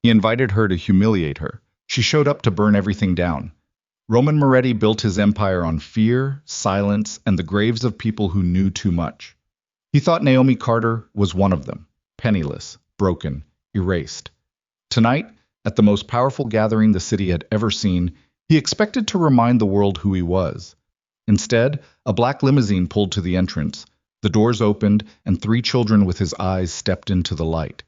He invited her to humiliate her. She showed up to burn everything down. Roman Moretti built his empire on fear, silence, and the graves of people who knew too much. He thought Naomi Carter was one of them, penniless, broken, erased. Tonight, at the most powerful gathering the city had ever seen, he expected to remind the world who he was. Instead, a black limousine pulled to the entrance. The doors opened, and three children with his eyes stepped into the light.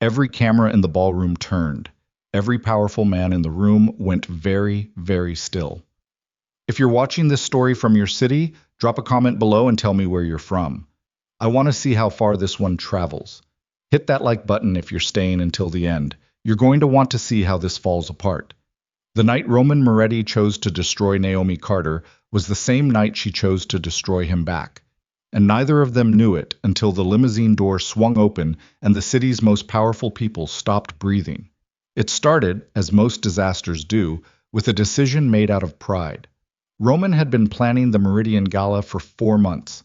Every camera in the ballroom turned. Every powerful man in the room went very, very still. If you're watching this story from your city, drop a comment below and tell me where you're from. I want to see how far this one travels. Hit that like button if you're staying until the end. You're going to want to see how this falls apart. The night Roman Moretti chose to destroy Naomi Carter was the same night she chose to destroy him back. And neither of them knew it until the limousine door swung open and the city's most powerful people stopped breathing. It started, as most disasters do, with a decision made out of pride. Roman had been planning the Meridian Gala for 4 months.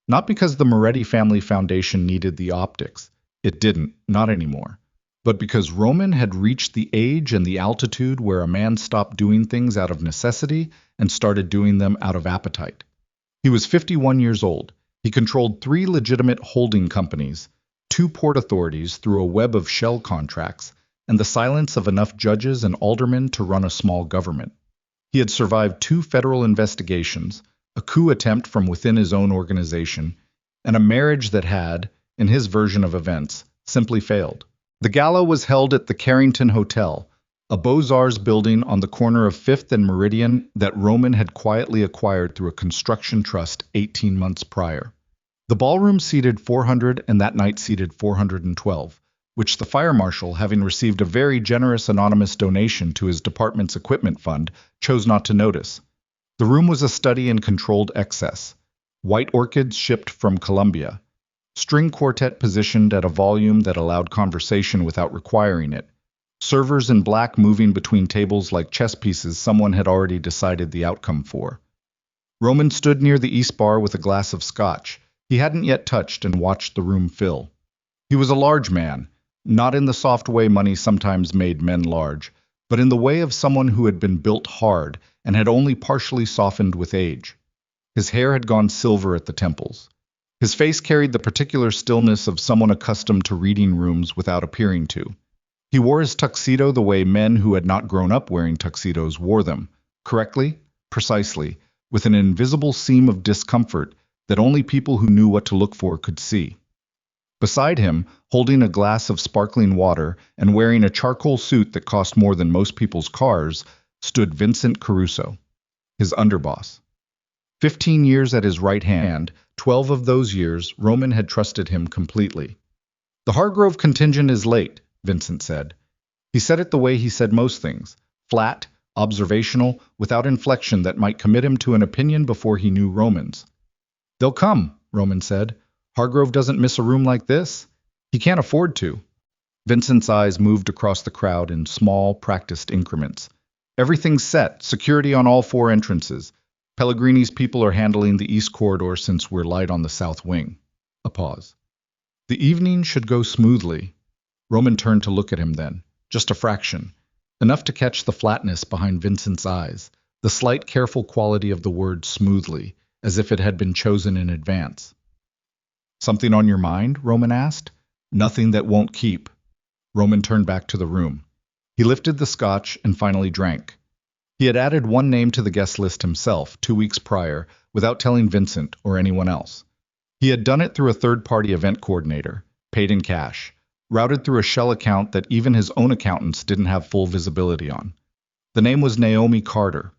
Not because the Moretti Family Foundation needed the optics. It didn't, not anymore. But because Roman had reached the age and the altitude where a man stopped doing things out of necessity and started doing them out of appetite. He was 51 years old. He controlled 3 legitimate holding companies, 2 port authorities through a web of shell contracts, and the silence of enough judges and aldermen to run a small government. He had survived 2 federal investigations, a coup attempt from within his own organization, and a marriage that had, in his version of events, simply failed. The gala was held at the Carrington Hotel, a Beaux-Arts building on the corner of 5th and Meridian that Roman had quietly acquired through a construction trust 18 months prior. The ballroom seated 400 and that night seated 412. Which the fire marshal, having received a very generous anonymous donation to his department's equipment fund, chose not to notice. The room was a study in controlled excess. White orchids shipped from Colombia. String quartet positioned at a volume that allowed conversation without requiring it. Servers in black moving between tables like chess pieces someone had already decided the outcome for. Roman stood near the east bar with a glass of scotch. He hadn't yet touched and watched the room fill. He was a large man. Not in the soft way money sometimes made men large, but in the way of someone who had been built hard and had only partially softened with age. His hair had gone silver at the temples. His face carried the particular stillness of someone accustomed to reading rooms without appearing to. He wore his tuxedo the way men who had not grown up wearing tuxedos wore them, correctly, precisely, with an invisible seam of discomfort that only people who knew what to look for could see. Beside him, holding a glass of sparkling water and wearing a charcoal suit that cost more than most people's cars, stood Vincent Caruso, his underboss. 15 years at his right hand, 12 of those years, Roman had trusted him completely. "The Hargrove contingent is late," Vincent said. He said it the way he said most things, flat, observational, without inflection that might commit him to an opinion before he knew Roman's. "They'll come," Roman said. "Hargrove doesn't miss a room like this. He can't afford to." Vincent's eyes moved across the crowd in small, practiced increments. "Everything's set, security on all 4 entrances. Pellegrini's people are handling the east corridor since we're light on the south wing." A pause. "The evening should go smoothly." Roman turned to look at him then, just a fraction. Enough to catch the flatness behind Vincent's eyes, the slight careful quality of the word smoothly, as if it had been chosen in advance. "Something on your mind?" Roman asked. "Nothing that won't keep." Roman turned back to the room. He lifted the scotch and finally drank. He had added one name to the guest list himself 2 weeks prior, without telling Vincent or anyone else. He had done it through a third-party event coordinator, paid in cash, routed through a shell account that even his own accountants didn't have full visibility on. The name was Naomi Carter,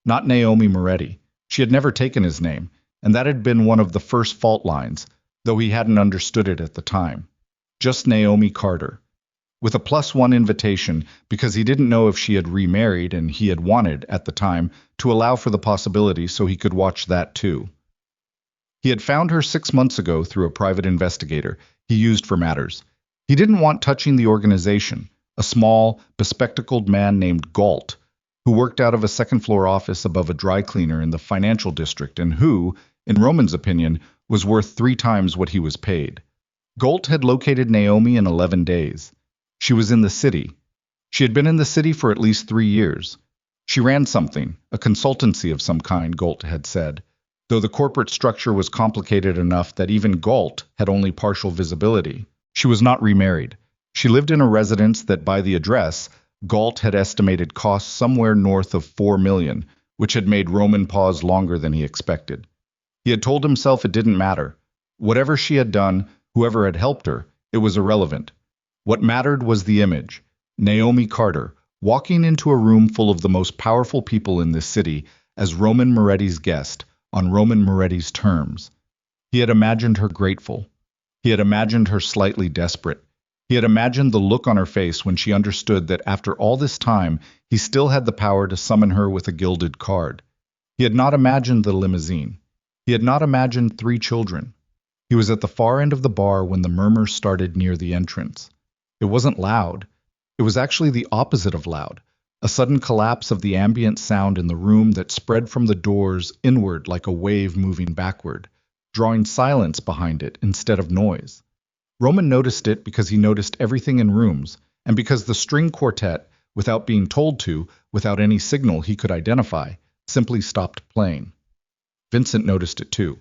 not Naomi Moretti. She had never taken his name, and that had been one of the first fault lines, though he hadn't understood it at the time. Just Naomi Carter. With a +1 invitation, because he didn't know if she had remarried and he had wanted, at the time, to allow for the possibility so he could watch that too. He had found her 6 months ago through a private investigator he used for matters. He didn't want touching the organization, a small, bespectacled man named Galt, who worked out of a second-floor office above a dry cleaner in the financial district and who, in Roman's opinion, was worth 3 times what he was paid. Galt had located Naomi in 11 days. She was in the city. She had been in the city for at least 3 years. She ran something, a consultancy of some kind, Galt had said, though the corporate structure was complicated enough that even Galt had only partial visibility. She was not remarried. She lived in a residence that, by the address, Galt had estimated cost somewhere north of 4 million, which had made Roman pause longer than he expected. He had told himself it didn't matter. Whatever she had done, whoever had helped her, it was irrelevant. What mattered was the image. Naomi Carter, walking into a room full of the most powerful people in this city as Roman Moretti's guest, on Roman Moretti's terms. He had imagined her grateful. He had imagined her slightly desperate. He had imagined the look on her face when she understood that after all this time, he still had the power to summon her with a gilded card. He had not imagined the limousine. He had not imagined 3 children. He was at the far end of the bar when the murmur started near the entrance. It wasn't loud. It was actually the opposite of loud, a sudden collapse of the ambient sound in the room that spread from the doors inward like a wave moving backward, drawing silence behind it instead of noise. Roman noticed it because he noticed everything in rooms, and because the string quartet, without being told to, without any signal he could identify, simply stopped playing. Vincent noticed it too.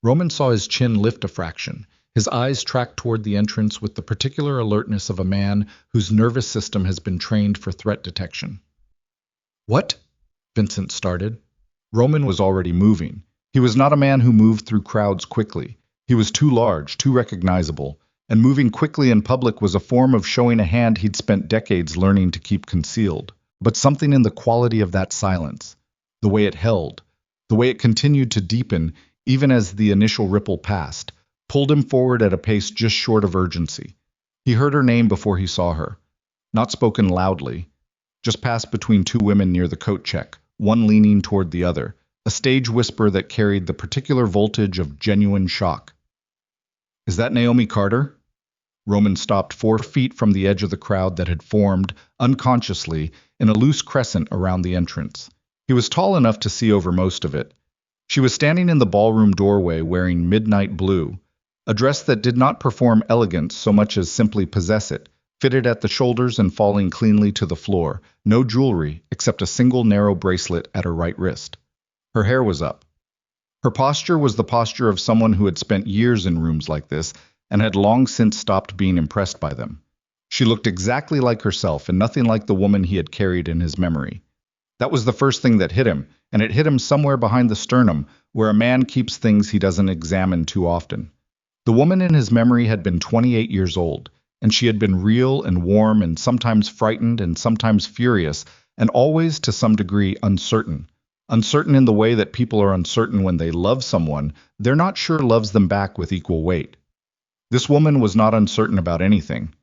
Roman saw his chin lift a fraction. His eyes tracked toward the entrance with the particular alertness of a man whose nervous system has been trained for threat detection. "What?" Vincent started. Roman was already moving. He was not a man who moved through crowds quickly. He was too large, too recognizable, and moving quickly in public was a form of showing a hand he'd spent decades learning to keep concealed. But something in the quality of that silence, the way it held, the way it continued to deepen even as the initial ripple passed, pulled him forward at a pace just short of urgency. He heard her name before he saw her. Not spoken loudly, just passed between 2 women near the coat check, one leaning toward the other, a stage whisper that carried the particular voltage of genuine shock. "Is that Naomi Carter?" Roman stopped 4 feet from the edge of the crowd that had formed, unconsciously, in a loose crescent around the entrance. He was tall enough to see over most of it. She was standing in the ballroom doorway wearing midnight blue, a dress that did not perform elegance so much as simply possess it, fitted at the shoulders and falling cleanly to the floor, no jewelry except a single narrow bracelet at her right wrist. Her hair was up. Her posture was the posture of someone who had spent years in rooms like this and had long since stopped being impressed by them. She looked exactly like herself and nothing like the woman he had carried in his memory. That was the first thing that hit him, and it hit him somewhere behind the sternum, where a man keeps things he doesn't examine too often. The woman in his memory had been 28 years old, and she had been real and warm and sometimes frightened and sometimes furious, and always, to some degree, uncertain. Uncertain in the way that people are uncertain when they love someone they're not sure loves them back with equal weight. This woman was not uncertain about anything,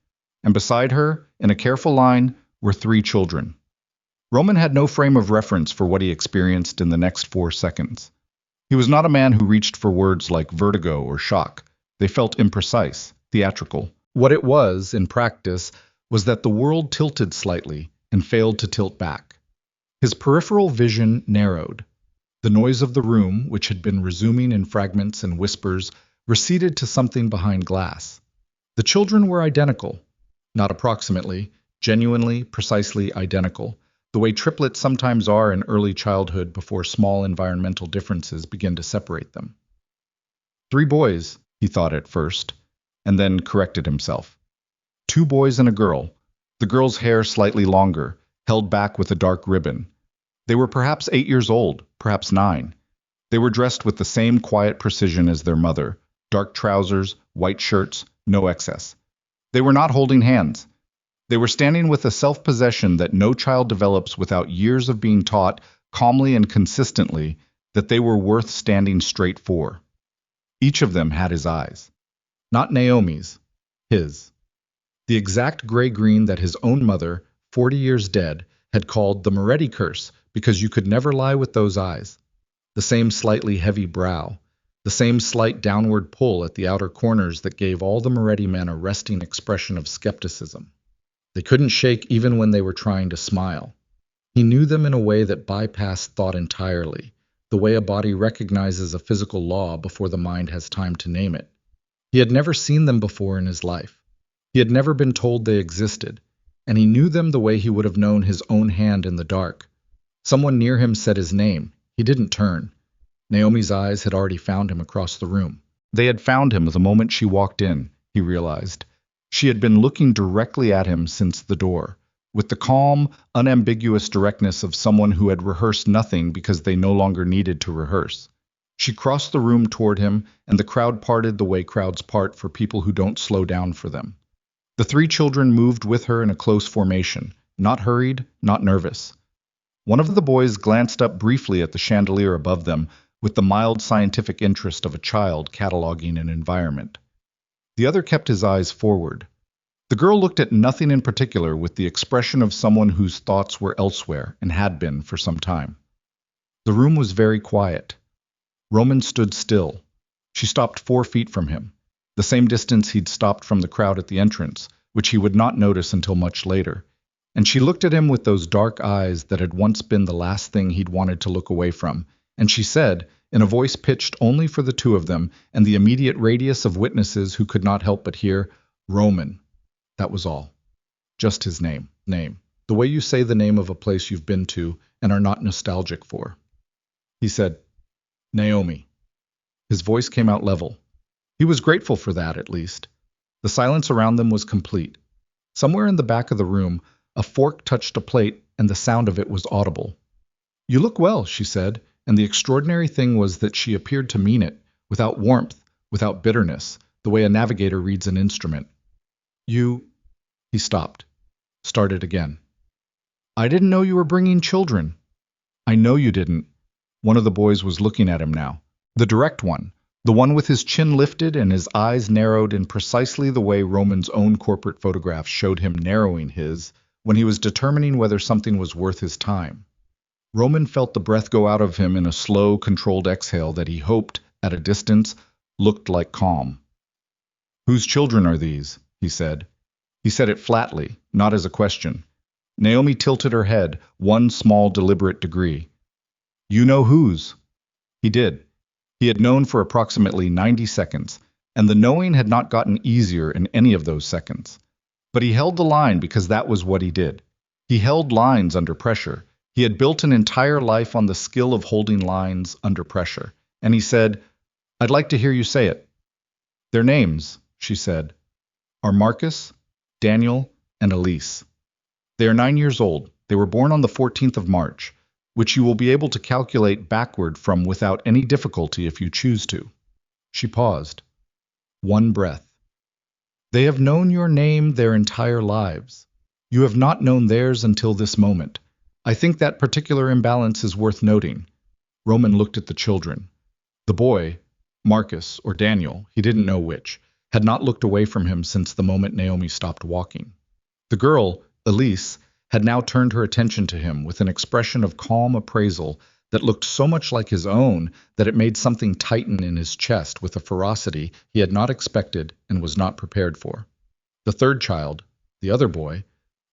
and beside her, in a careful line, were 3 children. Roman had no frame of reference for what he experienced in the next 4 seconds. He was not a man who reached for words like vertigo or shock. They felt imprecise, theatrical. What it was, in practice, was that the world tilted slightly and failed to tilt back. His peripheral vision narrowed. The noise of the room, which had been resuming in fragments and whispers, receded to something behind glass. The children were identical, not approximately, genuinely, precisely identical, the way triplets sometimes are in early childhood before small environmental differences begin to separate them. 3 boys, he thought at first, and then corrected himself. 2 boys and a girl, the girl's hair slightly longer, held back with a dark ribbon. They were perhaps 8 years old, perhaps 9. They were dressed with the same quiet precision as their mother, dark trousers, white shirts, no excess. They were not holding hands. They were standing with a self-possession that no child develops without years of being taught, calmly and consistently, that they were worth standing straight for. Each of them had his eyes. Not Naomi's, his. The exact gray-green that his own mother, 40 years dead, had called the Moretti curse because you could never lie with those eyes. The same slightly heavy brow, the same slight downward pull at the outer corners that gave all the Moretti men a resting expression of skepticism. They couldn't shake even when they were trying to smile. He knew them in a way that bypassed thought entirely, the way a body recognizes a physical law before the mind has time to name it. He had never seen them before in his life. He had never been told they existed, and he knew them the way he would have known his own hand in the dark. Someone near him said his name. He didn't turn. Naomi's eyes had already found him across the room. They had found him the moment she walked in, he realized. She had been looking directly at him since the door, with the calm, unambiguous directness of someone who had rehearsed nothing because they no longer needed to rehearse. She crossed the room toward him, and the crowd parted the way crowds part for people who don't slow down for them. The three children moved with her in a close formation, not hurried, not nervous. One of the boys glanced up briefly at the chandelier above them with the mild scientific interest of a child cataloging an environment. The other kept his eyes forward. The girl looked at nothing in particular with the expression of someone whose thoughts were elsewhere and had been for some time. The room was very quiet. Roman stood still. She stopped 4 feet from him, the same distance he'd stopped from the crowd at the entrance, which he would not notice until much later. And she looked at him with those dark eyes that had once been the last thing he'd wanted to look away from, and she said, in a voice pitched only for the two of them and the immediate radius of witnesses who could not help but hear, "Roman." That was all. Just his name. The way you say the name of a place you've been to and are not nostalgic for. He said, "Naomi." His voice came out level. He was grateful for that, at least. The silence around them was complete. Somewhere in the back of the room, a fork touched a plate, and the sound of it was audible. "You look well," she said, and the extraordinary thing was that she appeared to mean it, without warmth, without bitterness, the way a navigator reads an instrument. He stopped. Started again. "I didn't know you were bringing children." "I know you didn't." One of the boys was looking at him now. The direct one. The one with his chin lifted and his eyes narrowed in precisely the way Roman's own corporate photographs showed him narrowing his when he was determining whether something was worth his time. Roman felt the breath go out of him in a slow, controlled exhale that he hoped, at a distance, looked like calm. "Whose children are these?" he said. He said it flatly, not as a question. Naomi tilted her head, one small deliberate degree. "You know whose?" He did. He had known for approximately 90 seconds, and the knowing had not gotten easier in any of those seconds. But he held the line because that was what he did. He held lines under pressure. He had built an entire life on the skill of holding lines under pressure. And he said, "I'd like to hear you say it." "Their names," she said, "are Marcus, Daniel, and Elise. They are 9 years old. They were born on the 14th of March, which you will be able to calculate backward from without any difficulty if you choose to." She paused. One breath. "They have known your name their entire lives. You have not known theirs until this moment. I think that particular imbalance is worth noting." Roman looked at the children. The boy, Marcus or Daniel, he didn't know which, had not looked away from him since the moment Naomi stopped walking. The girl, Elise, had now turned her attention to him with an expression of calm appraisal that looked so much like his own that it made something tighten in his chest with a ferocity he had not expected and was not prepared for. The third child, the other boy,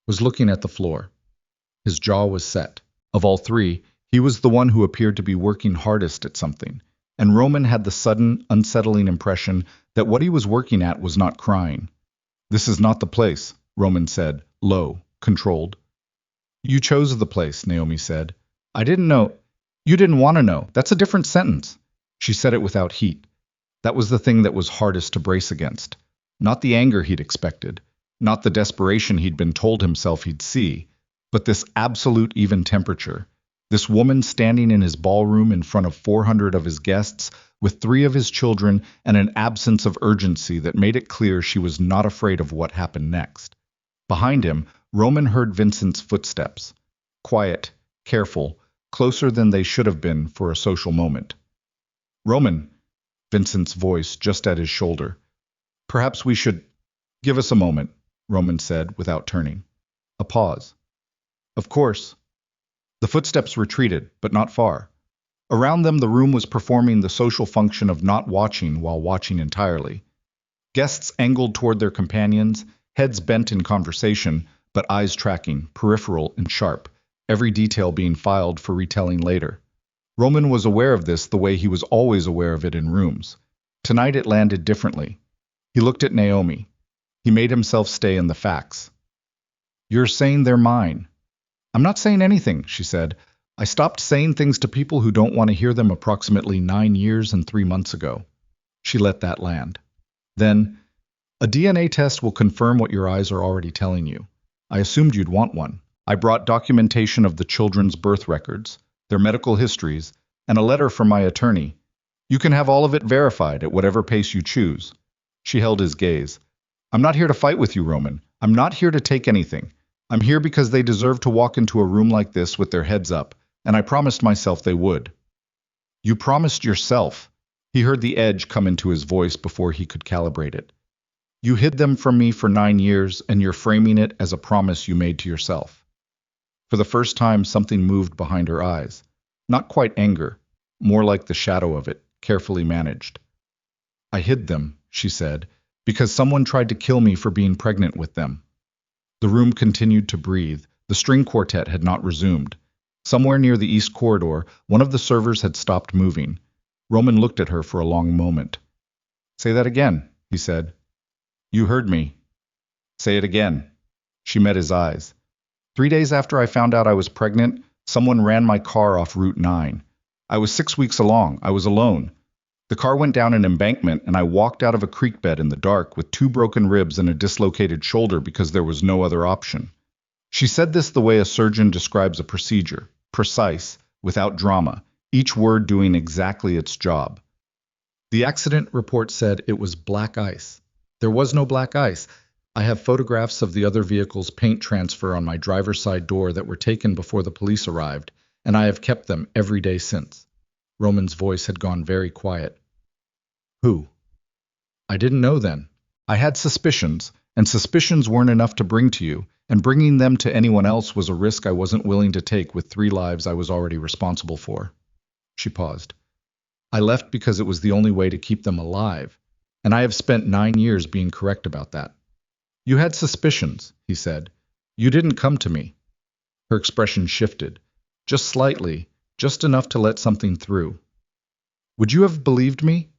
was looking at the floor. His jaw was set. Of all three, he was the one who appeared to be working hardest at something, and Roman had the sudden, unsettling impression that what he was working at was not crying. "This is not the place," Roman said, low, controlled. "You chose the place," Naomi said. "I didn't know." "You didn't want to know. That's a different sentence." She said it without heat. That was the thing that was hardest to brace against. Not the anger he'd expected, not the desperation he'd been told himself he'd see, but this absolute even temperature. This woman standing in his ballroom in front of 400 of his guests, with 3 of his children, and an absence of urgency that made it clear she was not afraid of what happened next. Behind him, Roman heard Vincent's footsteps. Quiet, careful, closer than they should have been for a social moment. "Roman," Vincent's voice just at his shoulder. "Perhaps we should—" "Give us a moment," Roman said without turning. A pause. "Of course." The footsteps retreated, but not far. Around them the room was performing the social function of not watching while watching entirely. Guests angled toward their companions, heads bent in conversation, but eyes tracking, peripheral and sharp, every detail being filed for retelling later. Roman was aware of this the way he was always aware of it in rooms. Tonight it landed differently. He looked at Naomi. He made himself stay in the facts. You're saying they're mine. I'm not saying anything, she said. I stopped saying things to people who don't want to hear them approximately 9 years and 3 months ago. She let that land. Then, a DNA test will confirm what your eyes are already telling you. I assumed you'd want one. I brought documentation of the children's birth records, their medical histories, and a letter from my attorney. You can have all of it verified at whatever pace you choose. She held his gaze. I'm not here to fight with you, Roman. I'm not here to take anything. I'm here because they deserve to walk into a room like this with their heads up, and I promised myself they would. You promised yourself. He heard the edge come into his voice before he could calibrate it. You hid them from me for 9 years, and you're framing it as a promise you made to yourself. For the first time, something moved behind her eyes. Not quite anger, more like the shadow of it, carefully managed. I hid them, she said, because someone tried to kill me for being pregnant with them. The room continued to breathe. The string quartet had not resumed. Somewhere near the east corridor, one of the servers had stopped moving. Roman looked at her for a long moment. Say that again, he said. You heard me. Say it again. She met his eyes. 3 days after I found out I was pregnant, someone ran my car off Route 9. I was 6 weeks along. I was alone. The car went down an embankment, and I walked out of a creek bed in the dark with 2 broken ribs and a dislocated shoulder because there was no other option. She said this the way a surgeon describes a procedure, precise, without drama, each word doing exactly its job. The accident report said it was black ice. There was no black ice. I have photographs of the other vehicle's paint transfer on my driver's side door that were taken before the police arrived, and I have kept them every day since. Roman's voice had gone very quiet. Who? I didn't know then. I had suspicions, and suspicions weren't enough to bring to you, and bringing them to anyone else was a risk I wasn't willing to take with 3 lives I was already responsible for. She paused. I left because it was the only way to keep them alive, and I have spent 9 years being correct about that. You had suspicions, he said. You didn't come to me. Her expression shifted, just slightly, just enough to let something through. Would you have believed me?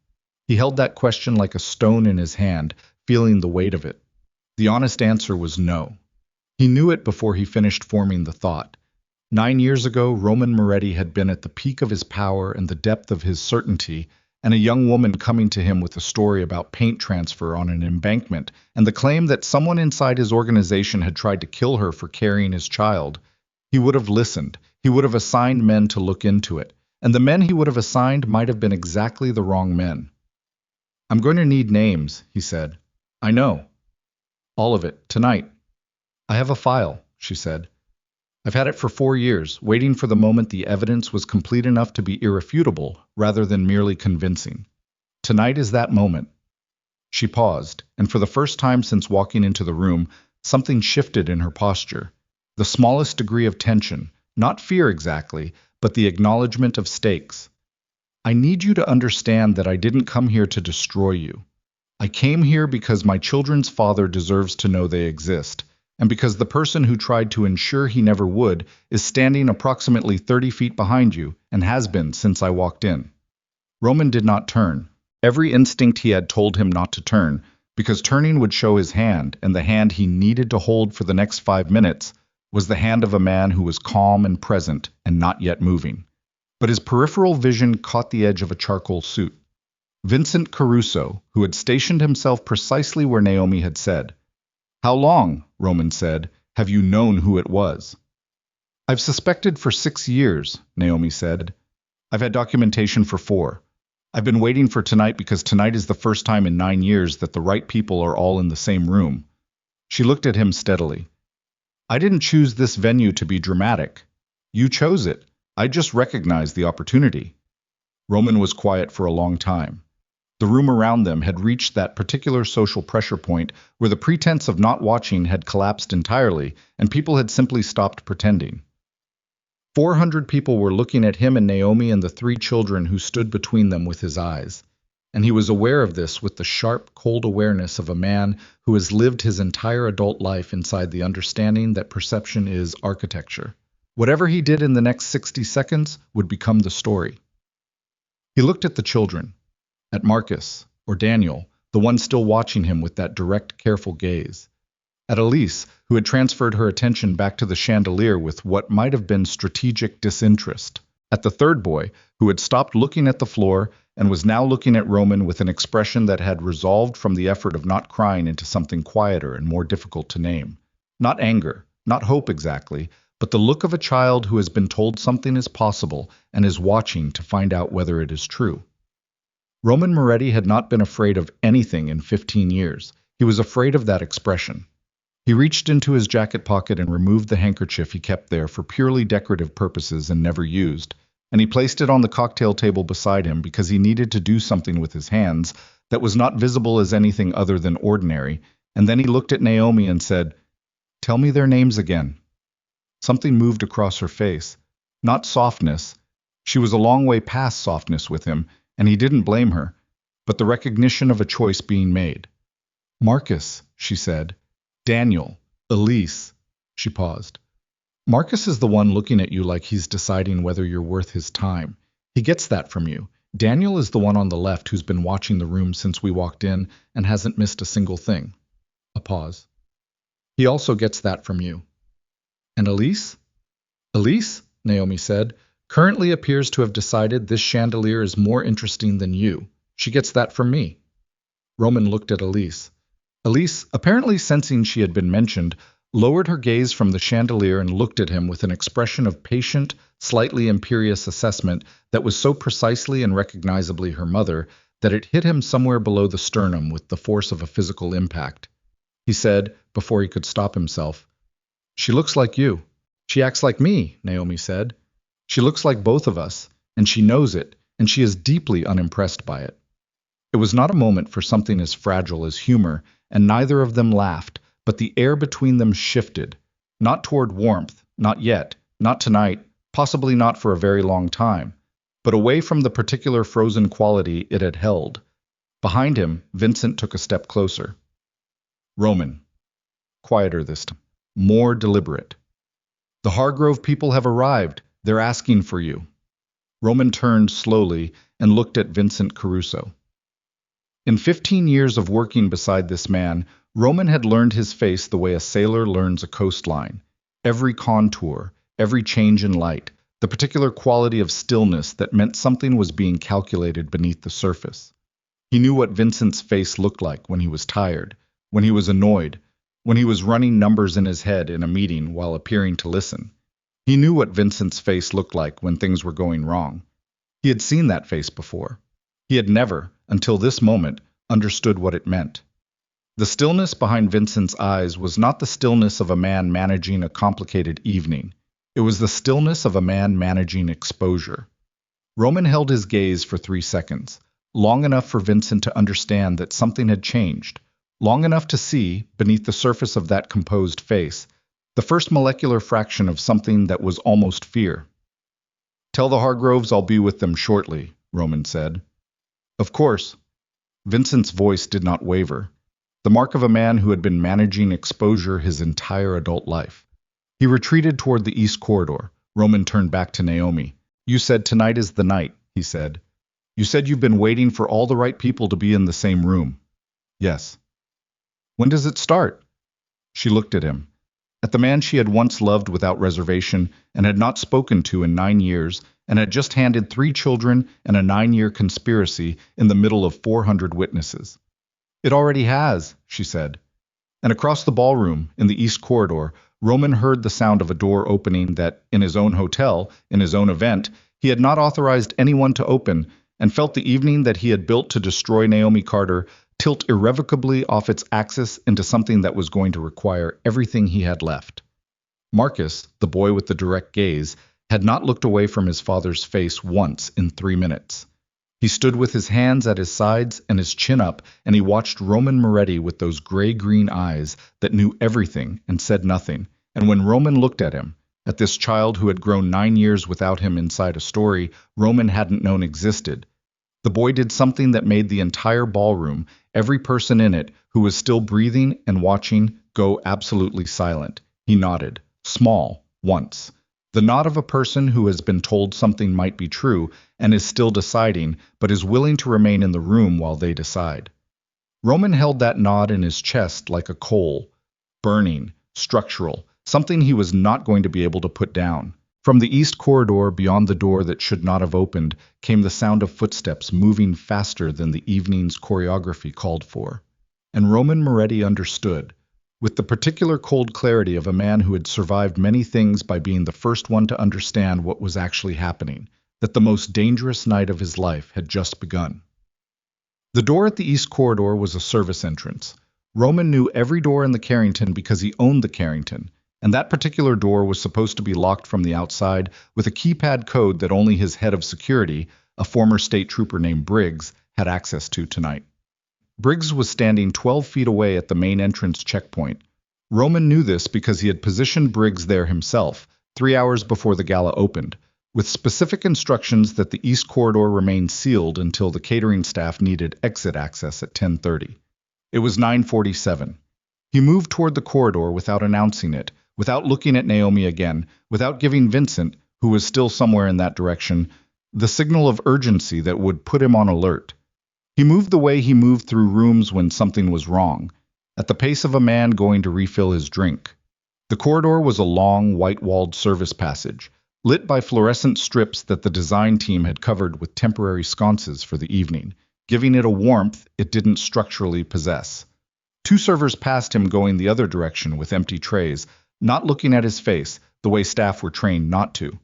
He held that question like a stone in his hand, feeling the weight of it. The honest answer was no. He knew it before he finished forming the thought. 9 years ago, Roman Moretti had been at the peak of his power and the depth of his certainty, and a young woman coming to him with a story about paint transfer on an embankment and the claim that someone inside his organization had tried to kill her for carrying his child. He would have listened. He would have assigned men to look into it, and the men he would have assigned might have been exactly the wrong men. I'm going to need names, he said. I know. All of it, tonight. I have a file, she said. I've had it for 4 years, waiting for the moment the evidence was complete enough to be irrefutable, rather than merely convincing. Tonight is that moment. She paused, and for the first time since walking into the room, something shifted in her posture. The smallest degree of tension, not fear exactly, but the acknowledgement of stakes. I need you to understand that I didn't come here to destroy you. I came here because my children's father deserves to know they exist, and because the person who tried to ensure he never would is standing approximately 30 feet behind you and has been since I walked in. Roman did not turn. Every instinct he had told him not to turn, because turning would show his hand, and the hand he needed to hold for the next 5 minutes was the hand of a man who was calm and present and not yet moving. But his peripheral vision caught the edge of a charcoal suit. Vincent Caruso, who had stationed himself precisely where Naomi had said. How long, Roman said, have you known who it was? I've suspected for 6 years, Naomi said. I've had documentation for 4. I've been waiting for tonight because tonight is the first time in 9 years that the right people are all in the same room. She looked at him steadily. I didn't choose this venue to be dramatic. You chose it. I just recognized the opportunity. Roman was quiet for a long time. The room around them had reached that particular social pressure point where the pretense of not watching had collapsed entirely, and people had simply stopped pretending. 400 people were looking at him and Naomi and the 3 children who stood between them with his eyes. And he was aware of this with the sharp, cold awareness of a man who has lived his entire adult life inside the understanding that perception is architecture. Whatever he did in the next 60 seconds would become the story. He looked at the children. At Marcus, or Daniel, the one still watching him with that direct, careful gaze. at Elise, who had transferred her attention back to the chandelier with what might have been strategic disinterest, at the third boy, who had stopped looking at the floor and was now looking at Roman with an expression that had resolved from the effort of not crying into something quieter and more difficult to name. Not anger, not hope exactly, but the look of a child who has been told something is possible and is watching to find out whether it is true. Roman Moretti had not been afraid of anything in 15 years. He was afraid of that expression. He reached into his jacket pocket and removed the handkerchief he kept there for purely decorative purposes and never used, and he placed it on the cocktail table beside him because he needed to do something with his hands that was not visible as anything other than ordinary, and then he looked at Naomi and said, "Tell me their names again." Something moved across her face. Not softness. She was a long way past softness with him, and he didn't blame her, but the recognition of a choice being made. "Marcus," she said. "Daniel. Elise." She paused. "Marcus is the one looking at you like he's deciding whether you're worth his time. He gets that from you. Daniel is the one on the left who's been watching the room since we walked in and hasn't missed a single thing." A pause. "He also gets that from you." "And Elise?" "Elise," Naomi said, "currently appears to have decided this chandelier is more interesting than you. She gets that from me." Roman looked at Elise. Elise, apparently sensing she had been mentioned, lowered her gaze from the chandelier and looked at him with an expression of patient, slightly imperious assessment that was so precisely and recognizably her mother that it hit him somewhere below the sternum with the force of a physical impact. He said, before he could stop himself, "She looks like you." "She acts like me," Naomi said. "She looks like both of us, and she knows it, and she is deeply unimpressed by it." It was not a moment for something as fragile as humor, and neither of them laughed, but the air between them shifted, not toward warmth, not yet, not tonight, possibly not for a very long time, but away from the particular frozen quality it had held. Behind him, Vincent took a step closer. "Roman." Quieter this time. More deliberate. "The Hargrove people have arrived. They're asking for you." Roman turned slowly and looked at Vincent Caruso. In 15 years of working beside this man, Roman had learned his face the way a sailor learns a coastline. Every contour, every change in light, the particular quality of stillness that meant something was being calculated beneath the surface. He knew what Vincent's face looked like when he was tired, when he was annoyed, when he was running numbers in his head in a meeting while appearing to listen. He knew what Vincent's face looked like when things were going wrong. He had seen that face before. He had never, until this moment, understood what it meant. The stillness behind Vincent's eyes was not the stillness of a man managing a complicated evening. It was the stillness of a man managing exposure. Roman held his gaze for 3 seconds, long enough for Vincent to understand that something had changed, long enough to see, beneath the surface of that composed face, the first molecular fraction of something that was almost fear. "Tell the Hargroves I'll be with them shortly," Roman said. "Of course." Vincent's voice did not waver, the mark of a man who had been managing exposure his entire adult life. He retreated toward the east corridor. Roman turned back to Naomi. "You said tonight is the night," he said. "You said you've been waiting for all the right people to be in the same room." "Yes." "When does it start?" She looked at him. At the man she had once loved without reservation and had not spoken to in 9 years, and had just handed 3 children and a 9-year conspiracy in the middle of 400 witnesses. "It already has," she said. And across the ballroom, in the east corridor, Roman heard the sound of a door opening that, in his own hotel, in his own event, he had not authorized anyone to open, and felt the evening that he had built to destroy Naomi Carter tilt irrevocably off its axis into something that was going to require everything he had left. Marcus, the boy with the direct gaze, had not looked away from his father's face once in 3 minutes. He stood with his hands at his sides and his chin up, and he watched Roman Moretti with those gray-green eyes that knew everything and said nothing. And when Roman looked at him, at this child who had grown 9 years without him inside a story Roman hadn't known existed, the boy did something that made the entire ballroom, every person in it who was still breathing and watching, go absolutely silent. He nodded, small, once. The nod of a person who has been told something might be true and is still deciding, but is willing to remain in the room while they decide. Roman held that nod in his chest like a coal, burning, structural, something he was not going to be able to put down. From the east corridor, beyond the door that should not have opened, came the sound of footsteps moving faster than the evening's choreography called for. And Roman Moretti understood, with the particular cold clarity of a man who had survived many things by being the first one to understand what was actually happening, that the most dangerous night of his life had just begun. The door at the east corridor was a service entrance. Roman knew every door in the Carrington because he owned the Carrington, and that particular door was supposed to be locked from the outside with a keypad code that only his head of security, a former state trooper named Briggs, had access to tonight. Briggs was standing 12 feet away at the main entrance checkpoint. Roman knew this because he had positioned Briggs there himself, 3 hours before the gala opened, with specific instructions that the east corridor remain sealed until the catering staff needed exit access at 10:30. It was 9:47. He moved toward the corridor without announcing it, without looking at Naomi again, without giving Vincent, who was still somewhere in that direction, the signal of urgency that would put him on alert. He moved the way he moved through rooms when something was wrong, at the pace of a man going to refill his drink. The corridor was a long, white-walled service passage, lit by fluorescent strips that the design team had covered with temporary sconces for the evening, giving it a warmth it didn't structurally possess. 2 servers passed him going the other direction with empty trays, not looking at his face, the way staff were trained not to.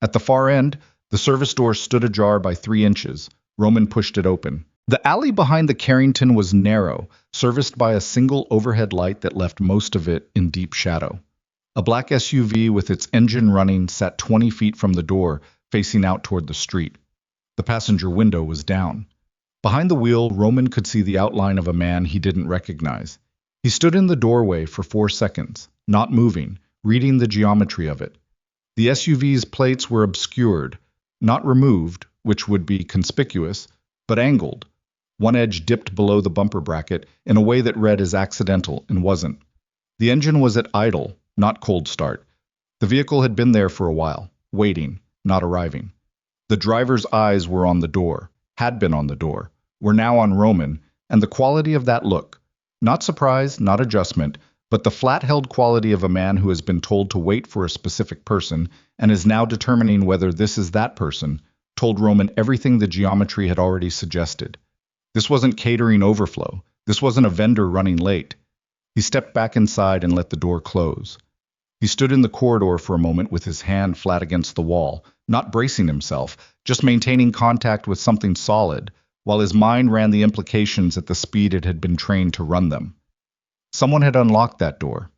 At the far end, the service door stood ajar by 3 inches. Roman pushed it open. The alley behind the Carrington was narrow, serviced by a single overhead light that left most of it in deep shadow. A black SUV with its engine running sat 20 feet from the door, facing out toward the street. The passenger window was down. Behind the wheel, Roman could see the outline of a man he didn't recognize. He stood in the doorway for 4 seconds, not moving, reading the geometry of it. The SUV's plates were obscured, not removed, which would be conspicuous, but angled. One edge dipped below the bumper bracket in a way that read as accidental and wasn't. The engine was at idle, not cold start. The vehicle had been there for a while, waiting, not arriving. The driver's eyes were on the door, had been on the door, were now on Roman, and the quality of that look, not surprise, not adjustment, but the flat-held quality of a man who has been told to wait for a specific person and is now determining whether this is that person, told Roman everything the geometry had already suggested. This wasn't catering overflow. This wasn't a vendor running late. He stepped back inside and let the door close. He stood in the corridor for a moment with his hand flat against the wall, not bracing himself, just maintaining contact with something solid, while his mind ran the implications at the speed it had been trained to run them. Someone had unlocked that door.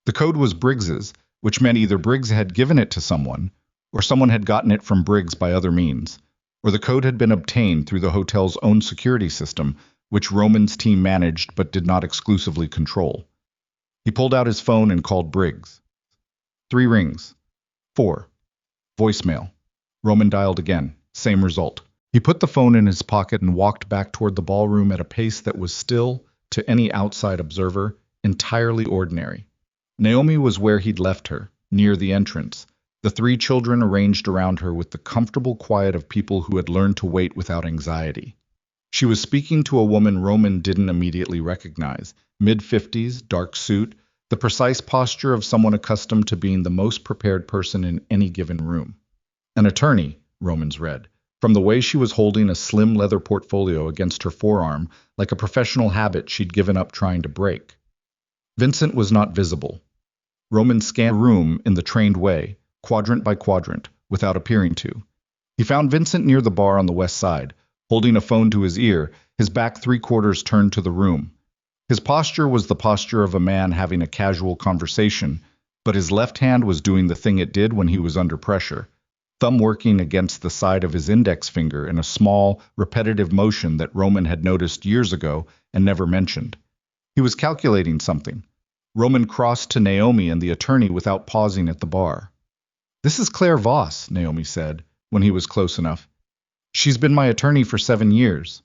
The code was Briggs's, which meant either Briggs had given it to someone, or someone had gotten it from Briggs by other means, or the code had been obtained through the hotel's own security system, which Roman's team managed but did not exclusively control. He pulled out his phone and called Briggs. 3 rings. 4. Voicemail. Roman dialed again. Same result. He put the phone in his pocket and walked back toward the ballroom at a pace that was still, to any outside observer, entirely ordinary. Naomi was where he'd left her, near the entrance, the 3 children arranged around her with the comfortable quiet of people who had learned to wait without anxiety. She was speaking to a woman Roman didn't immediately recognize, mid-50s, dark suit, the precise posture of someone accustomed to being the most prepared person in any given room. An attorney, Roman's read, from the way she was holding a slim leather portfolio against her forearm, like a professional habit she'd given up trying to break. Vincent was not visible. Roman scanned the room in the trained way, quadrant by quadrant, without appearing to. He found Vincent near the bar on the west side, holding a phone to his ear, his back 3/4 turned to the room. His posture was the posture of a man having a casual conversation, but his left hand was doing the thing it did when he was under pressure, thumb working against the side of his index finger in a small, repetitive motion that Roman had noticed years ago and never mentioned. He was calculating something. Roman crossed to Naomi and the attorney without pausing at the bar. "This is Claire Voss," Naomi said, when he was close enough. "She's been my attorney for 7 years."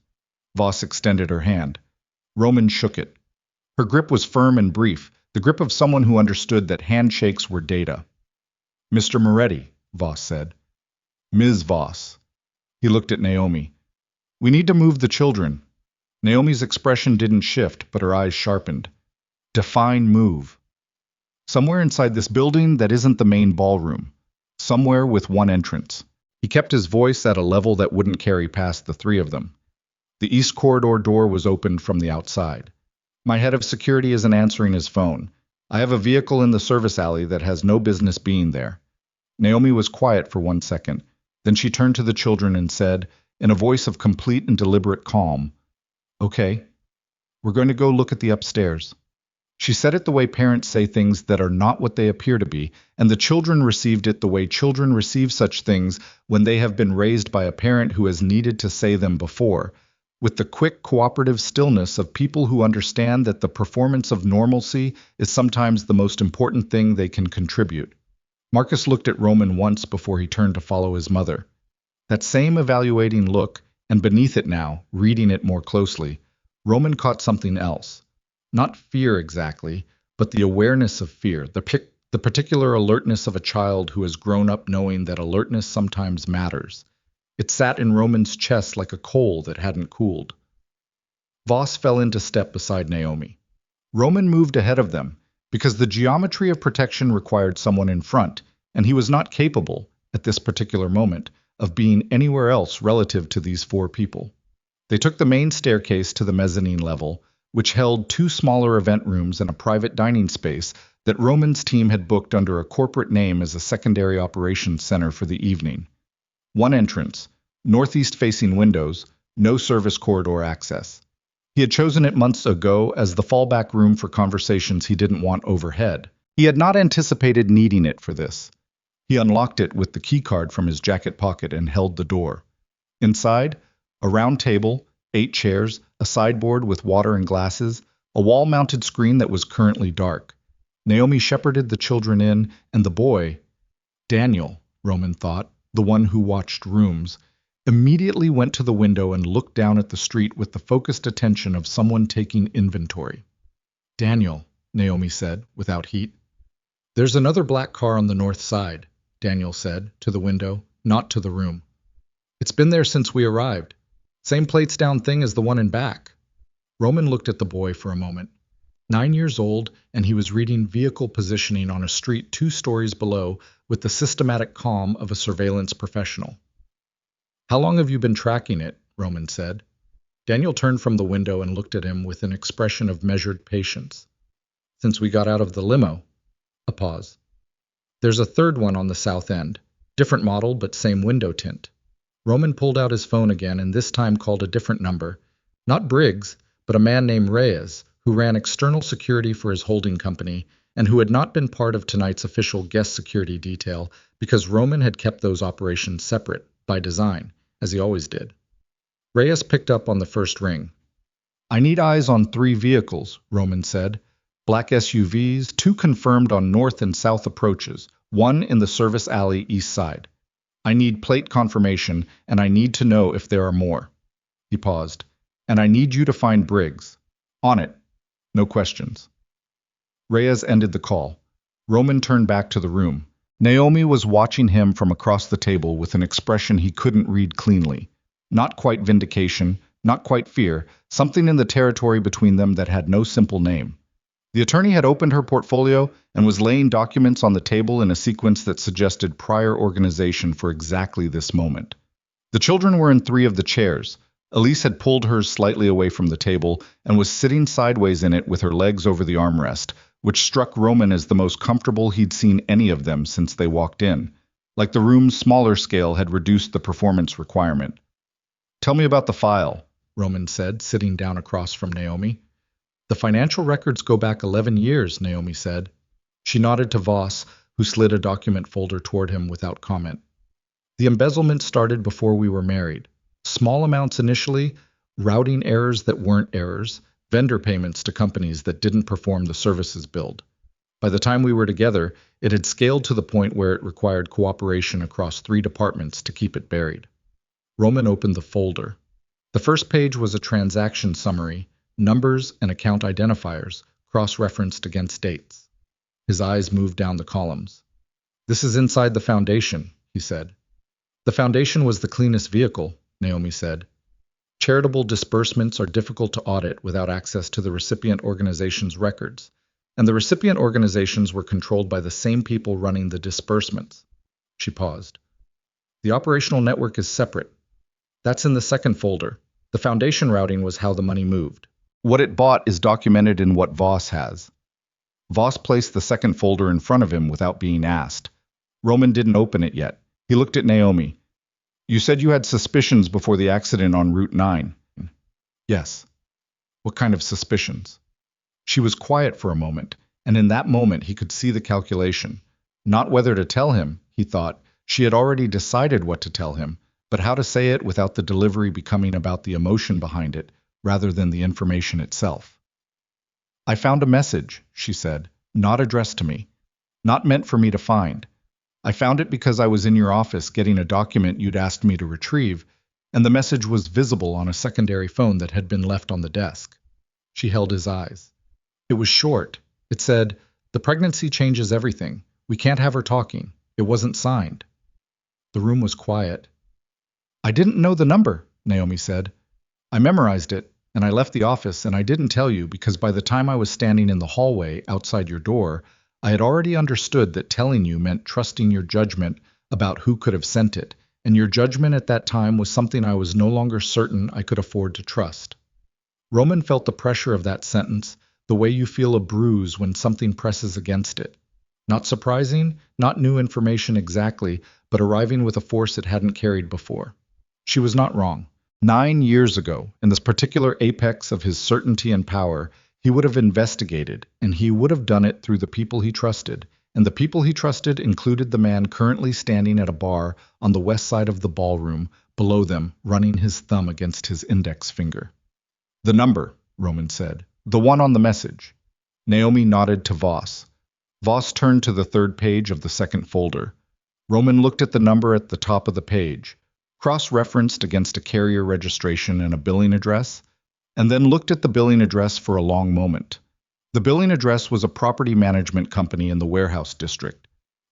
Voss extended her hand. Roman shook it. Her grip was firm and brief, the grip of someone who understood that handshakes were data. "Mr. Moretti," Voss said. "Ms. Voss." He looked at Naomi. "We need to move the children." Naomi's expression didn't shift, but her eyes sharpened. "Define move." Somewhere inside this building that isn't the main ballroom. Somewhere with one entrance. He kept his voice at a level that wouldn't carry past the three of them. The east corridor door was opened from the outside. My head of security isn't answering his phone. I have a vehicle in the service alley that has no business being there. Naomi was quiet for 1 second. Then she turned to the children and said, in a voice of complete and deliberate calm, "Okay, we're going to go look at the upstairs." She said it the way parents say things that are not what they appear to be, and the children received it the way children receive such things when they have been raised by a parent who has needed to say them before, with the quick, cooperative stillness of people who understand that the performance of normalcy is sometimes the most important thing they can contribute. Marcus looked at Roman once before he turned to follow his mother. That same evaluating look, and beneath it now, reading it more closely, Roman caught something else. Not fear exactly, but the awareness of fear, the particular alertness of a child who has grown up knowing that alertness sometimes matters. It sat in Roman's chest like a coal that hadn't cooled. Voss fell into step beside Naomi. Roman moved ahead of them, because the geometry of protection required someone in front, and he was not capable, at this particular moment, of being anywhere else relative to these four people. They took the main staircase to the mezzanine level, which held two smaller event rooms and a private dining space that Roman's team had booked under a corporate name as a secondary operations center for the evening. One entrance, northeast-facing windows, no service corridor access. He had chosen it months ago as the fallback room for conversations he didn't want overhead. He had not anticipated needing it for this. He unlocked it with the keycard from his jacket pocket and held the door. Inside, a round table, 8 chairs, a sideboard with water and glasses, a wall-mounted screen that was currently dark. Naomi shepherded the children in, and the boy, Daniel, Roman thought, the one who watched rooms, immediately went to the window and looked down at the street with the focused attention of someone taking inventory. "Daniel," Naomi said, without heat. "There's another black car on the north side," Daniel said, to the window, not to the room. "It's been there since we arrived. Same plates down thing as the one in back." Roman looked at the boy for a moment. 9 years old, and he was reading vehicle positioning on a street 2 stories below with the systematic calm of a surveillance professional. "How long have you been tracking it?" Roman said. Daniel turned from the window and looked at him with an expression of measured patience. "Since we got out of the limo." A pause. "There's a third one on the south end. Different model, but same window tint." Roman pulled out his phone again and this time called a different number. Not Briggs, but a man named Reyes, who ran external security for his holding company and who had not been part of tonight's official guest security detail because Roman had kept those operations separate, by design, as he always did. Reyes picked up on the first ring. "I need eyes on 3 vehicles," Roman said. "Black SUVs, 2 confirmed on north and south approaches, 1 in the service alley east side. I need plate confirmation, and I need to know if there are more." He paused. "And I need you to find Briggs. On it. No questions." Reyes ended the call. Roman turned back to the room. Naomi was watching him from across the table with an expression he couldn't read cleanly. Not quite vindication, not quite fear, something in the territory between them that had no simple name. The attorney had opened her portfolio and was laying documents on the table in a sequence that suggested prior organization for exactly this moment. The children were in 3 of the chairs. Elise had pulled hers slightly away from the table and was sitting sideways in it with her legs over the armrest, which struck Roman as the most comfortable he'd seen any of them since they walked in, like the room's smaller scale had reduced the performance requirement. "Tell me about the file," Roman said, sitting down across from Naomi. "The financial records go back 11 years, Naomi said. She nodded to Voss, who slid a document folder toward him without comment. "The embezzlement started before we were married. Small amounts initially, routing errors that weren't errors, vendor payments to companies that didn't perform the services billed. By the time we were together, it had scaled to the point where it required cooperation across 3 departments to keep it buried." Roman opened the folder. The first page was a transaction summary, numbers and account identifiers, cross-referenced against dates. His eyes moved down the columns. "This is inside the foundation," he said. "The foundation was the cleanest vehicle," Naomi said. "Charitable disbursements are difficult to audit without access to the recipient organization's records, and the recipient organizations were controlled by the same people running the disbursements. She paused. The operational network is separate. That's in the second folder. The foundation routing was how the money moved. What it bought is documented in what Voss has. Voss placed the second folder in front of him without being asked. Roman didn't open it yet. He looked at Naomi. You said you had suspicions before the accident on Route 9. Yes. What kind of suspicions? She was quiet for a moment, and in that moment he could see the calculation. Not whether to tell him, he thought. She had already decided what to tell him, but how to say it without the delivery becoming about the emotion behind it, rather than the information itself. I found a message, she said, not addressed to me, not meant for me to find. I found it because I was in your office getting a document you'd asked me to retrieve, and the message was visible on a secondary phone that had been left on the desk. She held his eyes. It was short. It said, "The pregnancy changes everything. We can't have her talking." It wasn't signed. The room was quiet. I didn't know the number, Naomi said. I memorized it, and I left the office, and I didn't tell you because by the time I was standing in the hallway outside your door, I had already understood that telling you meant trusting your judgment about who could have sent it, and your judgment at that time was something I was no longer certain I could afford to trust. Roman felt the pressure of that sentence, the way you feel a bruise when something presses against it. Not surprising, not new information exactly, but arriving with a force it hadn't carried before. She was not wrong. 9 years ago, in this particular apex of his certainty and power, he would have investigated, and he would have done it through the people he trusted, and the people he trusted included the man currently standing at a bar on the west side of the ballroom, below them, running his thumb against his index finger. The number, Roman said. The one on the message. Naomi nodded to Voss. Voss turned to the third page of the second folder. Roman looked at the number at the top of the page, cross-referenced against a carrier registration and a billing address, and then looked at the billing address for a long moment. The billing address was a property management company in the warehouse district.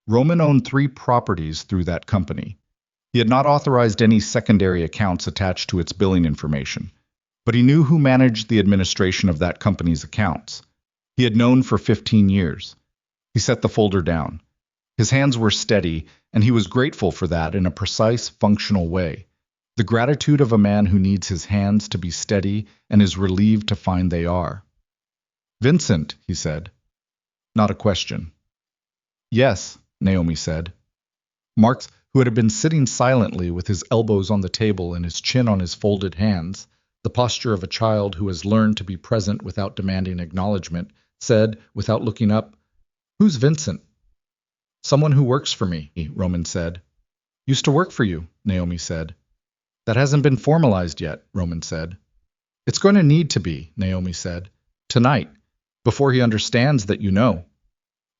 Roman owned 3 properties through that company. He had not authorized any secondary accounts attached to its billing information, but he knew who managed the administration of that company's accounts. He had known for 15 years. He set the folder down. His hands were steady, and he was grateful for that in a precise, functional way. The gratitude of a man who needs his hands to be steady and is relieved to find they are. Vincent, he said. Not a question. Yes, Naomi said. Marx, who had been sitting silently with his elbows on the table and his chin on his folded hands, the posture of a child who has learned to be present without demanding acknowledgement, said, without looking up, "Who's Vincent?" "Someone who works for me," Roman said. "Used to work for you," Naomi said. "That hasn't been formalized yet," Roman said. "It's going to need to be," Naomi said. "Tonight, before he understands that you know."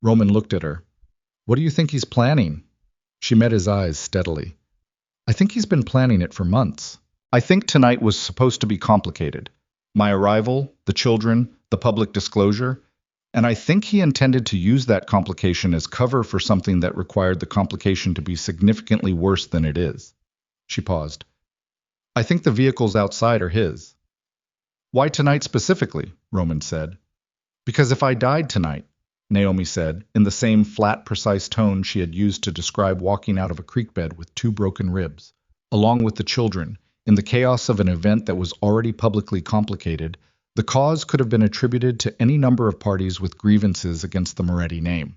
Roman looked at her. "What do you think he's planning?" She met his eyes steadily. "I think he's been planning it for months. I think tonight was supposed to be complicated. My arrival, the children, the public disclosure, and I think he intended to use that complication as cover for something that required the complication to be significantly worse than it is." She paused. "I think the vehicles outside are his." "Why tonight specifically?" Roman said. "Because if I died tonight," Naomi said, in the same flat, precise tone she had used to describe walking out of a creek bed with 2 broken ribs, along with the children, in the chaos of an event that was already publicly complicated, the cause could have been attributed to any number of parties with grievances against the Moretti name.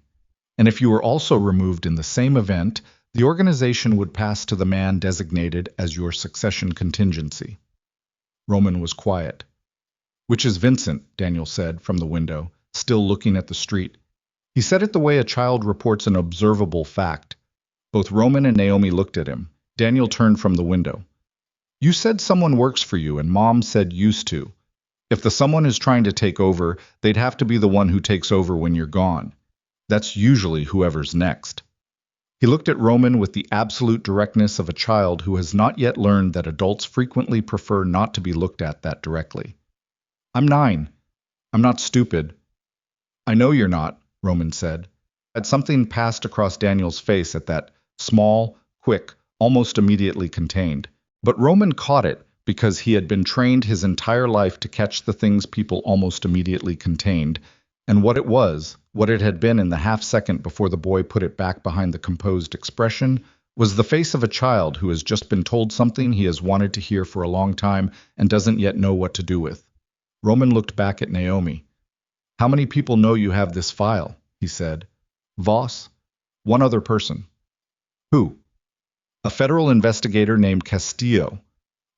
And if you were also removed in the same event, the organization would pass to the man designated as your succession contingency. Roman was quiet. "Which is Vincent?" Daniel said from the window, still looking at the street. He said it the way a child reports an observable fact. Both Roman and Naomi looked at him. Daniel turned from the window. "You said someone works for you, and Mom said used to. If the someone is trying to take over, they'd have to be the one who takes over when you're gone. That's usually whoever's next." He looked at Roman with the absolute directness of a child who has not yet learned that adults frequently prefer not to be looked at that directly. "I'm 9. I'm not stupid." "I know you're not," Roman said. Had something passed across Daniel's face at that, small, quick, almost immediately contained. But Roman caught it because he had been trained his entire life to catch the things people almost immediately contained, And what it had been in the half-second before the boy put it back behind the composed expression, was the face of a child who has just been told something he has wanted to hear for a long time and doesn't yet know what to do with. Roman looked back at Naomi. "How many people know you have this file?" he said. "Voss? One other person." "Who?" "A federal investigator named Castillo,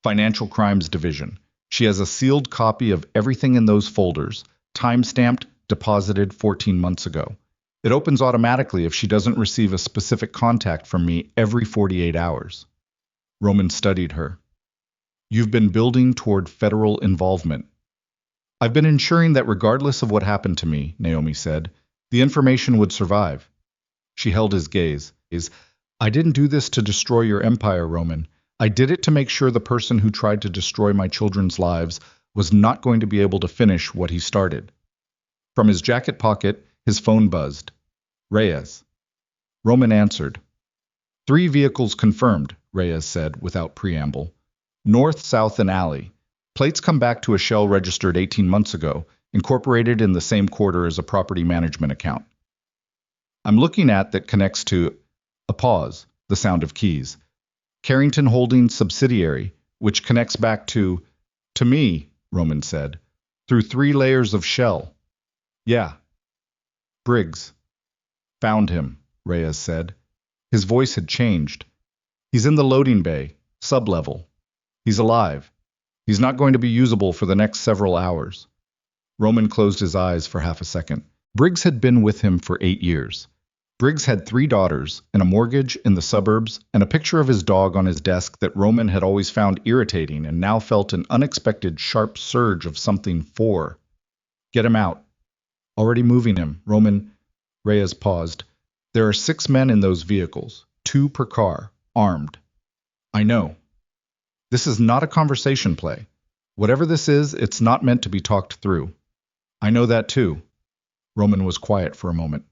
Financial Crimes Division. She has a sealed copy of everything in those folders, time-stamped, deposited 14 months ago. It opens automatically if she doesn't receive a specific contact from me every 48 hours. Roman studied her. "You've been building toward federal involvement." "I've been ensuring that regardless of what happened to me," Naomi said, "the information would survive." She held his gaze. "I didn't do this to destroy your empire, Roman. I did it to make sure the person who tried to destroy my children's lives was not going to be able to finish what he started." From his jacket pocket, his phone buzzed. "Reyes." Roman answered. "3 vehicles confirmed," Reyes said without preamble. "North, south, and alley. Plates come back to a shell registered 18 months ago, incorporated in the same quarter as a property management account. I'm looking at that connects to..." A pause, the sound of keys. "Carrington Holdings subsidiary, which connects back to me," Roman said, "through 3 layers of shell." "Yeah." "Briggs." "Found him," Reyes said. His voice had changed. "He's in the loading bay, sub-level. He's alive. He's not going to be usable for the next several hours." Roman closed his eyes for half a second. Briggs had been with him for 8 years. Briggs had 3 daughters, and a mortgage in the suburbs, and a picture of his dog on his desk that Roman had always found irritating and now felt an unexpected sharp surge of something for. "Get him out." "Already moving him, Roman." Reyes paused. "There are 6 men in those vehicles, 2 per car, armed." "I know. This is not a conversation play. Whatever this is, it's not meant to be talked through." "I know that too." Roman was quiet for a moment.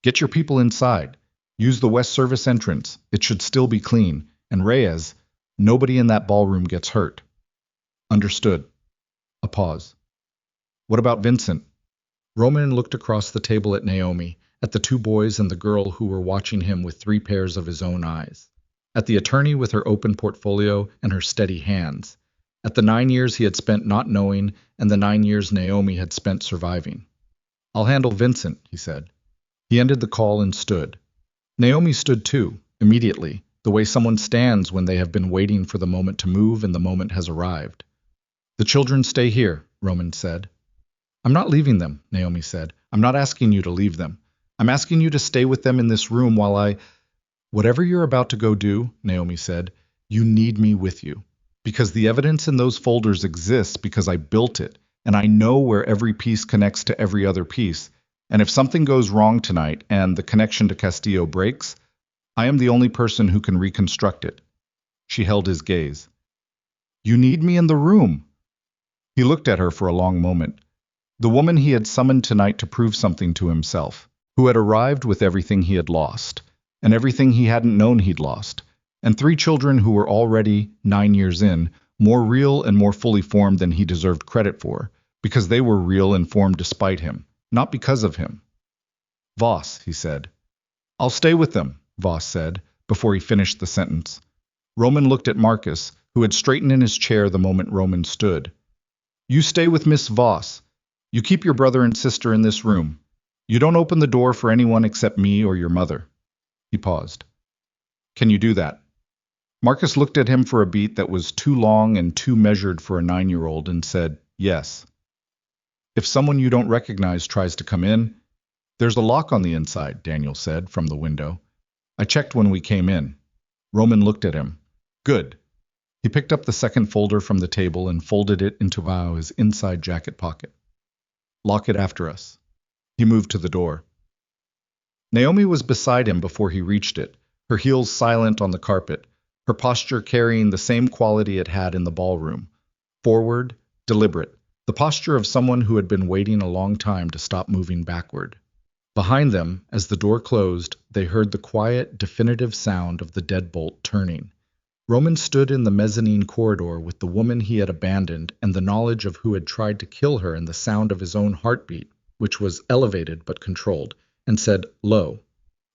"Get your people inside. Use the West Service entrance. It should still be clean. And Reyes, nobody in that ballroom gets hurt." "Understood." A pause. "What about Vincent?" Roman looked across the table at Naomi, at the 2 boys and the girl who were watching him with 3 pairs of his own eyes, at the attorney with her open portfolio and her steady hands, at the 9 years he had spent not knowing and the 9 years Naomi had spent surviving. "I'll handle Vincent," he said. He ended the call and stood. Naomi stood too, immediately, the way someone stands when they have been waiting for the moment to move and the moment has arrived. "The children stay here," Roman said. "I'm not leaving them," Naomi said. "I'm not asking you to leave them. I'm asking you to stay with them in this room while I..." "Whatever you're about to go do," Naomi said, "you need me with you. Because the evidence in those folders exists because I built it, and I know where every piece connects to every other piece. And if something goes wrong tonight and the connection to Castillo breaks, I am the only person who can reconstruct it." She held his gaze. "You need me in the room." He looked at her for a long moment. The woman he had summoned tonight to prove something to himself, who had arrived with everything he had lost, and everything he hadn't known he'd lost, and 3 children who were already, 9 years in, more real and more fully formed than he deserved credit for, because they were real and formed despite him, not because of him. "Voss," he said. "I'll stay with them," Voss said, before he finished the sentence. Roman looked at Marcus, who had straightened in his chair the moment Roman stood. "You stay with Miss Voss. You keep your brother and sister in this room. You don't open the door for anyone except me or your mother." He paused. "Can you do that?" Marcus looked at him for a beat that was too long and too measured for a 9-year-old and said, "Yes." "If someone you don't recognize tries to come in..." "There's a lock on the inside," Daniel said from the window. "I checked when we came in." Roman looked at him. "Good." He picked up the second folder from the table and folded it into his inside jacket pocket. "Lock it after us." He moved to the door. Naomi was beside him before he reached it, her heels silent on the carpet, her posture carrying the same quality it had in the ballroom. Forward, deliberate, the posture of someone who had been waiting a long time to stop moving backward. Behind them, as the door closed, they heard the quiet, definitive sound of the deadbolt turning. Roman stood in the mezzanine corridor with the woman he had abandoned and the knowledge of who had tried to kill her and the sound of his own heartbeat, which was elevated but controlled, and said, "Lo,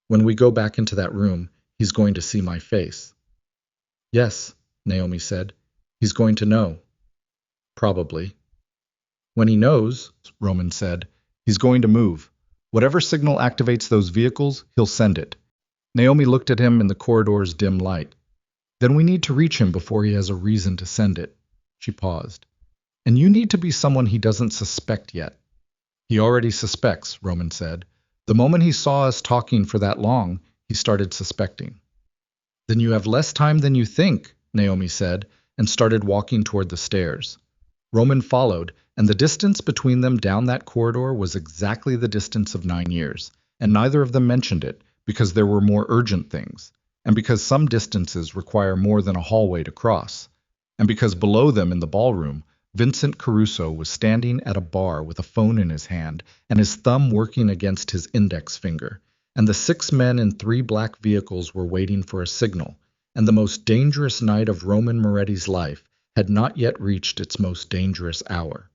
when we go back into that room, he's going to see my face." "Yes," Naomi said. "He's going to know." "Probably." "When he knows," Roman said, "he's going to move. Whatever signal activates those vehicles, he'll send it." Naomi looked at him in the corridor's dim light. "Then we need to reach him before he has a reason to send it." She paused. "And you need to be someone he doesn't suspect yet." "He already suspects," Roman said. "The moment he saw us talking for that long, he started suspecting." "Then you have less time than you think," Naomi said, and started walking toward the stairs. Roman followed, and the distance between them down that corridor was exactly the distance of 9 years, and neither of them mentioned it, because there were more urgent things, and because some distances require more than a hallway to cross, and because below them in the ballroom, Vincent Caruso was standing at a bar with a phone in his hand and his thumb working against his index finger, and the 6 men in 3 black vehicles were waiting for a signal, and the most dangerous night of Roman Moretti's life had not yet reached its most dangerous hour.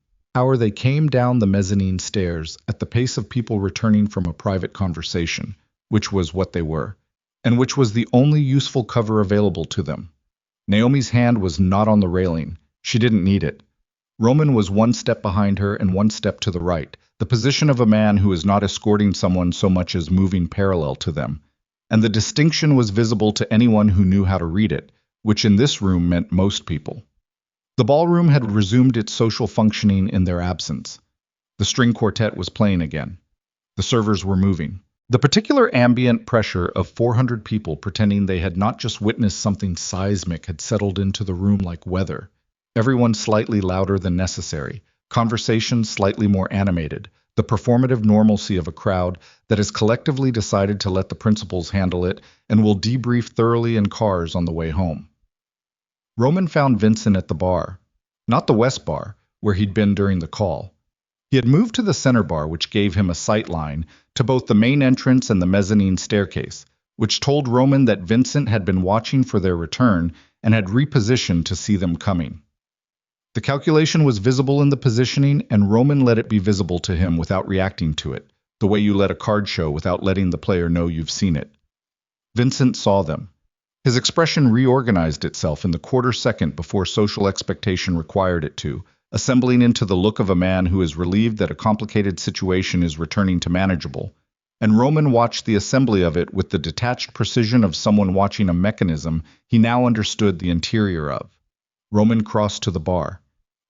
They came down the mezzanine stairs at the pace of people returning from a private conversation, which was what they were, and which was the only useful cover available to them. Naomi's hand was not on the railing. She didn't need it. Roman was 1 step behind her and 1 step to the right, the position of a man who is not escorting someone so much as moving parallel to them. And the distinction was visible to anyone who knew how to read it, which in this room meant most people. The ballroom had resumed its social functioning in their absence. The string quartet was playing again. The servers were moving. The particular ambient pressure of 400 people pretending they had not just witnessed something seismic had settled into the room like weather. Everyone slightly louder than necessary, conversations slightly more animated, the performative normalcy of a crowd that has collectively decided to let the principals handle it and will debrief thoroughly in cars on the way home. Roman found Vincent at the bar, not the West Bar, where he'd been during the call. He had moved to the center bar, which gave him a sight line to both the main entrance and the mezzanine staircase, which told Roman that Vincent had been watching for their return and had repositioned to see them coming. The calculation was visible in the positioning, and Roman let it be visible to him without reacting to it, the way you let a card show without letting the player know you've seen it. Vincent saw them. His expression reorganized itself in the quarter second before social expectation required it to, assembling into the look of a man who is relieved that a complicated situation is returning to manageable, and Roman watched the assembly of it with the detached precision of someone watching a mechanism he now understood the interior of. Roman crossed to the bar.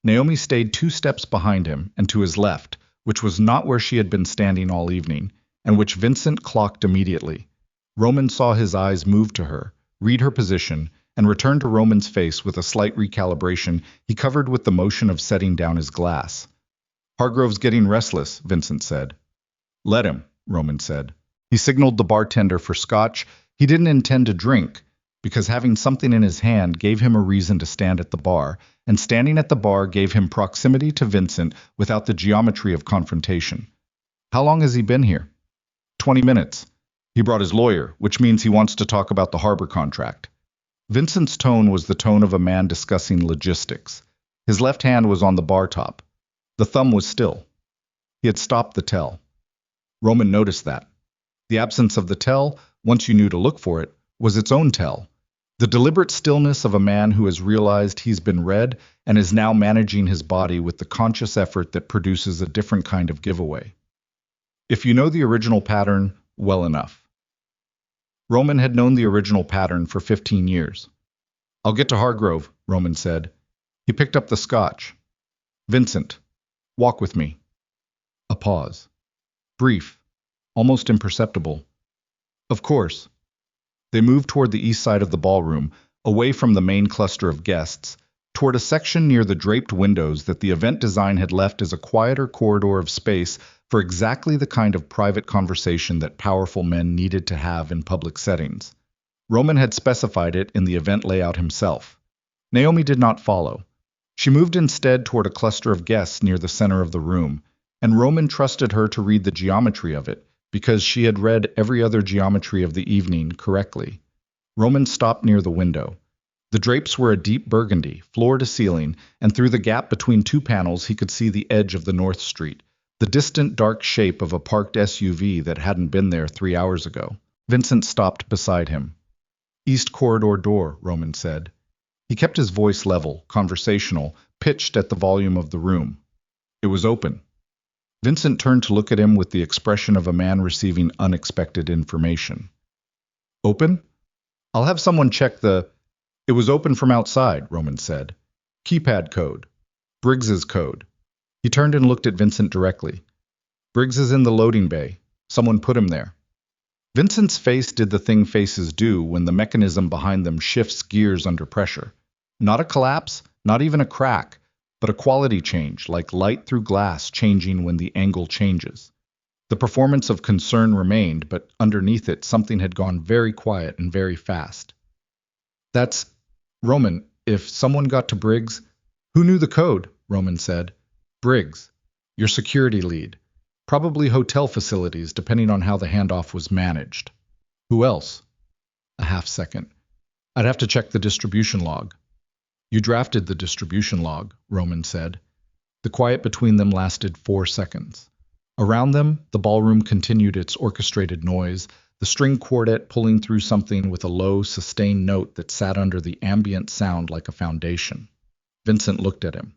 Naomi stayed 2 steps behind him and to his left, which was not where she had been standing all evening, and which Vincent clocked immediately. Roman saw his eyes move to her, read her position, and return to Roman's face with a slight recalibration he covered with the motion of setting down his glass. "Hargrove's getting restless," Vincent said. "Let him," Roman said. He signaled the bartender for scotch he didn't intend to drink, because having something in his hand gave him a reason to stand at the bar, and standing at the bar gave him proximity to Vincent without the geometry of confrontation. "How long has he been here?" 20 minutes. He brought his lawyer, which means he wants to talk about the harbor contract." Vincent's tone was the tone of a man discussing logistics. His left hand was on the bar top. The thumb was still. He had stopped the tell. Roman noticed that. The absence of the tell, once you knew to look for it, was its own tell. The deliberate stillness of a man who has realized he's been read and is now managing his body with the conscious effort that produces a different kind of giveaway. If you know the original pattern, well enough. Roman had known the original pattern for 15 years. "I'll get to Hargrove," Roman said. He picked up the scotch. "Vincent, walk with me." A pause. Brief, almost imperceptible. "Of course." They moved toward the east side of the ballroom, away from the main cluster of guests, toward a section near the draped windows that the event design had left as a quieter corridor of space for exactly the kind of private conversation that powerful men needed to have in public settings. Roman had specified it in the event layout himself. Naomi did not follow. She moved instead toward a cluster of guests near the center of the room, and Roman trusted her to read the geometry of it, because she had read every other geometry of the evening correctly. Roman stopped near the window. The drapes were a deep burgundy, floor to ceiling, and through the gap between 2 panels he could see the edge of the North Street, The distant dark shape of a parked SUV that hadn't been there 3 hours ago. Vincent stopped beside him. East corridor door, Roman said. He kept his voice level, conversational, pitched at the volume of the room. It was open. Vincent turned to look at him with the expression of a man receiving unexpected information. Open? I'll have someone check the... It was open from outside, Roman said. Keypad code. Briggs's code. He turned and looked at Vincent directly. Briggs is in the loading bay. Someone put him there. Vincent's face did the thing faces do when the mechanism behind them shifts gears under pressure. Not a collapse, not even a crack, but a quality change, like light through glass changing when the angle changes. The performance of concern remained, but underneath it something had gone very quiet and very fast. That's... Roman, if someone got to Briggs... Who knew the code? Roman said. Briggs, your security lead. Probably hotel facilities, depending on how the handoff was managed. Who else? A half second. I'd have to check the distribution log. You drafted the distribution log, Roman said. The quiet between them lasted 4 seconds. Around them, the ballroom continued its orchestrated noise, the string quartet pulling through something with a low, sustained note that sat under the ambient sound like a foundation. Vincent looked at him.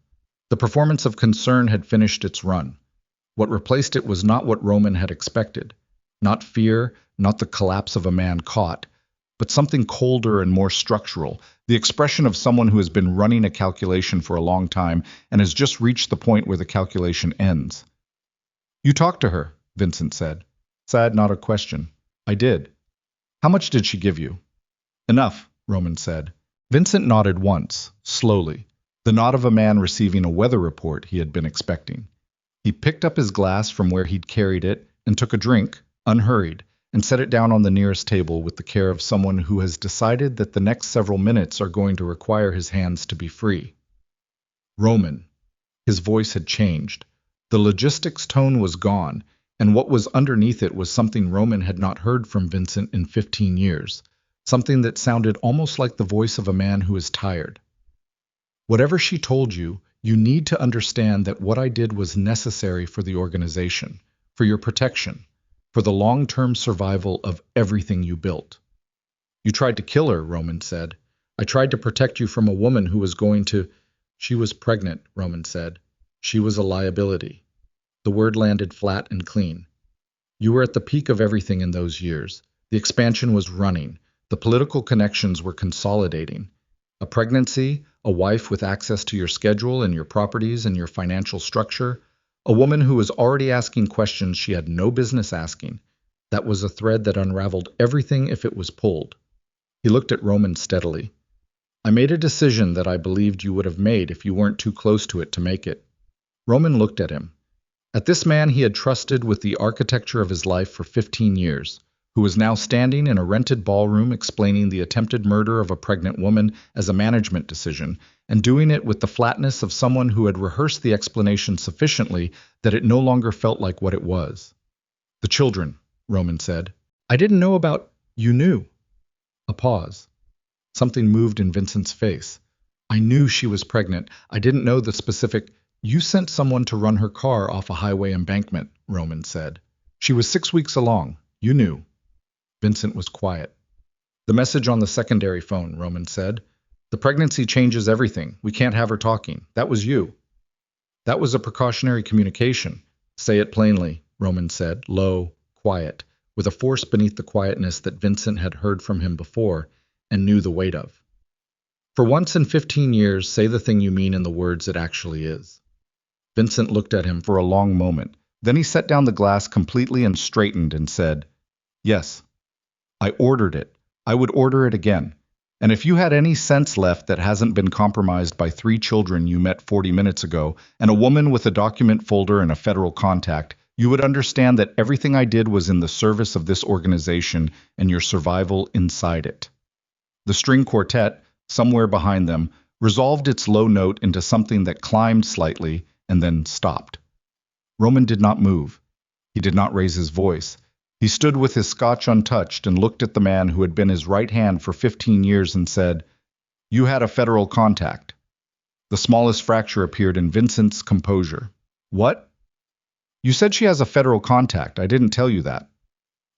The performance of concern had finished its run. What replaced it was not what Roman had expected. Not fear, not the collapse of a man caught, but something colder and more structural, the expression of someone who has been running a calculation for a long time and has just reached the point where the calculation ends. You talked to her, Vincent said. Sad, not a question. I did. How much did she give you? Enough, Roman said. Vincent nodded once, slowly, the nod of a man receiving a weather report he had been expecting. He picked up his glass from where he'd carried it and took a drink, unhurried, and set it down on the nearest table with the care of someone who has decided that the next several minutes are going to require his hands to be free. Roman. His voice had changed. The logistics tone was gone, and what was underneath it was something Roman had not heard from Vincent in 15 years, something that sounded almost like the voice of a man who is tired. Whatever she told you, you need to understand that what I did was necessary for the organization, for your protection, for the long-term survival of everything you built. You tried to kill her, Roman said. I tried to protect you from a woman who was going to... She was pregnant, Roman said. She was a liability. The word landed flat and clean. You were at the peak of everything in those years. The expansion was running. The political connections were consolidating. A pregnancy, a wife with access to your schedule and your properties and your financial structure, a woman who was already asking questions she had no business asking. That was a thread that unraveled everything if it was pulled. He looked at Roman steadily. I made a decision that I believed you would have made if you weren't too close to it to make it. Roman looked at him. At this man he had trusted with the architecture of his life for 15 years, who was now standing in a rented ballroom explaining the attempted murder of a pregnant woman as a management decision, and doing it with the flatness of someone who had rehearsed the explanation sufficiently that it no longer felt like what it was. The children, Roman said. I didn't know about... You knew. A pause. Something moved in Vincent's face. I knew she was pregnant. I didn't know the specific... You sent someone to run her car off a highway embankment, Roman said. She was 6 weeks along. You knew. Vincent was quiet. The message on the secondary phone, Roman said. The pregnancy changes everything. We can't have her talking. That was you. That was a precautionary communication. Say it plainly, Roman said, low, quiet, with a force beneath the quietness that Vincent had heard from him before and knew the weight of. For once in 15 years, say the thing you mean in the words it actually is. Vincent looked at him for a long moment. Then he set down the glass completely and straightened and said, Yes. I ordered it. I would order it again. And if you had any sense left that hasn't been compromised by 3 children you met 40 minutes ago, and a woman with a document folder and a federal contact, you would understand that everything I did was in the service of this organization and your survival inside it. The string quartet, somewhere behind them, resolved its low note into something that climbed slightly and then stopped. Roman did not move. He did not raise his voice. He stood with his scotch untouched and looked at the man who had been his right hand for 15 years and said, You had a federal contact. The smallest fracture appeared in Vincent's composure. What? You said she has a federal contact. I didn't tell you that.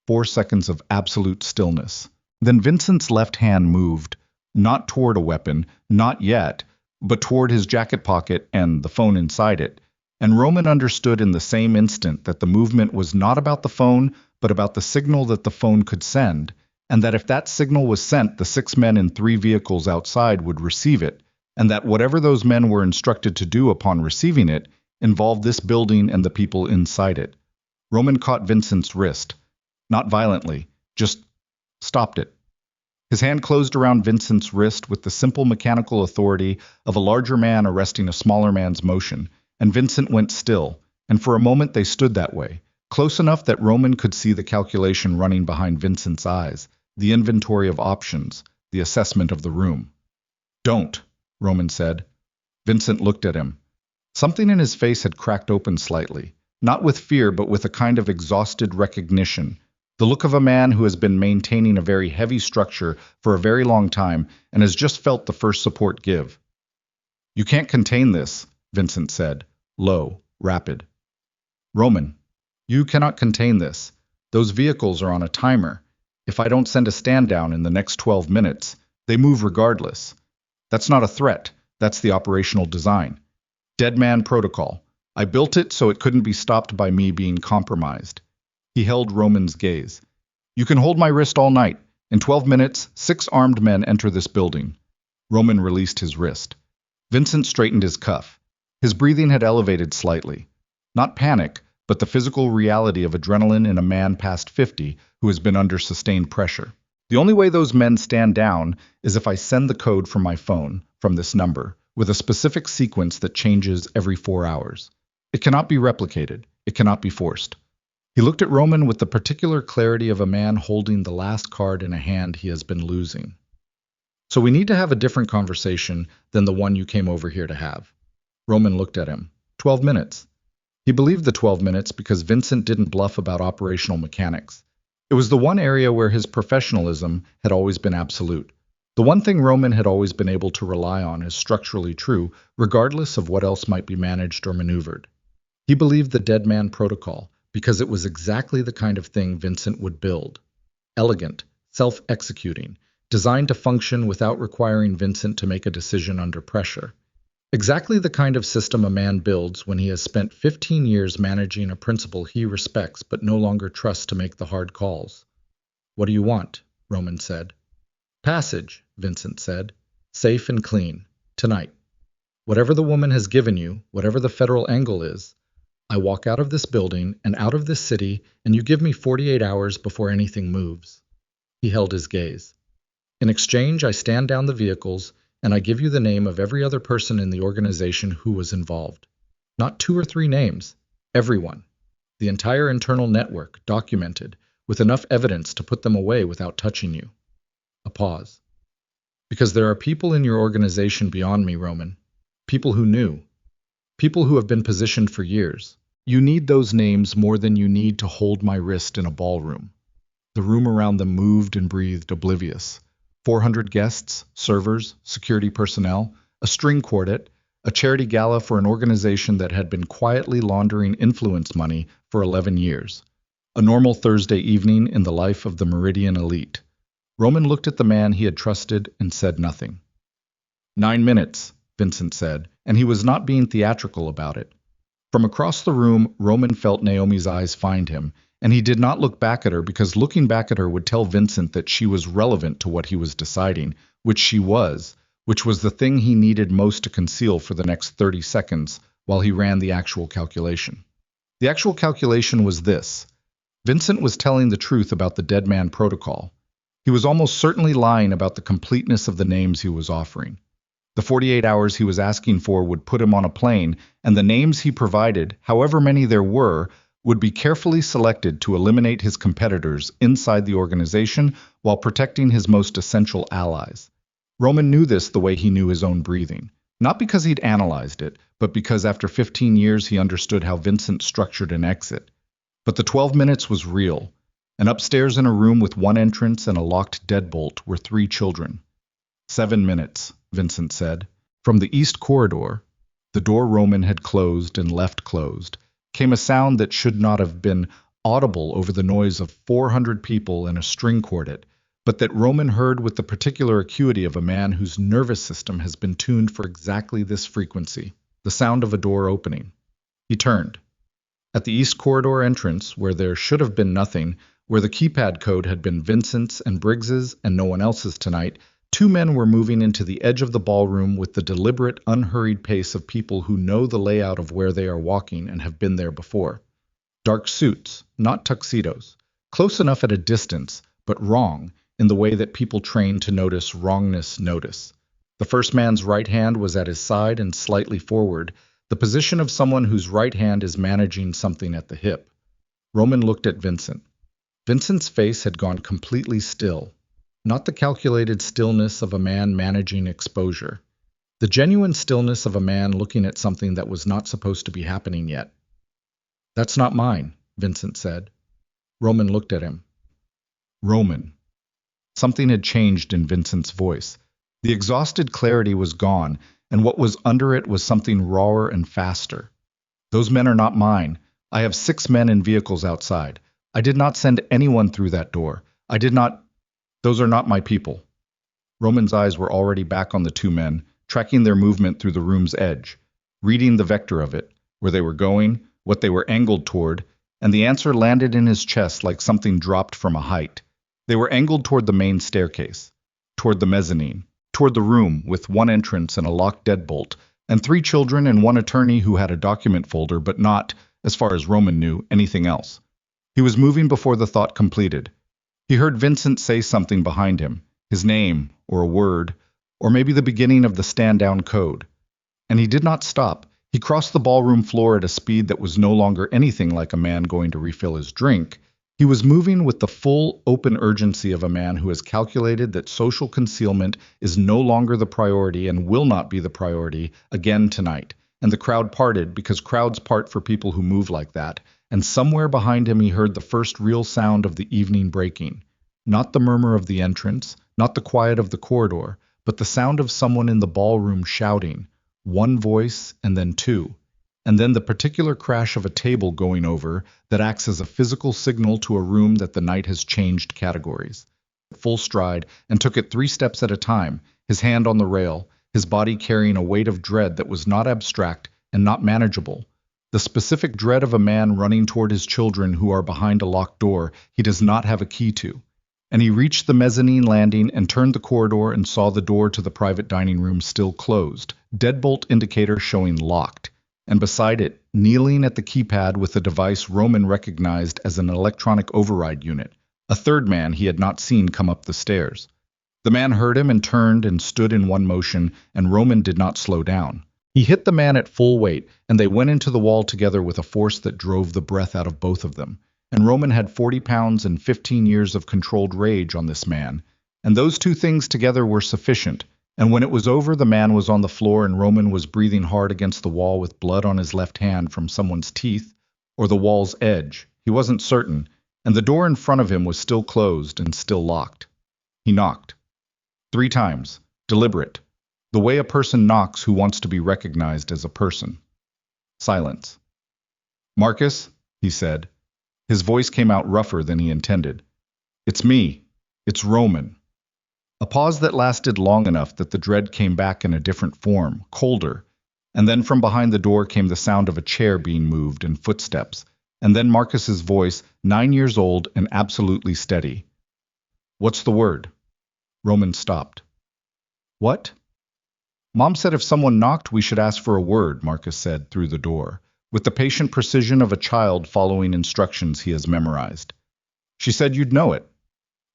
4 seconds of absolute stillness. Then Vincent's left hand moved, not toward a weapon, not yet, but toward his jacket pocket and the phone inside it. And Roman understood in the same instant that the movement was not about the phone, but about the signal that the phone could send, and that if that signal was sent, the 6 men in 3 vehicles outside would receive it, and that whatever those men were instructed to do upon receiving it involved this building and the people inside it. Roman caught Vincent's wrist. Not violently, just stopped it. His hand closed around Vincent's wrist with the simple mechanical authority of a larger man arresting a smaller man's motion, and Vincent went still, and for a moment they stood that way, close enough that Roman could see the calculation running behind Vincent's eyes, the inventory of options, the assessment of the room. "Don't," Roman said. Vincent looked at him. Something in his face had cracked open slightly, not with fear but with a kind of exhausted recognition. The look of a man who has been maintaining a very heavy structure for a very long time and has just felt the first support give. "You can't contain this," Vincent said, low, rapid. "Roman, you cannot contain this. Those vehicles are on a timer. If I don't send a stand down in the next 12 minutes, they move regardless. That's not a threat, that's the operational design. Dead man protocol. I built it so it couldn't be stopped by me being compromised." He held Roman's gaze. "You can hold my wrist all night. In 12 minutes, 6 armed men enter this building." Roman released his wrist. Vincent straightened his cuff. His breathing had elevated slightly. Not panic, but the physical reality of adrenaline in a man past 50 who has been under sustained pressure. "The only way those men stand down is if I send the code from my phone, from this number, with a specific sequence that changes every 4 hours. It cannot be replicated. It cannot be forced." He looked at Roman with the particular clarity of a man holding the last card in a hand he has been losing. "So we need to have a different conversation than the one you came over here to have." Roman looked at him. 12 minutes. He believed the 12 minutes because Vincent didn't bluff about operational mechanics. It was the one area where his professionalism had always been absolute. The one thing Roman had always been able to rely on as structurally true, regardless of what else might be managed or maneuvered. He believed the dead man protocol, because it was exactly the kind of thing Vincent would build. Elegant, self-executing, designed to function without requiring Vincent to make a decision under pressure. Exactly the kind of system a man builds when he has spent 15 years managing a principal he respects but no longer trusts to make the hard calls. "What do you want?" Roman said. "Passage," Vincent said. "Safe and clean. Tonight. Whatever the woman has given you, whatever the federal angle is, I walk out of this building and out of this city, and you give me 48 hours before anything moves." He held his gaze. "In exchange, I stand down the vehicles, and I give you the name of every other person in the organization who was involved. Not 2 or 3 names. Everyone. The entire internal network, documented, with enough evidence to put them away without touching you." A pause. "Because there are people in your organization beyond me, Roman. People who knew. People who have been positioned for years. You need those names more than you need to hold my wrist in a ballroom." The room around them moved and breathed oblivious. 400 guests, servers, security personnel, a string quartet, a charity gala for an organization that had been quietly laundering influence money for 11 years. A normal Thursday evening in the life of the Meridian elite. Roman looked at the man he had trusted and said nothing. 9 minutes, Vincent said, and he was not being theatrical about it. From across the room, Roman felt Naomi's eyes find him, and he did not look back at her because looking back at her would tell Vincent that she was relevant to what he was deciding, which she was, which was the thing he needed most to conceal for the next 30 seconds while he ran the actual calculation. The actual calculation was this. Vincent was telling the truth about the dead man protocol. He was almost certainly lying about the completeness of the names he was offering. The 48 hours he was asking for would put him on a plane, and the names he provided, however many there were, would be carefully selected to eliminate his competitors inside the organization while protecting his most essential allies. Roman knew this the way he knew his own breathing. Not because he'd analyzed it, but because after 15 years he understood how Vincent structured an exit. But the 12 minutes was real, and upstairs in a room with one entrance and a locked deadbolt were 3 children. 7 minutes, Vincent said. From the east corridor, the door Roman had closed and left closed, came a sound that should not have been audible over the noise of 400 people in a string quartet, but that Roman heard with the particular acuity of a man whose nervous system has been tuned for exactly this frequency, the sound of a door opening. He turned. At the east corridor entrance, where there should have been nothing, where the keypad code had been Vincent's and Briggs's and no one else's tonight, two men were moving into the edge of the ballroom with the deliberate, unhurried pace of people who know the layout of where they are walking and have been there before. Dark suits, not tuxedos, close enough at a distance, but wrong in the way that people trained to notice wrongness notice. The first man's right hand was at his side and slightly forward, the position of someone whose right hand is managing something at the hip. Roman looked at Vincent. Vincent's face had gone completely still, not the calculated stillness of a man managing exposure, the genuine stillness of a man looking at something that was not supposed to be happening yet. "That's not mine," Vincent said. Roman looked at him. Roman. Something had changed in Vincent's voice. The exhausted clarity was gone, and what was under it was something rawer and faster. "Those men are not mine. I have 6 men in vehicles outside. I did not send anyone through that door. I did not. Those are not my people." Roman's eyes were already back on the 2 men, tracking their movement through the room's edge, reading the vector of it, where they were going, what they were angled toward, and the answer landed in his chest like something dropped from a height. They were angled toward the main staircase, toward the mezzanine, toward the room with 1 entrance and a locked deadbolt, and 3 children and 1 attorney who had a document folder but not, as far as Roman knew, anything else. He was moving before the thought completed. He heard Vincent say something behind him, his name, or a word, or maybe the beginning of the stand-down code. And he did not stop. He crossed the ballroom floor at a speed that was no longer anything like a man going to refill his drink. He was moving with the full, open urgency of a man who has calculated that social concealment is no longer the priority and will not be the priority again tonight. And the crowd parted because crowds part for people who move like that. And somewhere behind him he heard the first real sound of the evening breaking. Not the murmur of the entrance, not the quiet of the corridor, but the sound of someone in the ballroom shouting. 1 voice, and then 2. And then the particular crash of a table going over that acts as a physical signal to a room that the night has changed categories. Full stride, and took it 3 steps at a time, his hand on the rail, his body carrying a weight of dread that was not abstract and not manageable. The specific dread of a man running toward his children who are behind a locked door he does not have a key to. And he reached the mezzanine landing and turned the corridor and saw the door to the private dining room still closed, deadbolt indicator showing locked, and beside it, kneeling at the keypad with a device Roman recognized as an electronic override unit, a 3rd man he had not seen come up the stairs. The man heard him and turned and stood in one motion, and Roman did not slow down. He hit the man at full weight, and they went into the wall together with a force that drove the breath out of both of them. And Roman had 40 pounds and 15 years of controlled rage on this man, and those 2 things together were sufficient. And when it was over, the man was on the floor and Roman was breathing hard against the wall with blood on his left hand from someone's teeth, or the wall's edge. He wasn't certain, and the door in front of him was still closed and still locked. He knocked. 3 times, deliberate, the way a person knocks who wants to be recognized as a person. Silence. "Marcus," he said. His voice came out rougher than he intended. "It's me. It's Roman." A pause that lasted long enough that the dread came back in a different form, colder, and then from behind the door came the sound of a chair being moved and footsteps, and then Marcus's voice, 9 years old and absolutely steady. "What's the word?" Roman stopped. "What?" "Mom said if someone knocked, we should ask for a word," Marcus said through the door, with the patient precision of a child following instructions he has memorized. "She said you'd know it."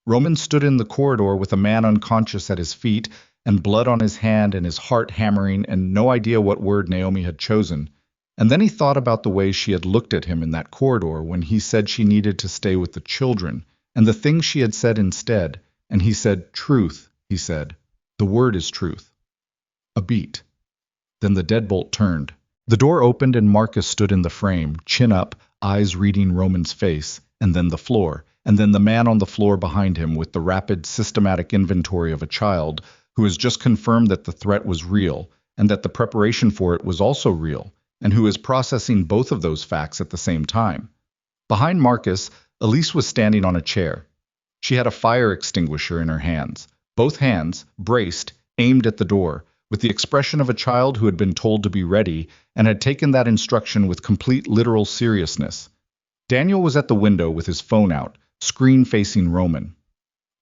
Roman stood in the corridor with a man unconscious at his feet and blood on his hand and his heart hammering and no idea what word Naomi had chosen. And then he thought about the way she had looked at him in that corridor when he said she needed to stay with the children, and the things she had said instead. And he said, "Truth," he said. "The word is truth." A beat. Then the deadbolt turned. The door opened and Marcus stood in the frame, chin up, eyes reading Roman's face, and then the floor, and then the man on the floor behind him with the rapid, systematic inventory of a child who has just confirmed that the threat was real, and that the preparation for it was also real, and who is processing both of those facts at the same time. Behind Marcus, Elise was standing on a chair. She had a fire extinguisher in her hands, both hands, braced, aimed at the door, with the expression of a child who had been told to be ready and had taken that instruction with complete literal seriousness. Daniel was at the window with his phone out, screen facing Roman.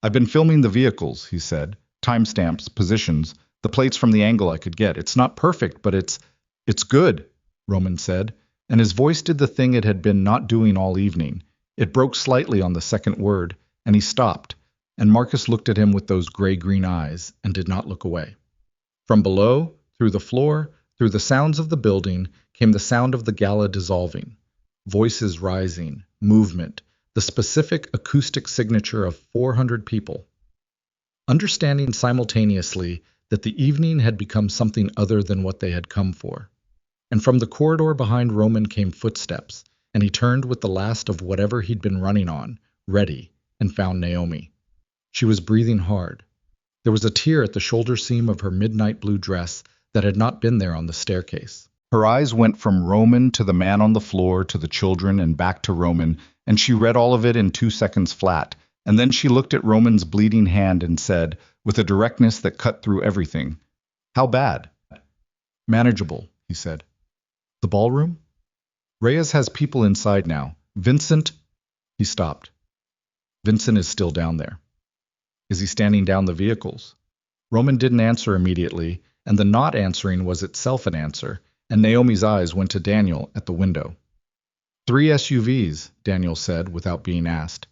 "I've been filming the vehicles," he said. "Timestamps, positions, the plates from the angle I could get. It's not perfect, but it's good," Roman said, and his voice did the thing it had been not doing all evening. It broke slightly on the second word, and he stopped, and Marcus looked at him with those gray-green eyes and did not look away. From below, through the floor, through the sounds of the building, came the sound of the gala dissolving. Voices rising, movement, the specific acoustic signature of 400 people. Understanding simultaneously that the evening had become something other than what they had come for. And from the corridor behind Roman came footsteps, and he turned with the last of whatever he'd been running on, ready, and found Naomi. She was breathing hard. There was a tear at the shoulder seam of her midnight blue dress that had not been there on the staircase. Her eyes went from Roman to the man on the floor to the children and back to Roman, and she read all of it in 2 seconds flat, and then she looked at Roman's bleeding hand and said, with a directness that cut through everything, "How bad?" "Manageable," he said. "The ballroom?" "Reyes has people inside now. Vincent—" He stopped. "Vincent is still down there." "Is he standing down the vehicles?" Roman didn't answer immediately, and the not answering was itself an answer, and Naomi's eyes went to Daniel at the window. "3 SUVs, Daniel said without being asked.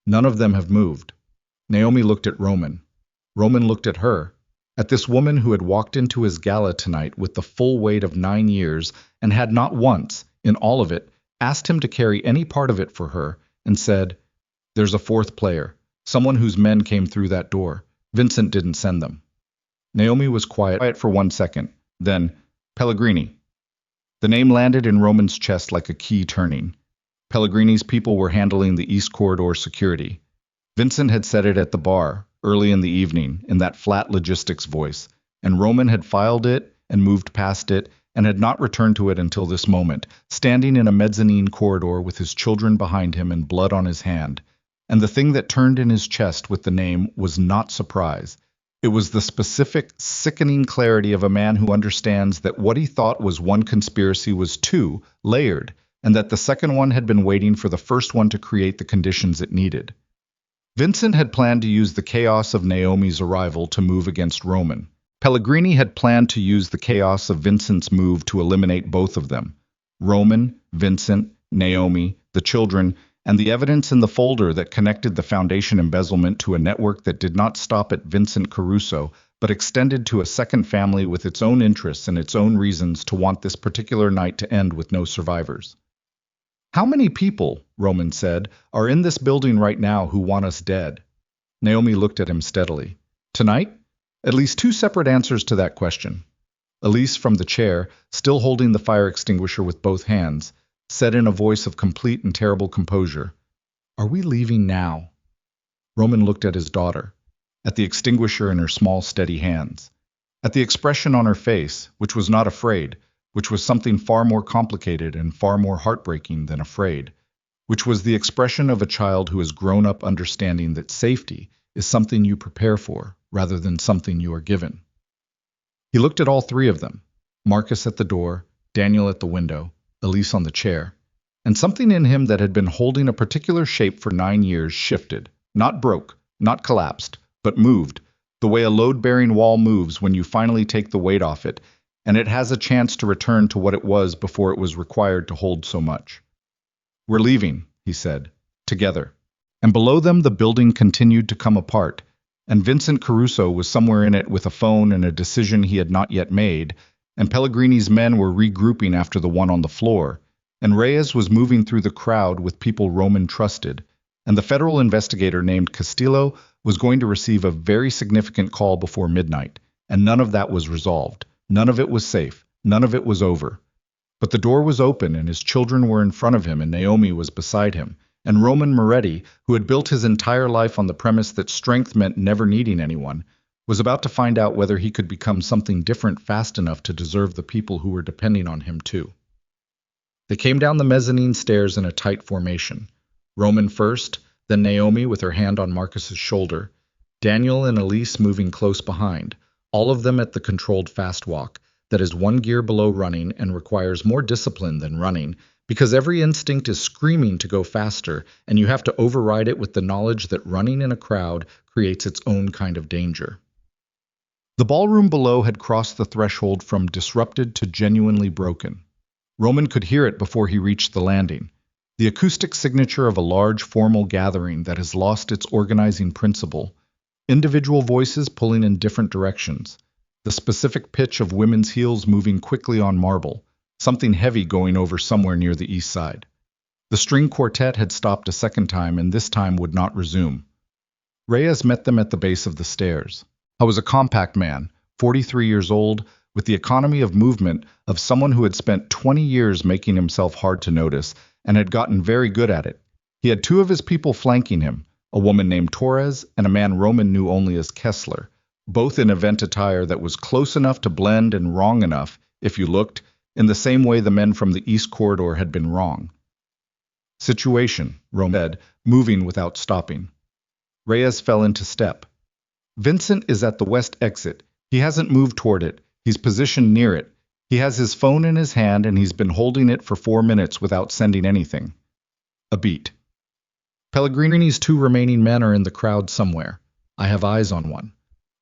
"None of them have moved." Naomi looked at Roman. Roman looked at her, at this woman who had walked into his gala tonight with the full weight of 9 years and had not once, in all of it, asked him to carry any part of it for her, and said, "There's a 4th player. Someone whose men came through that door. Vincent didn't send them." Naomi was quiet for 1 second. Then, "Pellegrini." The name landed in Roman's chest like a key turning. Pellegrini's people were handling the East Corridor security. Vincent had said it at the bar, early in the evening, in that flat logistics voice, and Roman had filed it and moved past it and had not returned to it until this moment, standing in a mezzanine corridor with his children behind him and blood on his hand. And the thing that turned in his chest with the name was not surprise. It was the specific, sickening clarity of a man who understands that what he thought was one conspiracy was 2, layered, and that the second one had been waiting for the first one to create the conditions it needed. Vincent had planned to use the chaos of Naomi's arrival to move against Roman. Pellegrini had planned to use the chaos of Vincent's move to eliminate both of them. Roman, Vincent, Naomi, the children, and the evidence in the folder that connected the foundation embezzlement to a network that did not stop at Vincent Caruso, but extended to a second family with its own interests and its own reasons to want this particular night to end with no survivors. "How many people," Roman said, "are in this building right now who want us dead?" Naomi looked at him steadily. "Tonight?" At least 2 separate answers to that question. Elise, from the chair, still holding the fire extinguisher with both hands, said in a voice of complete and terrible composure, "Are we leaving now?" Roman looked at his daughter, at the extinguisher in her small, steady hands, at the expression on her face, which was not afraid, which was something far more complicated and far more heartbreaking than afraid, which was the expression of a child who has grown up understanding that safety is something you prepare for rather than something you are given. He looked at all 3 of them, Marcus at the door, Daniel at the window, Elise on the chair, and something in him that had been holding a particular shape for 9 years shifted, not broke, not collapsed, but moved, the way a load-bearing wall moves when you finally take the weight off it, and it has a chance to return to what it was before it was required to hold so much. "We're leaving," he said, "together." And below them the building continued to come apart, and Vincent Caruso was somewhere in it with a phone and a decision he had not yet made, and Pellegrini's men were regrouping after the one on the floor, and Reyes was moving through the crowd with people Roman trusted, and the federal investigator named Castillo was going to receive a very significant call before midnight, and none of that was resolved. None of it was safe. None of it was over. But the door was open, and his children were in front of him, and Naomi was beside him, and Roman Moretti, who had built his entire life on the premise that strength meant never needing anyone, was about to find out whether he could become something different fast enough to deserve the people who were depending on him too. They came down the mezzanine stairs in a tight formation. Roman first, then Naomi with her hand on Marcus's shoulder, Daniel and Elise moving close behind, all of them at the controlled fast walk, that is one gear below running and requires more discipline than running, because every instinct is screaming to go faster, and you have to override it with the knowledge that running in a crowd creates its own kind of danger. The ballroom below had crossed the threshold from disrupted to genuinely broken. Roman could hear it before he reached the landing, the acoustic signature of a large formal gathering that has lost its organizing principle, individual voices pulling in different directions, the specific pitch of women's heels moving quickly on marble, something heavy going over somewhere near the east side. The string quartet had stopped a second time and this time would not resume. Reyes met them at the base of the stairs. I was a compact man, 43 years old, with the economy of movement of someone who had spent 20 years making himself hard to notice and had gotten very good at it. He had two of his people flanking him, a woman named Torres and a man Roman knew only as Kessler, both in event attire that was close enough to blend and wrong enough, if you looked, in the same way the men from the East Corridor had been wrong. Situation, Roman said, moving without stopping. Reyes fell into step. Vincent is at the west exit. He hasn't moved toward it. He's positioned near it. He has his phone in his hand and he's been holding it for 4 minutes without sending anything. A beat. Pellegrini's two remaining men are in the crowd somewhere. I have eyes on one.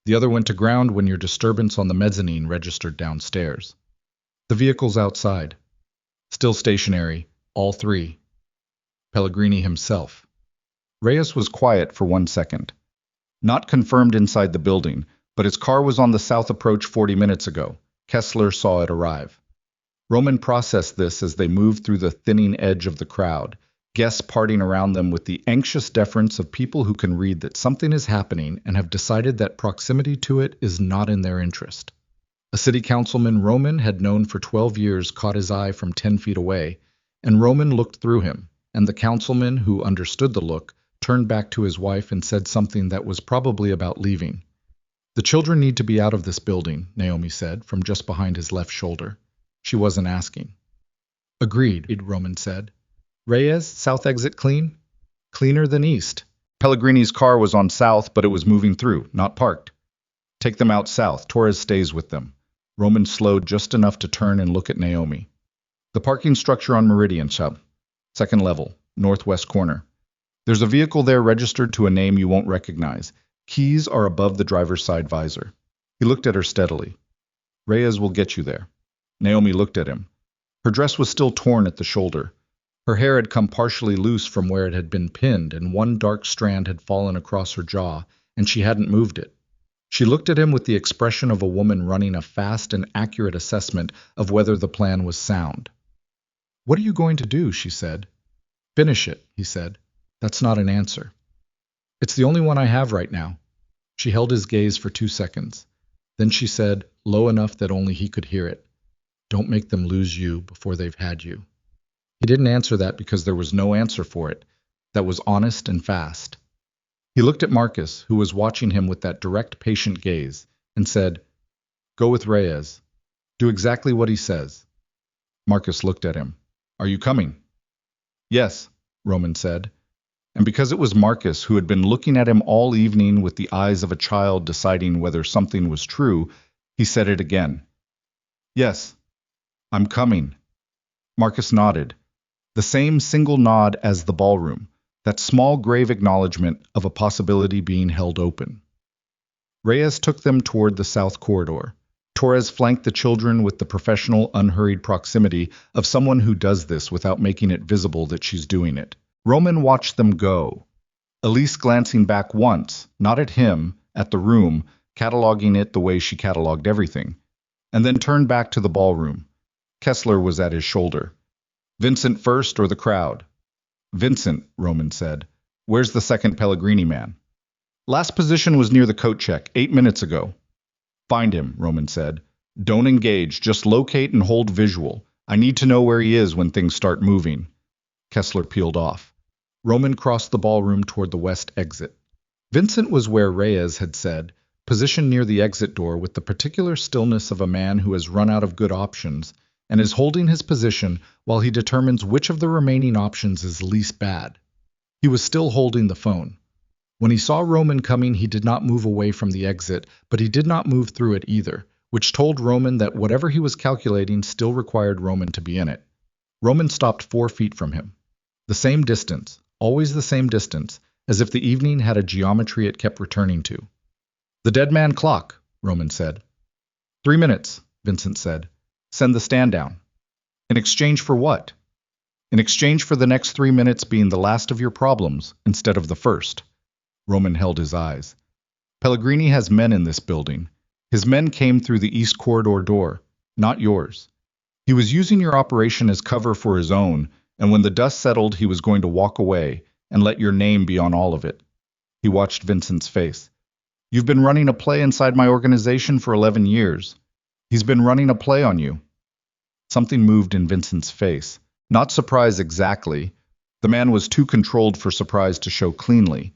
The other went to ground when your disturbance on the mezzanine registered downstairs. The vehicle's outside. Still stationary, all three. Pellegrini himself. Reyes was quiet for 1 second. Not confirmed inside the building, but his car was on the south approach 40 minutes ago. Kessler saw it arrive. Roman processed this as they moved through the thinning edge of the crowd, guests parting around them with the anxious deference of people who can read that something is happening and have decided that proximity to it is not in their interest. A city councilman Roman had known for 12 years caught his eye from 10 feet away, and Roman looked through him, and the councilman, who understood the look, turned back to his wife and said something that was probably about leaving. The children need to be out of this building, Naomi said, from just behind his left shoulder. She wasn't asking. Agreed, Roman said. Reyes, south exit clean? Cleaner than east. Pellegrini's car was on south, but it was moving through, not parked. Take them out south. Torres stays with them. Roman slowed just enough to turn and look at Naomi. The parking structure on Meridian, second level, northwest corner. There's a vehicle there registered to a name you won't recognize. Keys are above the driver's side visor. He looked at her steadily. Reyes will get you there. Naomi looked at him. Her dress was still torn at the shoulder. Her hair had come partially loose from where it had been pinned, and one dark strand had fallen across her jaw, and she hadn't moved it. She looked at him with the expression of a woman running a fast and accurate assessment of whether the plan was sound. What are you going to do? She said. Finish it, he said. That's not an answer. It's the only one I have right now. She held his gaze for 2 seconds. Then she said, low enough that only he could hear it, don't make them lose you before they've had you. He didn't answer that because there was no answer for it. That was honest and fast. He looked at Marcus, who was watching him with that direct, patient gaze, and said, go with Reyes. Do exactly what he says. Marcus looked at him. Are you coming? Yes, Roman said. And because it was Marcus who had been looking at him all evening with the eyes of a child deciding whether something was true, he said it again. Yes, I'm coming. Marcus nodded. The same single nod as the ballroom, that small grave acknowledgement of a possibility being held open. Reyes took them toward the south corridor. Torres flanked the children with the professional, unhurried proximity of someone who does this without making it visible that she's doing it. Roman watched them go, Elise glancing back once, not at him, at the room, cataloging it the way she cataloged everything, and then turned back to the ballroom. Kessler was at his shoulder. Vincent first or the crowd? Vincent, Roman said. Where's the second Pellegrini man? Last position was near the coat check, 8 minutes ago. Find him, Roman said. Don't engage, just locate and hold visual. I need to know where he is when things start moving. Kessler peeled off. Roman crossed the ballroom toward the west exit. Vincent was where Reyes had said, positioned near the exit door with the particular stillness of a man who has run out of good options and is holding his position while he determines which of the remaining options is least bad. He was still holding the phone. When he saw Roman coming, he did not move away from the exit, but he did not move through it either, which told Roman that whatever he was calculating still required Roman to be in it. Roman stopped 4 feet from him. The same distance, always the same distance, as if the evening had a geometry it kept returning to. "The dead man clock," Roman said. 3 minutes, Vincent said. "Send the stand down." "In exchange for what?" "In exchange for the next 3 minutes being the last of your problems, instead of the first." Roman held his eyes. "Pellegrini has men in this building. His men came through the east corridor door, not yours. He was using your operation as cover for his own, and when the dust settled, he was going to walk away and let your name be on all of it." He watched Vincent's face. "You've been running a play inside my organization for 11 years. He's been running a play on you." Something moved in Vincent's face. Not surprise exactly. The man was too controlled for surprise to show cleanly,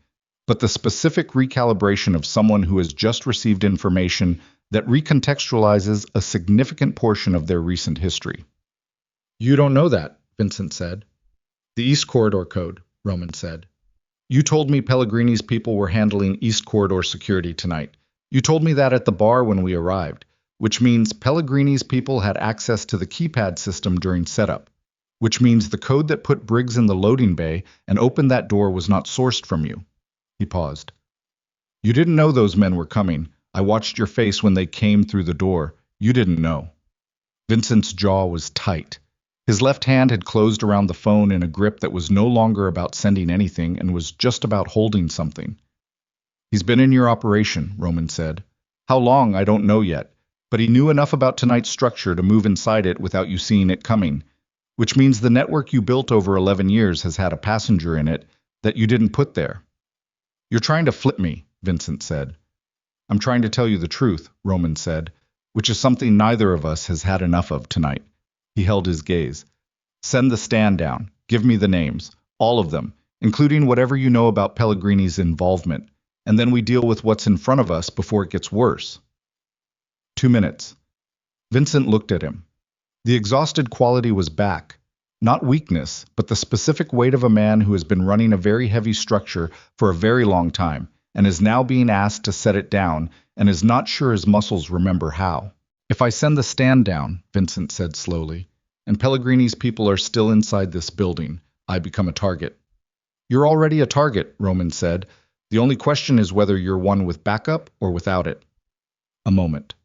but the specific recalibration of someone who has just received information that recontextualizes a significant portion of their recent history. "You don't know that," Vincent said. "The East Corridor Code," Roman said. "You told me Pellegrini's people were handling East Corridor security tonight. You told me that at the bar when we arrived, which means Pellegrini's people had access to the keypad system during setup, which means the code that put Briggs in the loading bay and opened that door was not sourced from you." He paused. "You didn't know those men were coming. I watched your face when they came through the door. You didn't know." Vincent's jaw was tight. His left hand had closed around the phone in a grip that was no longer about sending anything and was just about holding something. "He's been in your operation," Roman said. "How long, I don't know yet, but he knew enough about tonight's structure to move inside it without you seeing it coming, which means the network you built over 11 years has had a passenger in it that you didn't put there." "You're trying to flip me," Vincent said. "I'm trying to tell you the truth," Roman said, "which is something neither of us has had enough of tonight." He held his gaze. "Send the stand down. Give me the names. All of them, including whatever you know about Pellegrini's involvement, and then we deal with what's in front of us before it gets worse." 2 minutes. Vincent looked at him. The exhausted quality was back. Not weakness, but the specific weight of a man who has been running a very heavy structure for a very long time, and is now being asked to set it down, and is not sure his muscles remember how. "If I send the stand down," Vincent said slowly, "and Pellegrini's people are still inside this building, I become a target." "You're already a target," Roman said. "The only question is whether you're one with backup or without it." A moment.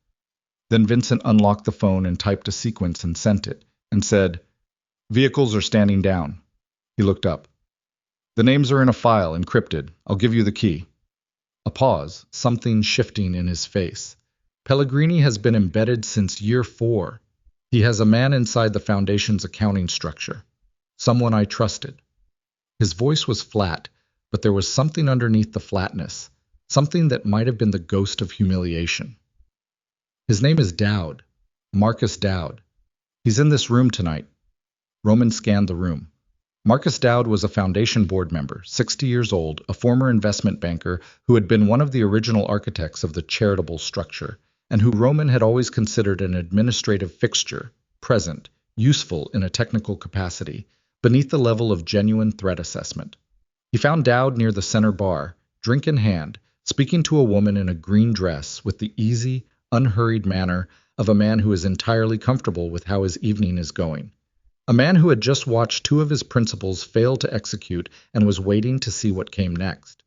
Then Vincent unlocked the phone and typed a sequence and sent it, and said, "Vehicles are standing down." He looked up. "The names are in a file, encrypted. I'll give you the key." A pause, something shifting in his face. "Pellegrini has been embedded since year 4. He has a man inside the Foundation's accounting structure. Someone I trusted." His voice was flat, but there was something underneath the flatness, something that might have been the ghost of humiliation. "His name is Dowd. Marcus Dowd. He's in this room tonight." Roman scanned the room. Marcus Dowd was a Foundation board member, 60 years old, a former investment banker who had been one of the original architects of the charitable structure, and who Roman had always considered an administrative fixture, present, useful in a technical capacity, beneath the level of genuine threat assessment. He found Dowd near the center bar, drink in hand, speaking to a woman in a green dress with the easy, unhurried manner of a man who is entirely comfortable with how his evening is going. A man who had just watched 2 of his principals fail to execute and was waiting to see what came next.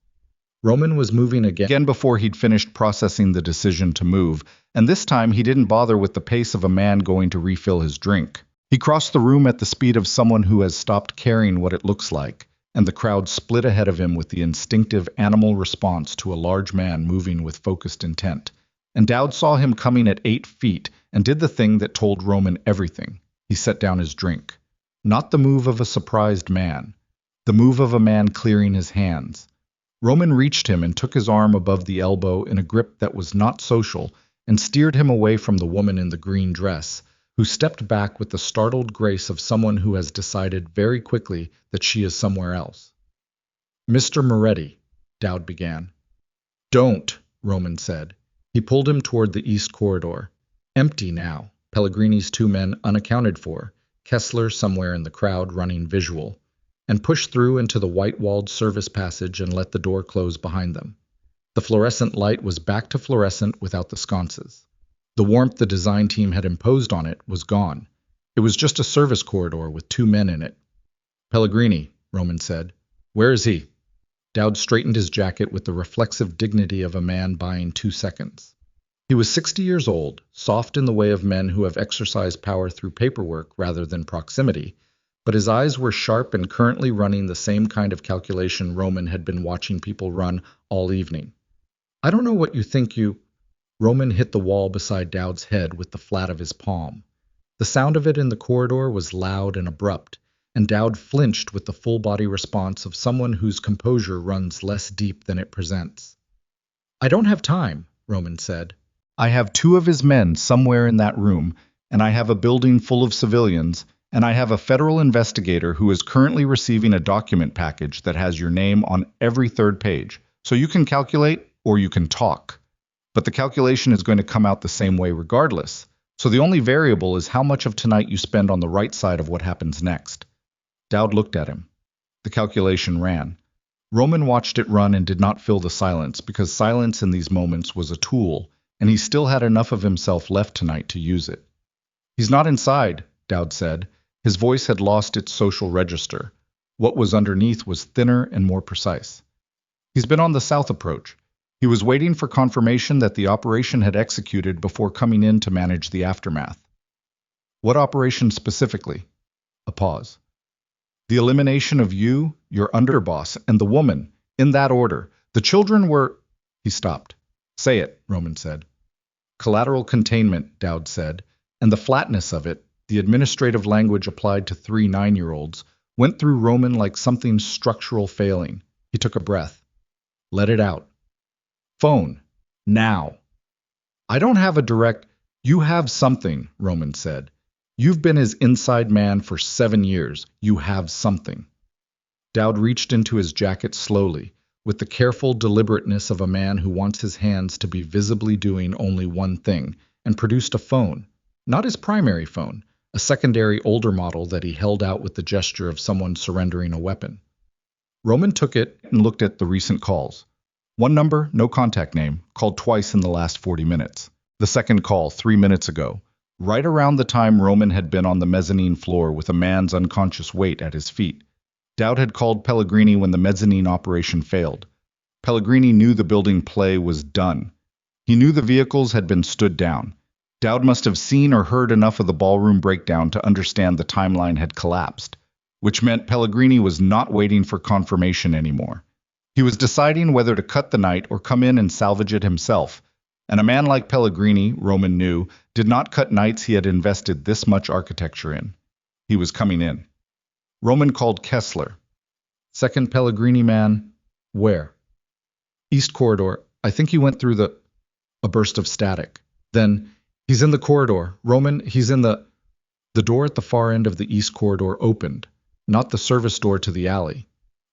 Roman was moving again before he'd finished processing the decision to move, and this time he didn't bother with the pace of a man going to refill his drink. He crossed the room at the speed of someone who has stopped caring what it looks like, and the crowd split ahead of him with the instinctive animal response to a large man moving with focused intent. And Dowd saw him coming at 8 feet and did the thing that told Roman everything. He set down his drink. Not the move of a surprised man. The move of a man clearing his hands. Roman reached him and took his arm above the elbow in a grip that was not social and steered him away from the woman in the green dress, who stepped back with the startled grace of someone who has decided very quickly that she is somewhere else. "Mr. Moretti," Dowd began. "Don't," Roman said. He pulled him toward the east corridor. "Empty now. Pellegrini's two men unaccounted for, Kessler somewhere in the crowd running visual, and pushed through into the white-walled service passage and let the door close behind them. The fluorescent light was back to fluorescent without the sconces. The warmth the design team had imposed on it was gone. It was just a service corridor with two men in it. "Pellegrini," Roman said. "Where is he?" Dowd straightened his jacket with the reflexive dignity of a man buying 2 seconds. He was 60 years old, soft in the way of men who have exercised power through paperwork rather than proximity, but his eyes were sharp and currently running the same kind of calculation Roman had been watching people run all evening. "I don't know what you think you—" Roman hit the wall beside Dowd's head with the flat of his palm. The sound of it in the corridor was loud and abrupt, and Dowd flinched with the full-body response of someone whose composure runs less deep than it presents. "I don't have time," Roman said. "I have 2 of his men somewhere in that room, and I have a building full of civilians, and I have a federal investigator who is currently receiving a document package that has your name on every 3rd page. So you can calculate or you can talk. But the calculation is going to come out the same way regardless. So the only variable is how much of tonight you spend on the right side of what happens next." Dowd looked at him. The calculation ran. Roman watched it run and did not fill the silence, because silence in these moments was a tool, and he still had enough of himself left tonight to use it. "He's not inside," Dowd said. His voice had lost its social register. What was underneath was thinner and more precise. "He's been on the south approach. He was waiting for confirmation that the operation had executed before coming in to manage the aftermath." "What operation specifically?" A pause. "The elimination of you, your underboss, and the woman, in that order. The children were—" He stopped. "Say it," Roman said. "Collateral containment," Dowd said, and the flatness of it, the administrative language applied to 3 9-year-olds, went through Roman like something structural failing. He took a breath. "Let it out." "Phone. Now." "I don't have a direct—" "You have something," Roman said. "You've been his inside man for 7 years. You have something." Dowd reached into his jacket slowly, with the careful deliberateness of a man who wants his hands to be visibly doing only one thing, and produced a phone. Not his primary phone, a secondary older model that he held out with the gesture of someone surrendering a weapon. Roman took it and looked at the recent calls. One number, no contact name, called twice in the last 40 minutes. The second call 3 minutes ago, right around the time Roman had been on the mezzanine floor with a man's unconscious weight at his feet. Dowd had called Pellegrini when the mezzanine operation failed. Pellegrini knew the building play was done. He knew the vehicles had been stood down. Dowd must have seen or heard enough of the ballroom breakdown to understand the timeline had collapsed, which meant Pellegrini was not waiting for confirmation anymore. He was deciding whether to cut the night or come in and salvage it himself. And a man like Pellegrini, Roman knew, did not cut nights he had invested this much architecture in. He was coming in. Roman called Kessler. "Second Pellegrini man, where?" "East corridor. I think he went through the—" A burst of static. Then, "He's in the corridor. Roman, he's in the—" The door at the far end of the east corridor opened, not the service door to the alley.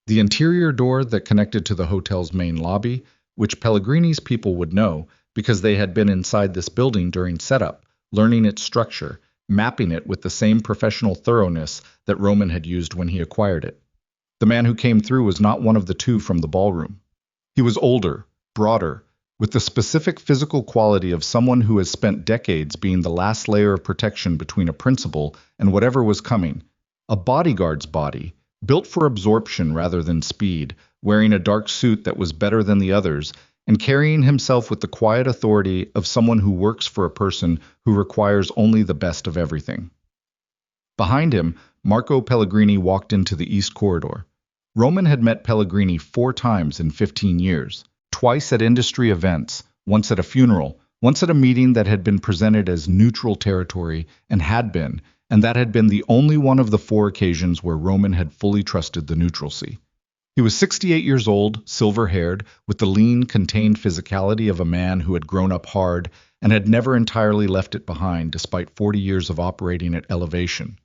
The interior door that connected to the hotel's main lobby, which Pellegrini's people would know because they had been inside this building during setup, learning its structure, mapping it with the same professional thoroughness that Roman had used when he acquired it. The man who came through was not one of the 2 from the ballroom. He was older, broader, with the specific physical quality of someone who has spent decades being the last layer of protection between a principal and whatever was coming. A bodyguard's body, built for absorption rather than speed, wearing a dark suit that was better than the others, and carrying himself with the quiet authority of someone who works for a person who requires only the best of everything. Behind him, Marco Pellegrini walked into the east corridor. Roman had met Pellegrini 4 times in 15 years, twice at industry events, once at a funeral, once at a meeting that had been presented as neutral territory and that had been the only one of the 4 occasions where Roman had fully trusted the neutralcy. He was 68 years old, silver-haired, with the lean, contained physicality of a man who had grown up hard and had never entirely left it behind despite 40 years of operating at elevation.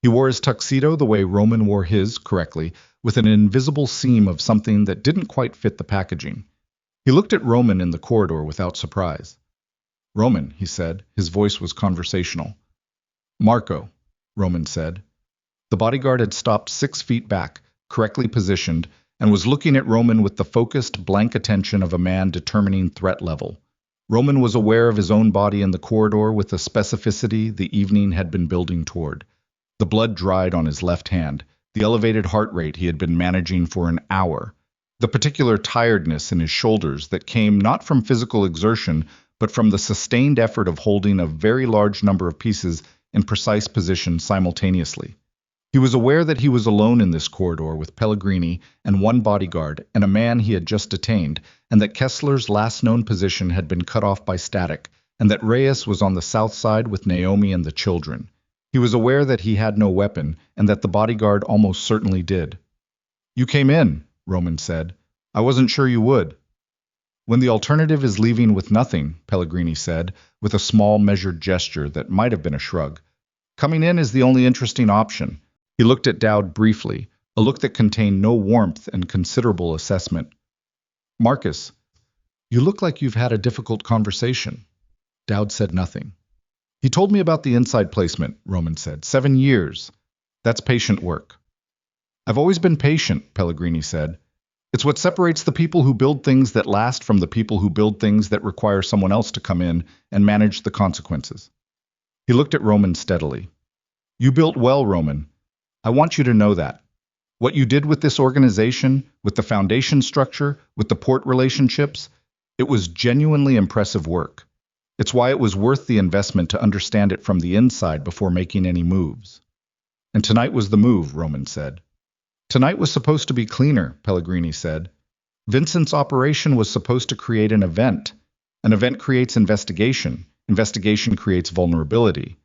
He wore his tuxedo the way Roman wore his, correctly, with an invisible seam of something that didn't quite fit the packaging. He looked at Roman in the corridor without surprise. Roman, he said. His voice was conversational. Marco, Roman said. The bodyguard had stopped 6 feet back, correctly positioned, and was looking at Roman with the focused, blank attention of a man determining threat level. Roman was aware of his own body in the corridor with a specificity the evening had been building toward. The blood dried on his left hand, the elevated heart rate he had been managing for an hour, the particular tiredness in his shoulders that came not from physical exertion, but from the sustained effort of holding a very large number of pieces in precise position simultaneously. He was aware that he was alone in this corridor with Pellegrini and one bodyguard and a man he had just detained, and that Kessler's last known position had been cut off by static, and that Reyes was on the south side with Naomi and the children. He was aware that he had no weapon, and that the bodyguard almost certainly did. "You came in," Roman said. "I wasn't sure you would." "When the alternative is leaving with nothing," Pellegrini said, with a small measured gesture that might have been a shrug. "Coming in is the only interesting option." He looked at Dowd briefly, a look that contained no warmth and considerable assessment. "Marcus, you look like you've had a difficult conversation." Dowd said nothing. "He told me about the inside placement," Roman said. 7 years. That's patient work." "I've always been patient," Pellegrini said. "It's what separates the people who build things that last from the people who build things that require someone else to come in and manage the consequences." He looked at Roman steadily. "You built well, Roman. I want you to know that. What you did with this organization, with the foundation structure, with the port relationships, it was genuinely impressive work. It's why it was worth the investment to understand it from the inside before making any moves." "And tonight was the move," Roman said. "Tonight was supposed to be cleaner," Pellegrini said. "Vincent's operation was supposed to create an event. An event creates investigation. Investigation creates vulnerability.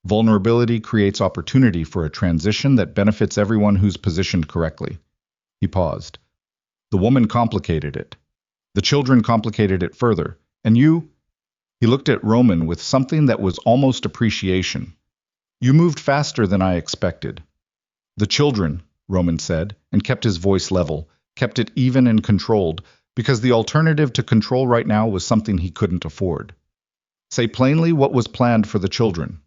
Vulnerability creates opportunity for a transition that benefits everyone who's positioned correctly." He paused. "The woman complicated it. The children complicated it further. And you?" He looked at Roman with something that was almost appreciation. "You moved faster than I expected." "The children," Roman said, and kept his voice level, kept it even and controlled, because the alternative to control right now was something he couldn't afford. "Say plainly what was planned for the children."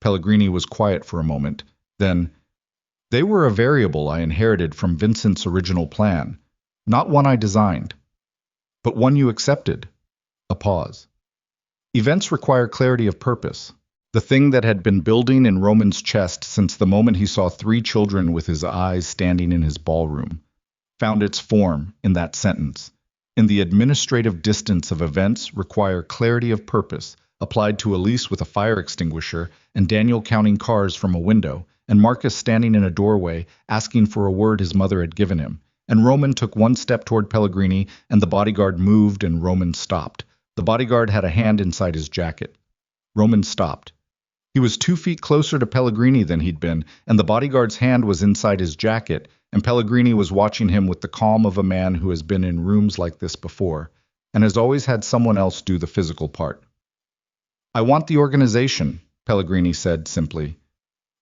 Pellegrini was quiet for a moment. Then, "They were a variable I inherited from Vincent's original plan, not one I designed. But one you accepted." A pause. "Events require clarity of purpose." The thing that had been building in Roman's chest since the moment he saw 3 children with his eyes standing in his ballroom found its form in that sentence. In the administrative distance of events require clarity of purpose, applied to Elise with a fire extinguisher, and Daniel counting cars from a window, and Marcus standing in a doorway asking for a word his mother had given him. And Roman took 1 step toward Pellegrini, and the bodyguard moved and Roman stopped. The bodyguard had a hand inside his jacket. Roman stopped. He was 2 feet closer to Pellegrini than he'd been, and the bodyguard's hand was inside his jacket, and Pellegrini was watching him with the calm of a man who has been in rooms like this before, and has always had someone else do the physical part. "I want the organization," Pellegrini said simply.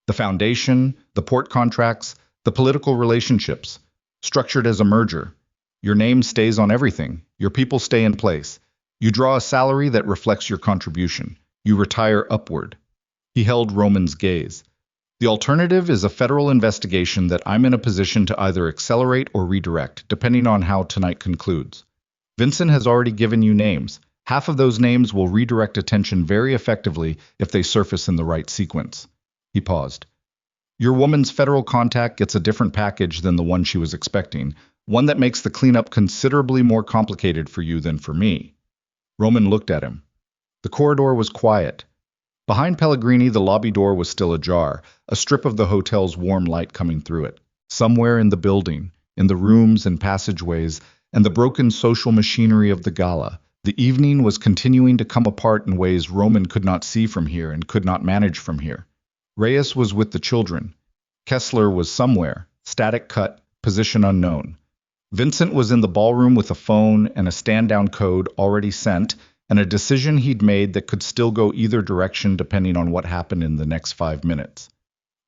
"The foundation, the port contracts, the political relationships, structured as a merger. Your name stays on everything. Your people stay in place. You draw a salary that reflects your contribution. You retire upward." He held Roman's gaze. "The alternative is a federal investigation that I'm in a position to either accelerate or redirect, depending on how tonight concludes. Vincent has already given you names. Half of those names will redirect attention very effectively if they surface in the right sequence." He paused. "Your woman's federal contact gets a different package than the one she was expecting, one that makes the cleanup considerably more complicated for you than for me." Roman looked at him. The corridor was quiet. Behind Pellegrini, the lobby door was still ajar, a strip of the hotel's warm light coming through it. Somewhere in the building, in the rooms and passageways, and the broken social machinery of the gala, the evening was continuing to come apart in ways Roman could not see from here and could not manage from here. Reyes was with the children. Kessler was somewhere, static cut, position unknown. Vincent was in the ballroom with a phone and a stand-down code already sent, and a decision he'd made that could still go either direction depending on what happened in the next 5 minutes.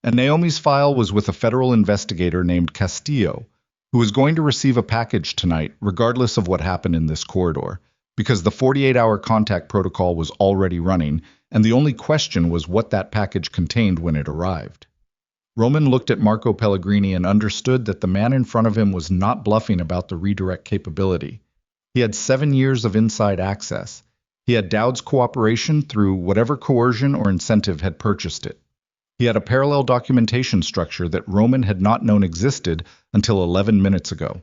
And Naomi's file was with a federal investigator named Castillo, who was going to receive a package tonight, regardless of what happened in this corridor, because the 48-hour contact protocol was already running, and the only question was what that package contained when it arrived. Roman looked at Marco Pellegrini and understood that the man in front of him was not bluffing about the redirect capability. He had 7 years of inside access. He had Dowd's cooperation through whatever coercion or incentive had purchased it. He had a parallel documentation structure that Roman had not known existed until 11 minutes ago.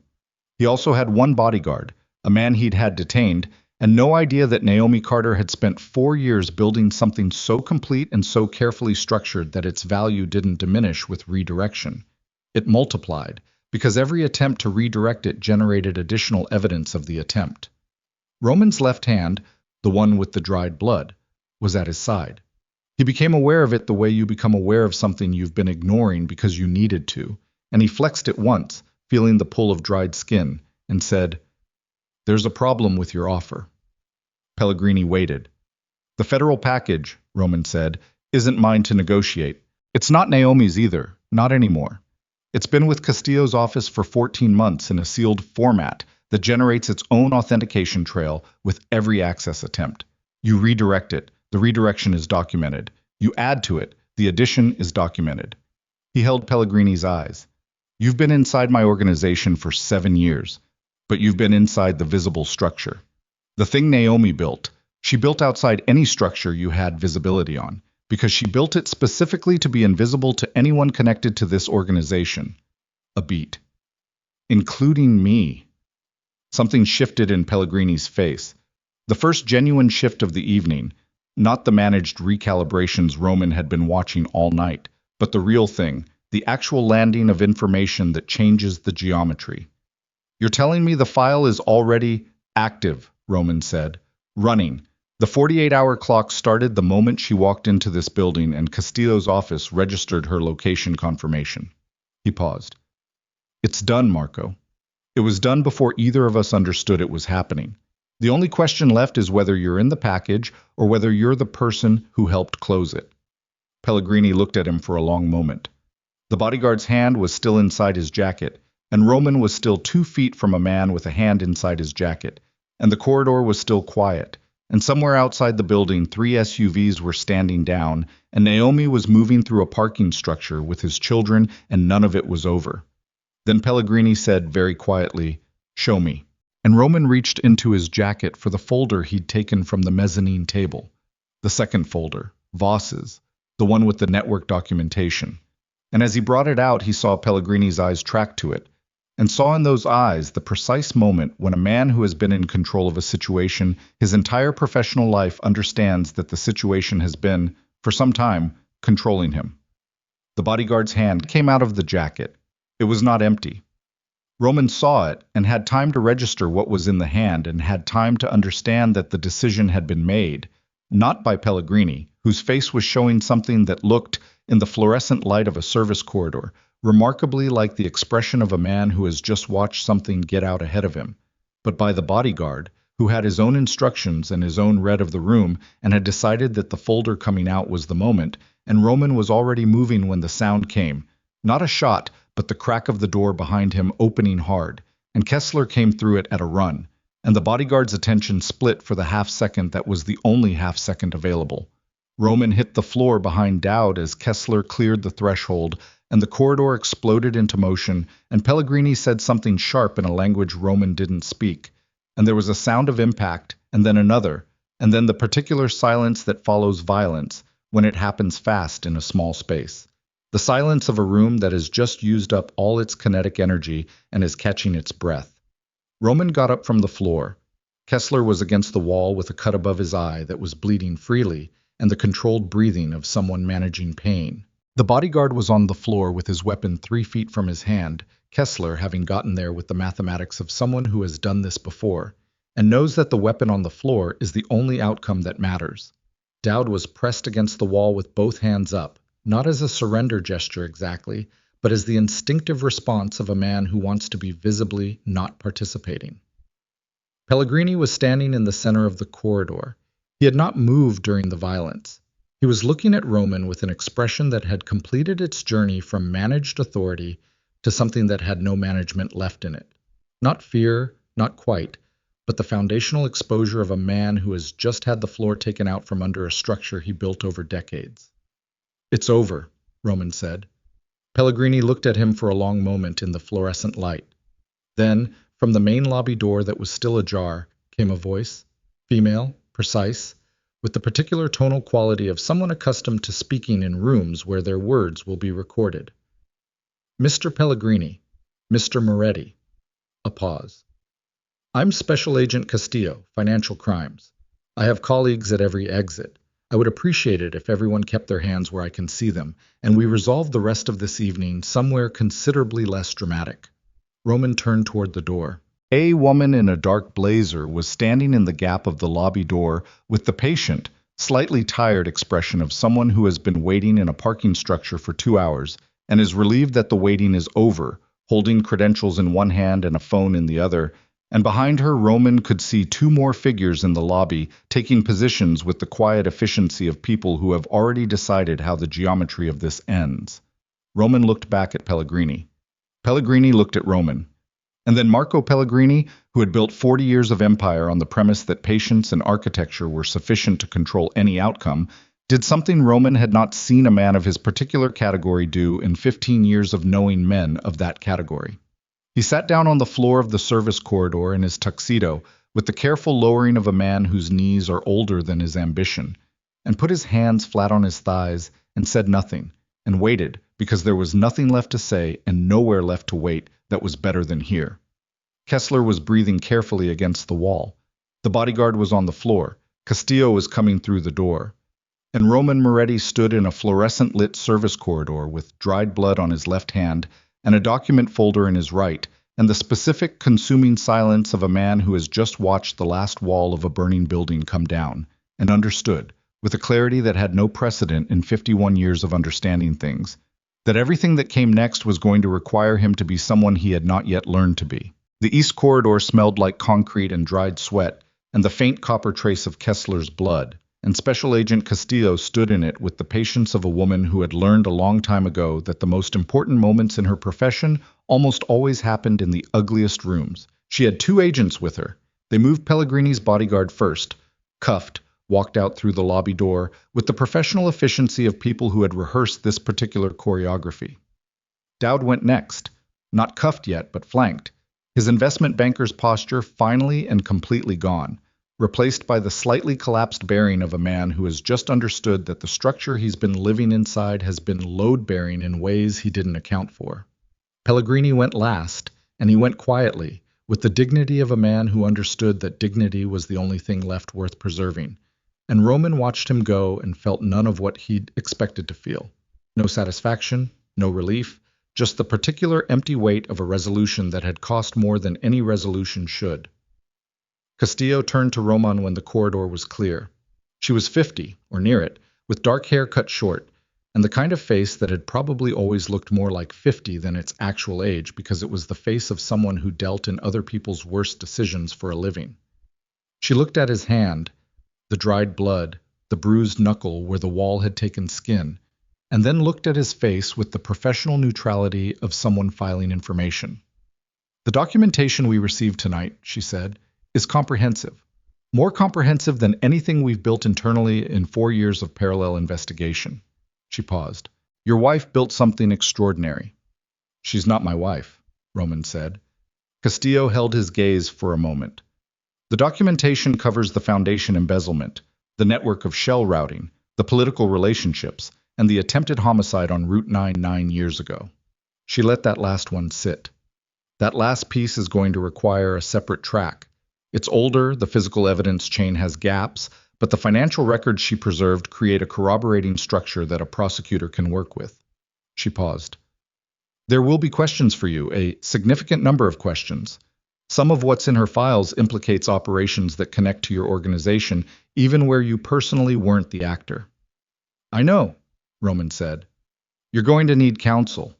He also had one bodyguard, a man he'd had detained, and no idea that Naomi Carter had spent 4 years building something so complete and so carefully structured that its value didn't diminish with redirection. It multiplied, because every attempt to redirect it generated additional evidence of the attempt. Roman's left hand, the one with the dried blood, was at his side. He became aware of it the way you become aware of something you've been ignoring because you needed to, and he flexed it once, feeling the pull of dried skin, and said, "There's a problem with your offer." Pellegrini waited. "The federal package," Roman said, "isn't mine to negotiate. It's not Naomi's either, not anymore. It's been with Castillo's office for 14 months in a sealed format that generates its own authentication trail with every access attempt. You redirect it, the redirection is documented. You add to it, the addition is documented." He held Pellegrini's eyes. "You've been inside my organization for 7 years. But you've been inside the visible structure. The thing Naomi built, she built outside any structure you had visibility on, because she built it specifically to be invisible to anyone connected to this organization. A beat. Including me." Something shifted in Pellegrini's face. The first genuine shift of the evening, not the managed recalibrations Roman had been watching all night, but the real thing, the actual landing of information that changes the geometry. "You're telling me the file is already active," Roman said. "Running. The 48-hour clock started the moment she walked into this building and Castillo's office registered her location confirmation." He paused. "It's done, Marco. It was done before either of us understood it was happening. The only question left is whether you're in the package or whether you're the person who helped close it." Pellegrini looked at him for a long moment. The bodyguard's hand was still inside his jacket, and Roman was still 2 feet from a man with a hand inside his jacket, and the corridor was still quiet, and somewhere outside the building 3 SUVs were standing down, and Naomi was moving through a parking structure with his children, and none of it was over. Then Pellegrini said very quietly, "Show me." And Roman reached into his jacket for the folder he'd taken from the mezzanine table. The second folder, Voss's, the one with the network documentation. And as he brought it out, he saw Pellegrini's eyes track to it, and saw in those eyes the precise moment when a man who has been in control of a situation his entire professional life understands that the situation has been, for some time, controlling him. The bodyguard's hand came out of the jacket. It was not empty. Roman saw it and had time to register what was in the hand and had time to understand that the decision had been made, not by Pellegrini, whose face was showing something that looked, in the fluorescent light of a service corridor, remarkably like the expression of a man who has just watched something get out ahead of him, but by the bodyguard, who had his own instructions and his own read of the room and had decided that the folder coming out was the moment, and Roman was already moving when the sound came, not a shot, but the crack of the door behind him opening hard, and Kessler came through it at a run, and the bodyguard's attention split for the half-second that was the only half-second available. Roman hit the floor behind Dowd as Kessler cleared the threshold, and the corridor exploded into motion, and Pellegrini said something sharp in a language Roman didn't speak, and there was a sound of impact, and then another, and then the particular silence that follows violence when it happens fast in a small space. The silence of a room that has just used up all its kinetic energy and is catching its breath. Roman got up from the floor. Kessler was against the wall with a cut above his eye that was bleeding freely, and the controlled breathing of someone managing pain. The bodyguard was on the floor with his weapon 3 feet from his hand, Kessler having gotten there with the mathematics of someone who has done this before, and knows that the weapon on the floor is the only outcome that matters. Dowd was pressed against the wall with both hands up, not as a surrender gesture exactly, but as the instinctive response of a man who wants to be visibly not participating. Pellegrini was standing in the center of the corridor. He had not moved during the violence. He was looking at Roman with an expression that had completed its journey from managed authority to something that had no management left in it. Not fear, not quite, but the foundational exposure of a man who has just had the floor taken out from under a structure he built over decades. "It's over," Roman said. Pellegrini looked at him for a long moment in the fluorescent light. Then, from the main lobby door that was still ajar, came a voice, female, precise, with the particular tonal quality of someone accustomed to speaking in rooms where their words will be recorded. "Mr. Pellegrini, Mr. Moretti." A pause. "I'm Special Agent Castillo, Financial Crimes. I have colleagues at every exit. I would appreciate it if everyone kept their hands where I can see them, and we resolved the rest of this evening somewhere considerably less dramatic." Roman turned toward the door. A woman in a dark blazer was standing in the gap of the lobby door with the patient, slightly tired expression of someone who has been waiting in a parking structure for 2 hours and is relieved that the waiting is over, holding credentials in one hand and a phone in the other, and behind her Roman could see 2 more figures in the lobby taking positions with the quiet efficiency of people who have already decided how the geometry of this ends. Roman looked back at Pellegrini. Pellegrini looked at Roman. And then Marco Pellegrini, who had built 40 years of empire on the premise that patience and architecture were sufficient to control any outcome, did something Roman had not seen a man of his particular category do in 15 years of knowing men of that category. He sat down on the floor of the service corridor in his tuxedo, with the careful lowering of a man whose knees are older than his ambition, and put his hands flat on his thighs and said nothing, and waited, because there was nothing left to say and nowhere left to wait that was better than here. Kessler was breathing carefully against the wall. The bodyguard was on the floor. Castillo was coming through the door. And Roman Moretti stood in a fluorescent-lit service corridor with dried blood on his left hand and a document folder in his right, and the specific, consuming silence of a man who has just watched the last wall of a burning building come down, and understood, with a clarity that had no precedent in 51 years of understanding things, that everything that came next was going to require him to be someone he had not yet learned to be. The east corridor smelled like concrete and dried sweat, and the faint copper trace of Kessler's blood, and Special Agent Castillo stood in it with the patience of a woman who had learned a long time ago that the most important moments in her profession almost always happened in the ugliest rooms. She had 2 agents with her. They moved Pellegrini's bodyguard first, cuffed, walked out through the lobby door with the professional efficiency of people who had rehearsed this particular choreography. Dowd went next, not cuffed yet, but flanked, his investment banker's posture finally and completely gone, replaced by the slightly collapsed bearing of a man who has just understood that the structure he's been living inside has been load-bearing in ways he didn't account for. Pellegrini went last, and he went quietly, with the dignity of a man who understood that dignity was the only thing left worth preserving. And Roman watched him go and felt none of what he'd expected to feel. No satisfaction, no relief, just the particular empty weight of a resolution that had cost more than any resolution should. Castillo turned to Roman when the corridor was clear. She was 50, or near it, with dark hair cut short, and the kind of face that had probably always looked more like 50 than its actual age because it was the face of someone who dealt in other people's worst decisions for a living. She looked at his hand, the dried blood, the bruised knuckle where the wall had taken skin, and then looked at his face with the professional neutrality of someone filing information. "The documentation we received tonight," she said, "is comprehensive. More comprehensive than anything we've built internally in 4 years of parallel investigation." She paused. "Your wife built something extraordinary." "She's not my wife," Roman said. Castillo held his gaze for a moment. "The documentation covers the foundation embezzlement, the network of shell routing, the political relationships, and the attempted homicide on Route 9 years ago." She let that last one sit. "That last piece is going to require a separate track. It's older, the physical evidence chain has gaps, but the financial records she preserved create a corroborating structure that a prosecutor can work with." She paused. "There will be questions for you, a significant number of questions. Some of what's in her files implicates operations that connect to your organization, even where you personally weren't the actor." "I know," Roman said. "You're going to need counsel."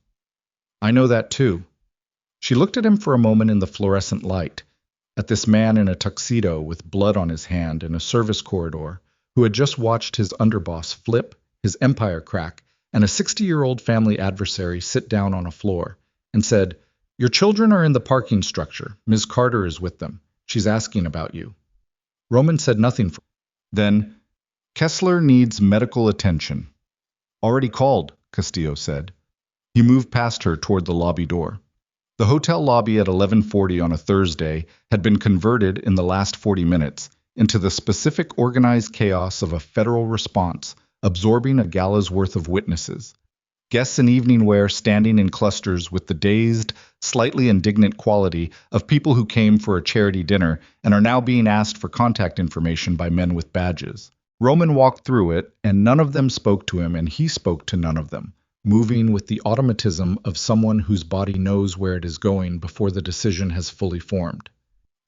"I know that too." She looked at him for a moment in the fluorescent light, at this man in a tuxedo with blood on his hand in a service corridor, who had just watched his underboss flip, his empire crack, and a 60-year-old family adversary sit down on a floor, and said, "Your children are in the parking structure. Ms. Carter is with them. She's asking about you. Roman said nothing. Then, Kessler needs medical attention. Already called, Castillo said. He moved past her toward the lobby door. The hotel lobby at 11:40 on a Thursday had been converted in the last 40 minutes into the specific organized chaos of a federal response, absorbing a gala's worth of witnesses. Guests in evening wear standing in clusters with the dazed, slightly indignant quality of people who came for a charity dinner and are now being asked for contact information by men with badges. Roman walked through it, and none of them spoke to him, and he spoke to none of them, moving with the automatism of someone whose body knows where it is going before the decision has fully formed.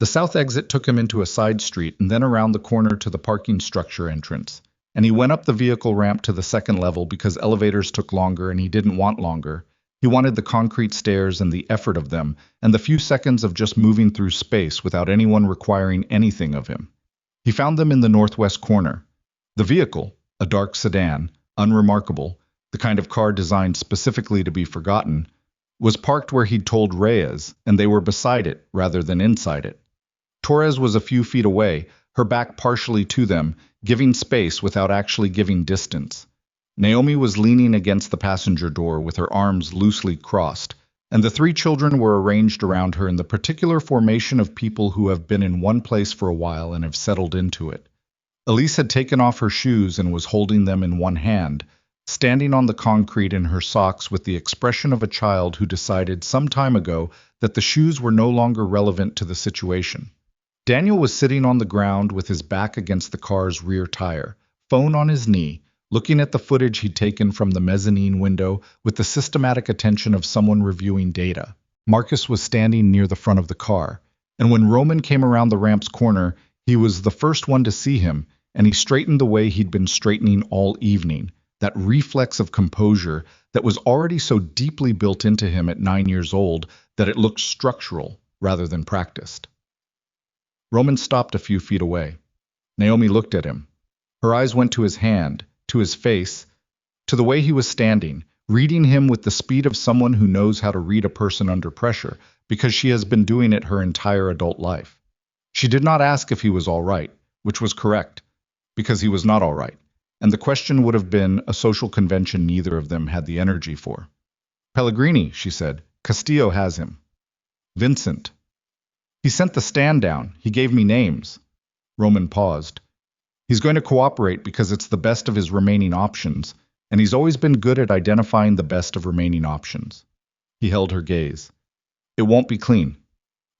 The south exit took him into a side street and then around the corner to the parking structure entrance. And he went up the vehicle ramp to the second level because elevators took longer and he didn't want longer. He wanted the concrete stairs and the effort of them, and the few seconds of just moving through space without anyone requiring anything of him. He found them in the northwest corner. The vehicle, a dark sedan, unremarkable, the kind of car designed specifically to be forgotten, was parked where he'd told Reyes, and they were beside it rather than inside it. Torres was a few feet away, her back partially to them, giving space without actually giving distance. Naomi was leaning against the passenger door with her arms loosely crossed, and the three children were arranged around her in the particular formation of people who have been in one place for a while and have settled into it. Elise had taken off her shoes and was holding them in one hand, standing on the concrete in her socks with the expression of a child who decided some time ago that the shoes were no longer relevant to the situation. Daniel was sitting on the ground with his back against the car's rear tire, phone on his knee, looking at the footage he'd taken from the mezzanine window with the systematic attention of someone reviewing data. Marcus was standing near the front of the car, and when Roman came around the ramp's corner, he was the first one to see him, and he straightened the way he'd been straightening all evening, that reflex of composure that was already so deeply built into him at 9 years old that it looked structural rather than practiced. Roman stopped a few feet away. Naomi looked at him. Her eyes went to his hand, to his face, to the way he was standing, reading him with the speed of someone who knows how to read a person under pressure, because she has been doing it her entire adult life. She did not ask if he was all right, which was correct, because he was not all right, and the question would have been a social convention neither of them had the energy for. Pellegrini, she said. Castillo has him. Vincent. He sent the stand down. He gave me names. Roman paused. He's going to cooperate because it's the best of his remaining options, and he's always been good at identifying the best of remaining options. He held her gaze. It won't be clean.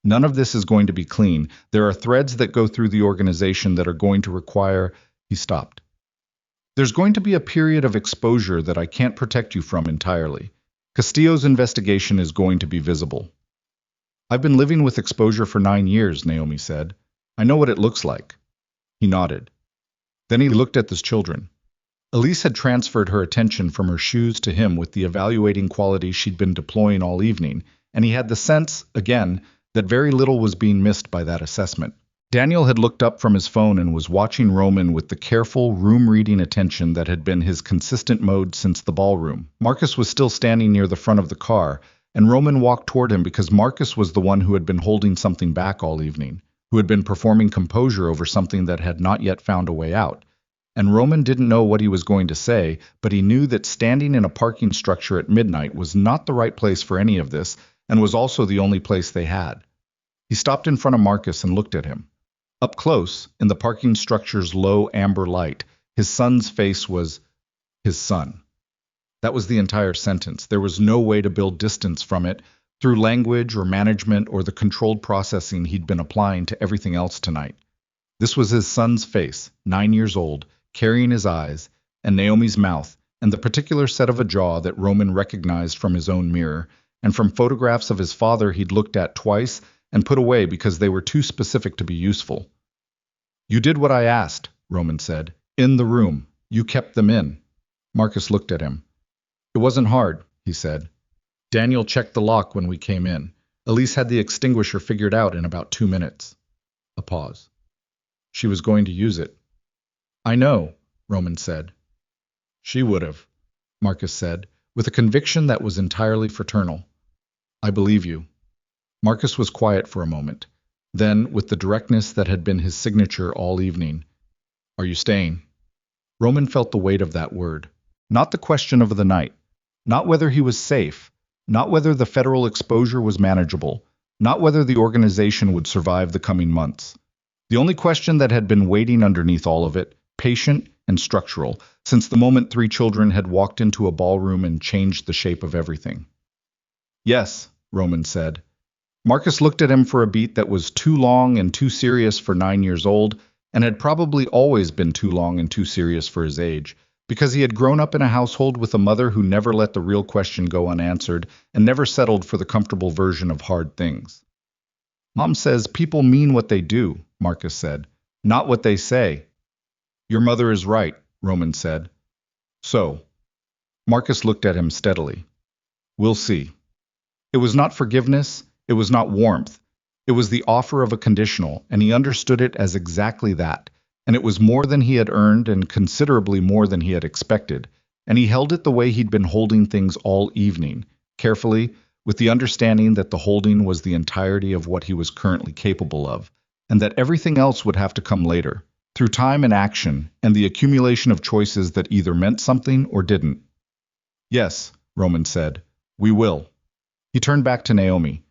None of this is going to be clean. There are threads that go through the organization that are going to require... He stopped. There's going to be a period of exposure that I can't protect you from entirely. Castillo's investigation is going to be visible. I've been living with exposure for 9 years, Naomi said. I know what it looks like. He nodded. Then he looked at the children. Elise had transferred her attention from her shoes to him with the evaluating quality she'd been deploying all evening, and he had the sense, again, that very little was being missed by that assessment. Daniel had looked up from his phone and was watching Roman with the careful, room-reading attention that had been his consistent mode since the ballroom. Marcus was still standing near the front of the car, and Roman walked toward him because Marcus was the one who had been holding something back all evening, who had been performing composure over something that had not yet found a way out. And Roman didn't know what he was going to say, but he knew that standing in a parking structure at midnight was not the right place for any of this, and was also the only place they had. He stopped in front of Marcus and looked at him. Up close, in the parking structure's low amber light, his son's face was his son. That was the entire sentence. There was no way to build distance from it through language or management or the controlled processing he'd been applying to everything else tonight. This was his son's face, 9 years old, carrying his eyes, and Naomi's mouth, and the particular set of a jaw that Roman recognized from his own mirror, and from photographs of his father he'd looked at twice and put away because they were too specific to be useful. You did what I asked, Roman said. In the room. You kept them in. Marcus looked at him. It wasn't hard, he said. Daniel checked the lock when we came in. Elise had the extinguisher figured out in about 2 minutes. A pause. She was going to use it. I know, Roman said. She would have, Marcus said, with a conviction that was entirely fraternal. I believe you. Marcus was quiet for a moment. Then, with the directness that had been his signature all evening, "Are you staying?" Roman felt the weight of that word. Not the question of the night. Not whether he was safe. Not whether the federal exposure was manageable. Not whether the organization would survive the coming months. The only question that had been waiting underneath all of it, patient and structural, since the moment three children had walked into a ballroom and changed the shape of everything. "Yes," Roman said. Marcus looked at him for a beat that was too long and too serious for 9 years old, and had probably always been too long and too serious for his age, because he had grown up in a household with a mother who never let the real question go unanswered and never settled for the comfortable version of hard things. "Mom says people mean what they do," Marcus said, "not what they say." "Your mother is right," Roman said. "So?" Marcus looked at him steadily. "We'll see." It was not forgiveness, it was not warmth. It was the offer of a conditional, and he understood it as exactly that, and it was more than he had earned and considerably more than he had expected, and he held it the way he'd been holding things all evening, carefully, with the understanding that the holding was the entirety of what he was currently capable of, and that everything else would have to come later, through time and action, and the accumulation of choices that either meant something or didn't. "Yes," Roman said, "we will." He turned back to Naomi.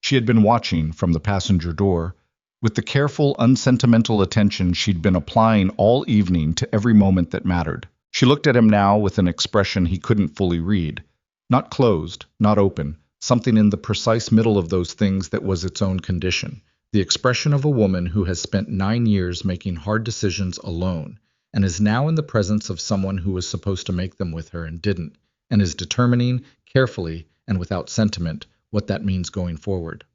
She had been watching from the passenger door, with the careful, unsentimental attention she'd been applying all evening to every moment that mattered. She looked at him now with an expression he couldn't fully read. Not closed, not open, something in the precise middle of those things that was its own condition. The expression of a woman who has spent 9 years making hard decisions alone, and is now in the presence of someone who was supposed to make them with her and didn't, and is determining, carefully and without sentiment, what that means going forward.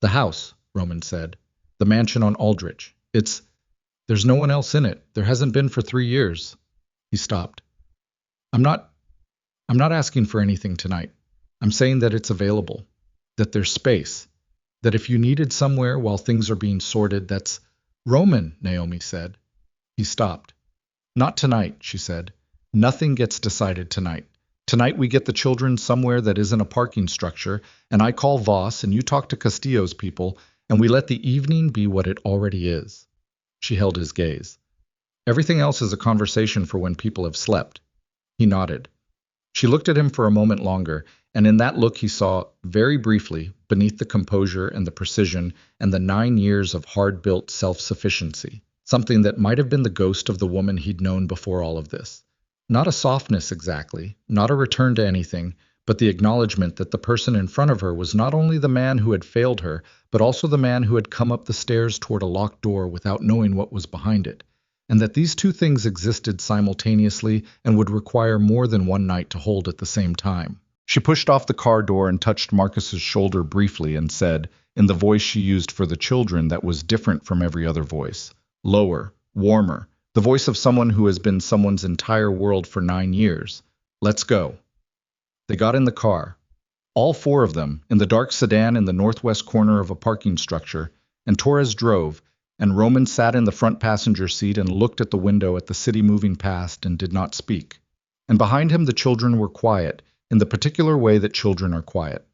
"The house," Roman said. "The mansion on Aldrich. There's no one else in it. There hasn't been for 3 years. He stopped. I'm not asking for anything tonight. I'm saying that it's available, that there's space, that if you needed somewhere while things are being sorted, that's Roman," Naomi said. He stopped. "Not tonight," she said. "Nothing gets decided tonight. Tonight we get the children somewhere that isn't a parking structure, and I call Voss and you talk to Castillo's people, and we let the evening be what it already is." She held his gaze. "Everything else is a conversation for when people have slept." He nodded. She looked at him for a moment longer, and in that look he saw, very briefly, beneath the composure and the precision and the 9 years of hard-built self-sufficiency, something that might have been the ghost of the woman he'd known before all of this. Not a softness exactly, not a return to anything, but the acknowledgement that the person in front of her was not only the man who had failed her, but also the man who had come up the stairs toward a locked door without knowing what was behind it, and that these two things existed simultaneously and would require more than one night to hold at the same time. She pushed off the car door and touched Marcus's shoulder briefly and said, in the voice she used for the children that was different from every other voice, lower, warmer, the voice of someone who has been someone's entire world for 9 years. "Let's go." They got in the car. All four of them, in the dark sedan in the northwest corner of a parking structure, and Torres drove, and Roman sat in the front passenger seat and looked at the window at the city moving past and did not speak. And behind him the children were quiet, in the particular way that children are quiet.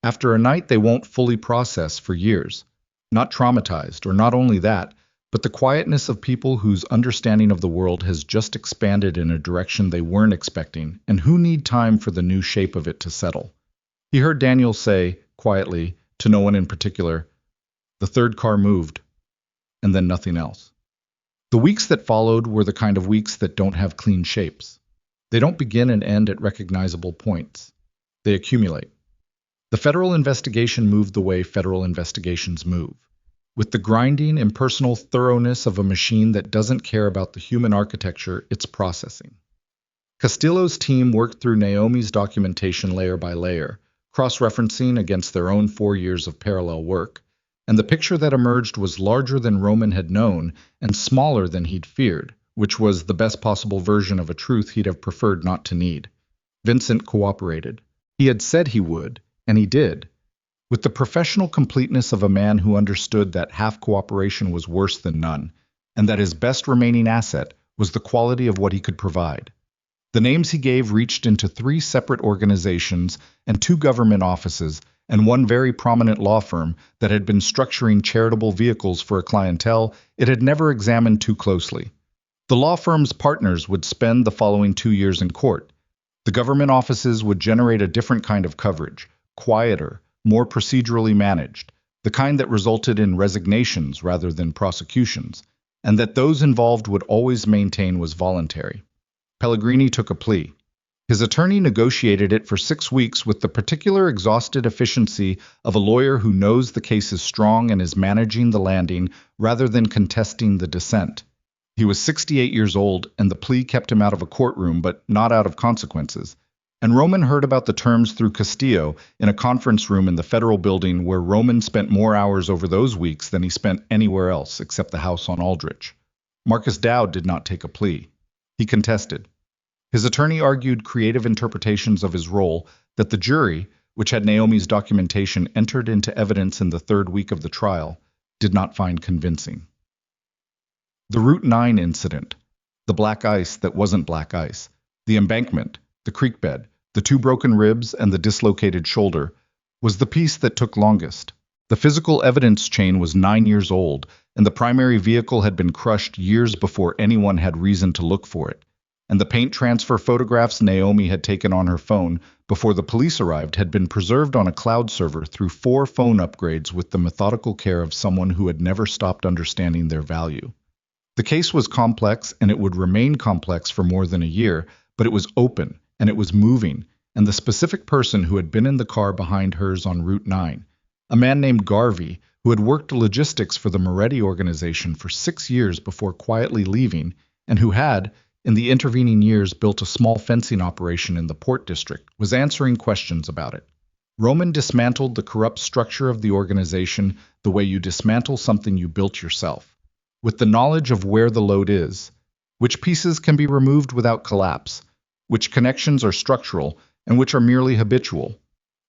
After a night they won't fully process for years. Not traumatized, or not only that, but the quietness of people whose understanding of the world has just expanded in a direction they weren't expecting, and who need time for the new shape of it to settle. He heard Daniel say, quietly, to no one in particular, "The third car moved," and then nothing else. The weeks that followed were the kind of weeks that don't have clean shapes. They don't begin and end at recognizable points. They accumulate. The federal investigation moved the way federal investigations move, with the grinding, impersonal thoroughness of a machine that doesn't care about the human architecture it's processing. Castillo's team worked through Naomi's documentation layer by layer, cross-referencing against their own 4 years of parallel work, and the picture that emerged was larger than Roman had known and smaller than he'd feared, which was the best possible version of a truth he'd have preferred not to need. Vincent cooperated. He had said he would, and he did, with the professional completeness of a man who understood that half cooperation was worse than none, and that his best remaining asset was the quality of what he could provide. The names he gave reached into 3 separate organizations and 2 government offices, and one very prominent law firm that had been structuring charitable vehicles for a clientele it had never examined too closely. The law firm's partners would spend the following 2 years in court. The government offices would generate a different kind of coverage, quieter, more procedurally managed, the kind that resulted in resignations rather than prosecutions, and that those involved would always maintain was voluntary. Pellegrini took a plea. His attorney negotiated it for 6 weeks with the particular exhausted efficiency of a lawyer who knows the case is strong and is managing the landing rather than contesting the dissent. He was 68 years old, and the plea kept him out of a courtroom, but not out of consequences. And Roman heard about the terms through Castillo in a conference room in the federal building where Roman spent more hours over those weeks than he spent anywhere else except the house on Aldrich. Marcus Dowd did not take a plea. He contested. His attorney argued creative interpretations of his role that the jury, which had Naomi's documentation entered into evidence in the 3rd week of the trial, did not find convincing. The Route 9 incident, the black ice that wasn't black ice, the embankment, the creek bed, the 2 broken ribs, and the dislocated shoulder, was the piece that took longest. The physical evidence chain was 9 years old, and the primary vehicle had been crushed years before anyone had reason to look for it. And the paint transfer photographs Naomi had taken on her phone before the police arrived had been preserved on a cloud server through 4 phone upgrades with the methodical care of someone who had never stopped understanding their value. The case was complex, and it would remain complex for more than a year, but it was open, and it was moving, and the specific person who had been in the car behind hers on Route 9, a man named Garvey, who had worked logistics for the Moretti organization for 6 years before quietly leaving, and who had, in the intervening years, built a small fencing operation in the Port District, was answering questions about it. Roman dismantled the corrupt structure of the organization the way you dismantle something you built yourself, with the knowledge of where the load is, which pieces can be removed without collapse, which connections are structural, and which are merely habitual.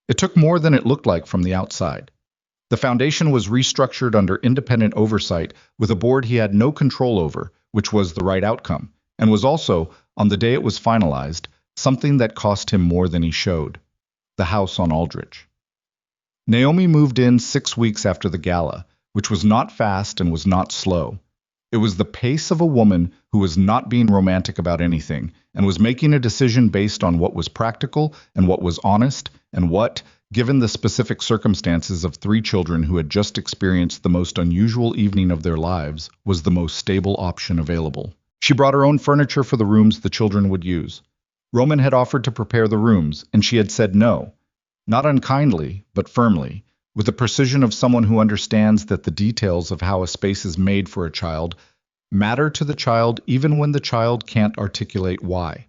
It took more than it looked like from the outside. The foundation was restructured under independent oversight with a board he had no control over, which was the right outcome, and was also, on the day it was finalized, something that cost him more than he showed: the house on Aldrich. Naomi moved in 6 weeks after the gala, which was not fast and was not slow. It was the pace of a woman who was not being romantic about anything and was making a decision based on what was practical and what was honest and what, given the specific circumstances of 3 children who had just experienced the most unusual evening of their lives, was the most stable option available. She brought her own furniture for the rooms the children would use. Roman had offered to prepare the rooms, and she had said no, not unkindly, but firmly, with the precision of someone who understands that the details of how a space is made for a child matter to the child even when the child can't articulate why.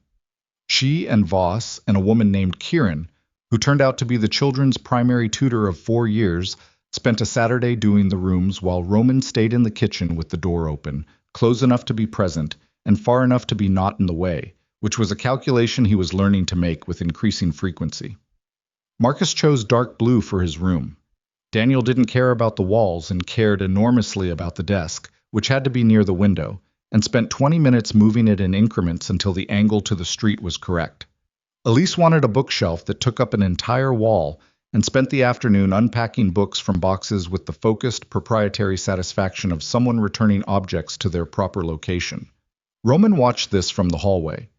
She and Voss and a woman named Kieran, who turned out to be the children's primary tutor of 4 years, spent a Saturday doing the rooms while Roman stayed in the kitchen with the door open, close enough to be present and far enough to be not in the way, which was a calculation he was learning to make with increasing frequency. Marcus chose dark blue for his room. Daniel didn't care about the walls and cared enormously about the desk, which had to be near the window, and spent 20 minutes moving it in increments until the angle to the street was correct. Elise wanted a bookshelf that took up an entire wall and spent the afternoon unpacking books from boxes with the focused, proprietary satisfaction of someone returning objects to their proper location. Roman watched this from the hallway.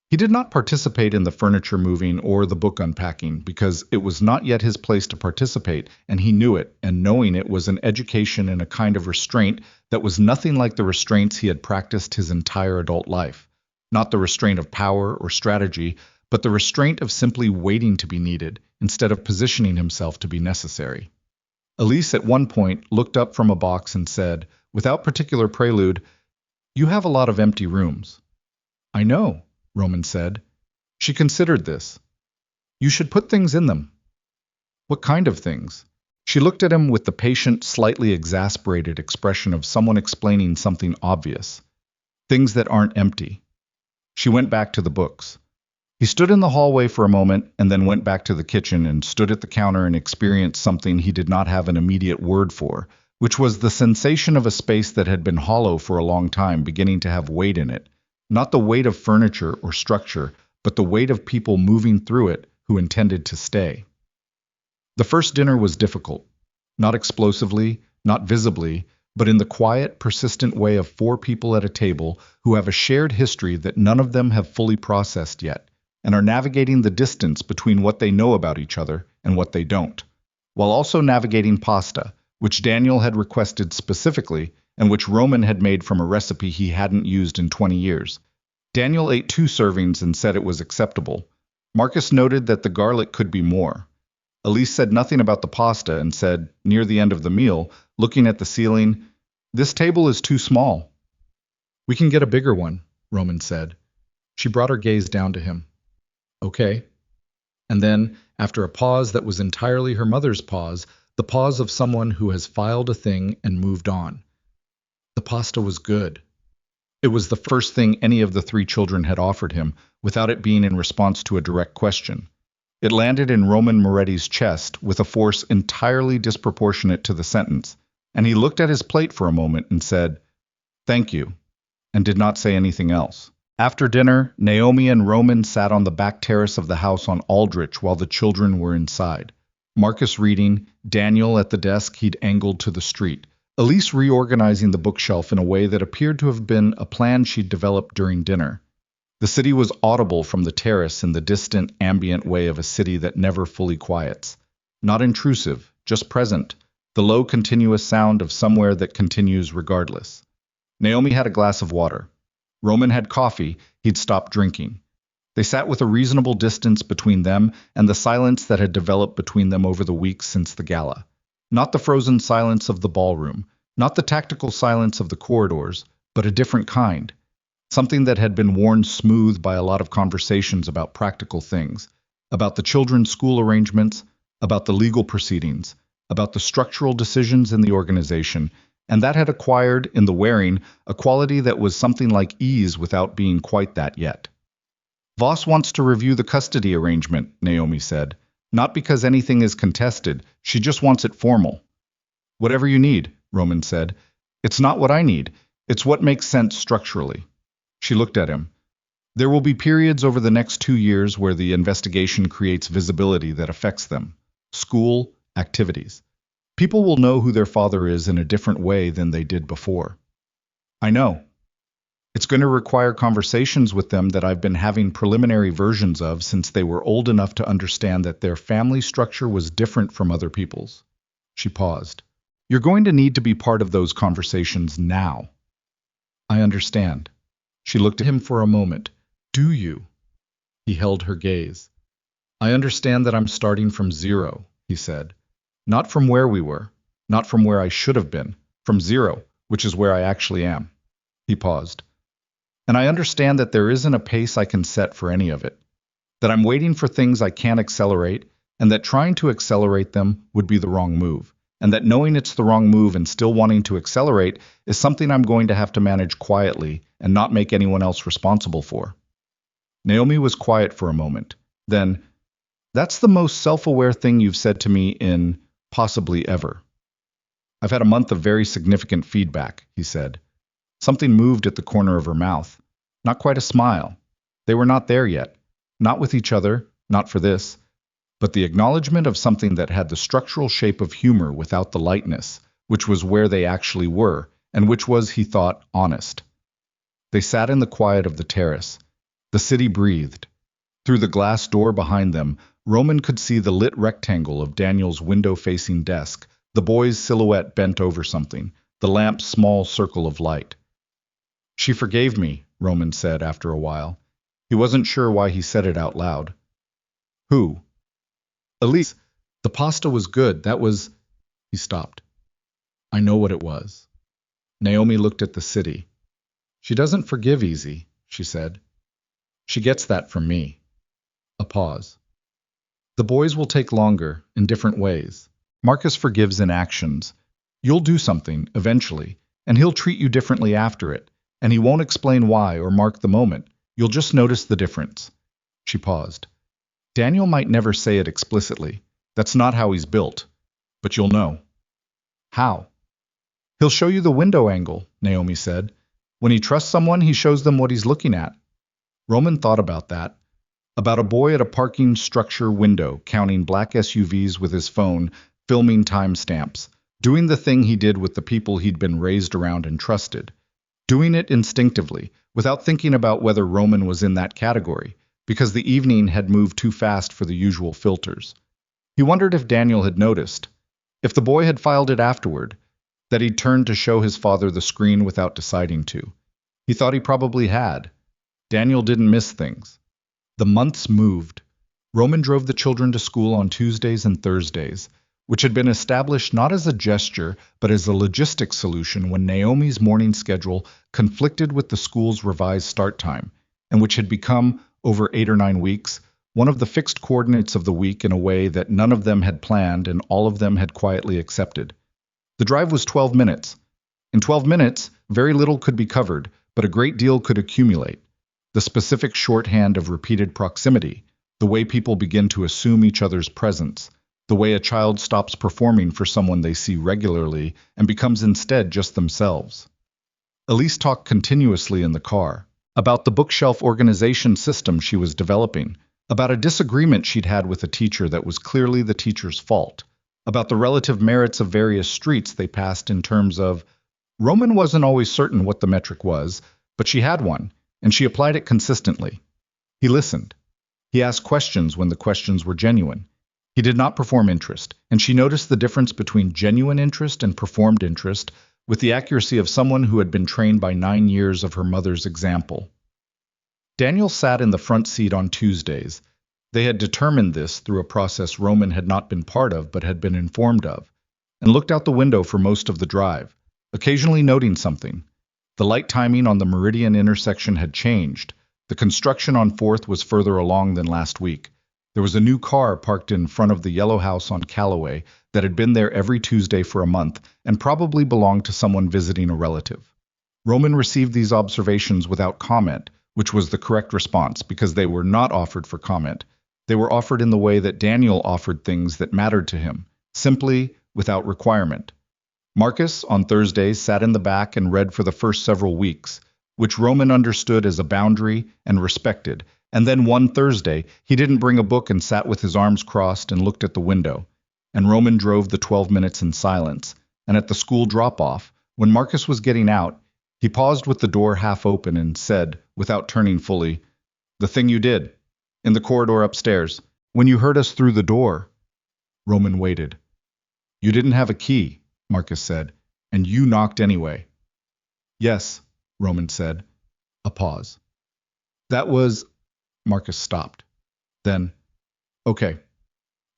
He did not participate in the furniture moving or the book unpacking because it was not yet his place to participate, and he knew it, and knowing it was an education in a kind of restraint that was nothing like the restraints he had practiced his entire adult life. Not the restraint of power or strategy, but the restraint of simply waiting to be needed instead of positioning himself to be necessary. Elise at one point looked up from a box and said, without particular prelude, "You have a lot of empty rooms." "I know," Roman said. She considered this. "You should put things in them." "What kind of things?" She looked at him with the patient, slightly exasperated expression of someone explaining something obvious. "Things that aren't empty." She went back to the books. He stood in the hallway for a moment and then went back to the kitchen and stood at the counter and experienced something he did not have an immediate word for, which was the sensation of a space that had been hollow for a long time beginning to have weight in it. Not the weight of furniture or structure, but the weight of people moving through it who intended to stay. The first dinner was difficult, not explosively, not visibly, but in the quiet, persistent way of four people at a table who have a shared history that none of them have fully processed yet, and are navigating the distance between what they know about each other and what they don't, while also navigating pasta, which Daniel had requested specifically and which Roman had made from a recipe he hadn't used in 20 years. Daniel ate 2 servings and said it was acceptable. Marcus noted that the garlic could be more. Elise said nothing about the pasta and said, near the end of the meal, looking at the ceiling, "This table is too small." "We can get a bigger one," Roman said. She brought her gaze down to him. "Okay." And then, after a pause that was entirely her mother's pause, the pause of someone who has filed a thing and moved on. The pasta was good. It was the first thing any of the 3 children had offered him, without it being in response to a direct question. It landed in Roman Moretti's chest with a force entirely disproportionate to the sentence, and he looked at his plate for a moment and said, "Thank you," and did not say anything else. After dinner, Naomi and Roman sat on the back terrace of the house on Aldrich while the children were inside. Marcus reading, Daniel at the desk he'd angled to the street, Elise reorganizing the bookshelf in a way that appeared to have been a plan she'd developed during dinner. The city was audible from the terrace in the distant, ambient way of a city that never fully quiets. Not intrusive, just present, the low, continuous sound of somewhere that continues regardless. Naomi had a glass of water. Roman had coffee he'd stopped drinking. They sat with a reasonable distance between them and the silence that had developed between them over the weeks since the gala. Not the frozen silence of the ballroom, not the tactical silence of the corridors, but a different kind. Something that had been worn smooth by a lot of conversations about practical things, about the children's school arrangements, about the legal proceedings, about the structural decisions in the organization, and that had acquired, in the wearing, a quality that was something like ease without being quite that yet. "Voss wants to review the custody arrangement," Naomi said. "Not because anything is contested, she just wants it formal." "Whatever you need," Roman said. "It's not what I need, it's what makes sense structurally." She looked at him. "There will be periods over the next 2 years where the investigation creates visibility that affects them. School, activities. People will know who their father is in a different way than they did before." "I know. It's going to require conversations with them that I've been having preliminary versions of since they were old enough to understand that their family structure was different from other people's." She paused. "You're going to need to be part of those conversations now." "I understand." She looked at him for a moment. "Do you?" He held her gaze. "I understand that I'm starting from zero," he said. "Not from where we were, not from where I should have been, from zero, which is where I actually am." He paused. "And I understand that there isn't a pace I can set for any of it, that I'm waiting for things I can't accelerate, and that trying to accelerate them would be the wrong move, and that knowing it's the wrong move and still wanting to accelerate is something I'm going to have to manage quietly and not make anyone else responsible for." Naomi was quiet for a moment. Then, "That's the most self-aware thing you've said to me in, possibly ever." "I've had a month of very significant feedback," he said. Something moved at the corner of her mouth. Not quite a smile. They were not there yet. Not with each other, not for this. But the acknowledgement of something that had the structural shape of humor without the lightness, which was where they actually were, and which was, he thought, honest. They sat in the quiet of the terrace. The city breathed. Through the glass door behind them, Roman could see the lit rectangle of Daniel's window-facing desk, the boy's silhouette bent over something, the lamp's small circle of light. "She forgave me," Roman said after a while. He wasn't sure why he said it out loud. "Who?" "Elise. The pasta was good, that was—" He stopped. "I know what it was." Naomi looked at the city. "She doesn't forgive easy," she said. "She gets that from me." A pause. "The boys will take longer, in different ways. Marcus forgives in actions. You'll do something, eventually, and he'll treat you differently after it, and he won't explain why or mark the moment. You'll just notice the difference." She paused. "Daniel might never say it explicitly. That's not how he's built. But you'll know." "How?" "He'll show you the window angle," Naomi said. "When he trusts someone, he shows them what he's looking at." Roman thought about that. about a boy at a parking structure window counting black SUVs with his phone, filming timestamps, doing the thing he did with the people he'd been raised around and trusted, doing it instinctively, without thinking about whether Roman was in that category, because the evening had moved too fast for the usual filters. He wondered if Daniel had noticed, if the boy had filed it afterward, that he'd turned to show his father the screen without deciding to. He thought he probably had. Daniel didn't miss things. The months moved. Roman drove the children to school on Tuesdays and Thursdays, which had been established not as a gesture but as a logistic solution when Naomi's morning schedule conflicted with the school's revised start time, and which had become, over 8 or 9 weeks, one of the fixed coordinates of the week in a way that none of them had planned and all of them had quietly accepted. The drive was 12 minutes. In 12 minutes, very little could be covered, but a great deal could accumulate. The specific shorthand of repeated proximity, the way people begin to assume each other's presence, the way a child stops performing for someone they see regularly and becomes instead just themselves. Elise talked continuously in the car, about the bookshelf organization system she was developing, about a disagreement she'd had with a teacher that was clearly the teacher's fault, about the relative merits of various streets they passed in terms of, Roman wasn't always certain what the metric was, but she had one, and she applied it consistently. He listened. He asked questions when the questions were genuine. He did not perform interest, and she noticed the difference between genuine interest and performed interest with the accuracy of someone who had been trained by 9 years of her mother's example. Daniel sat in the front seat on Tuesdays. They had determined this through a process Roman had not been part of but had been informed of, and looked out the window for most of the drive, occasionally noting something. The light timing on the Meridian intersection had changed. The construction on 4th was further along than last week. There was a new car parked in front of the yellow house on Callaway that had been there every Tuesday for a month and probably belonged to someone visiting a relative. Roman received these observations without comment, which was the correct response because they were not offered for comment. They were offered in the way that Daniel offered things that mattered to him, simply, without requirement. Marcus, on Thursdays, sat in the back and read for the first several weeks, which Roman understood as a boundary and respected, and then one Thursday, he didn't bring a book and sat with his arms crossed and looked at the window, and Roman drove the 12 minutes in silence, and at the school drop-off, when Marcus was getting out, he paused with the door half open and said, without turning fully, "The thing you did, in the corridor upstairs, when you heard us through the door." Roman waited. "You didn't have a key," Marcus said, "and you knocked anyway." "Yes," Roman said. A pause. "That was—" Marcus stopped. Then, "Okay."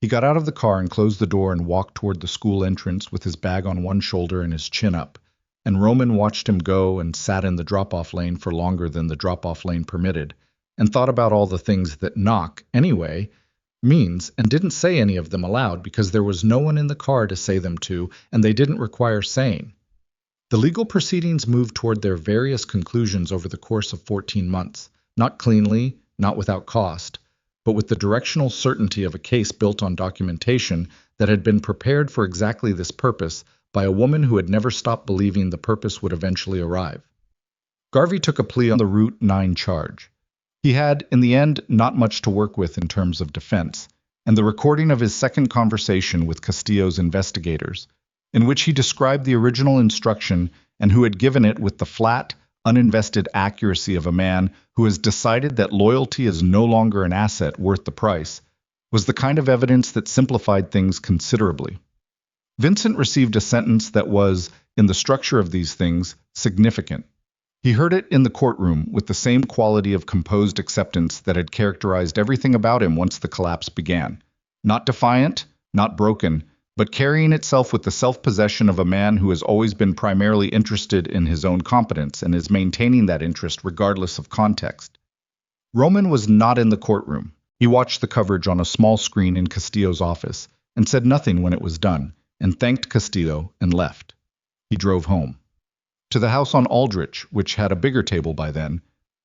He got out of the car and closed the door and walked toward the school entrance with his bag on one shoulder and his chin up, and Roman watched him go and sat in the drop-off lane for longer than the drop-off lane permitted, and thought about all the things that knock anyway means, and didn't say any of them aloud because there was no one in the car to say them to, and they didn't require saying. The legal proceedings moved toward their various conclusions over the course of 14 months, not cleanly, not without cost, but with the directional certainty of a case built on documentation that had been prepared for exactly this purpose by a woman who had never stopped believing the purpose would eventually arrive. Garvey took a plea on the Route 9 charge. He had, in the end, not much to work with in terms of defense, and the recording of his second conversation with Castillo's investigators, in which he described the original instruction and who had given it with the flat, uninvested accuracy of a man who has decided that loyalty is no longer an asset worth the price, was the kind of evidence that simplified things considerably. Vincent received a sentence that was, in the structure of these things, significant. He heard it in the courtroom with the same quality of composed acceptance that had characterized everything about him once the collapse began. Not defiant, not broken, but carrying itself with the self-possession of a man who has always been primarily interested in his own competence and is maintaining that interest regardless of context. Roman was not in the courtroom. He watched the coverage on a small screen in Castillo's office and said nothing when it was done, and thanked Castillo and left. He drove home. To the house on Aldrich, which had a bigger table by then.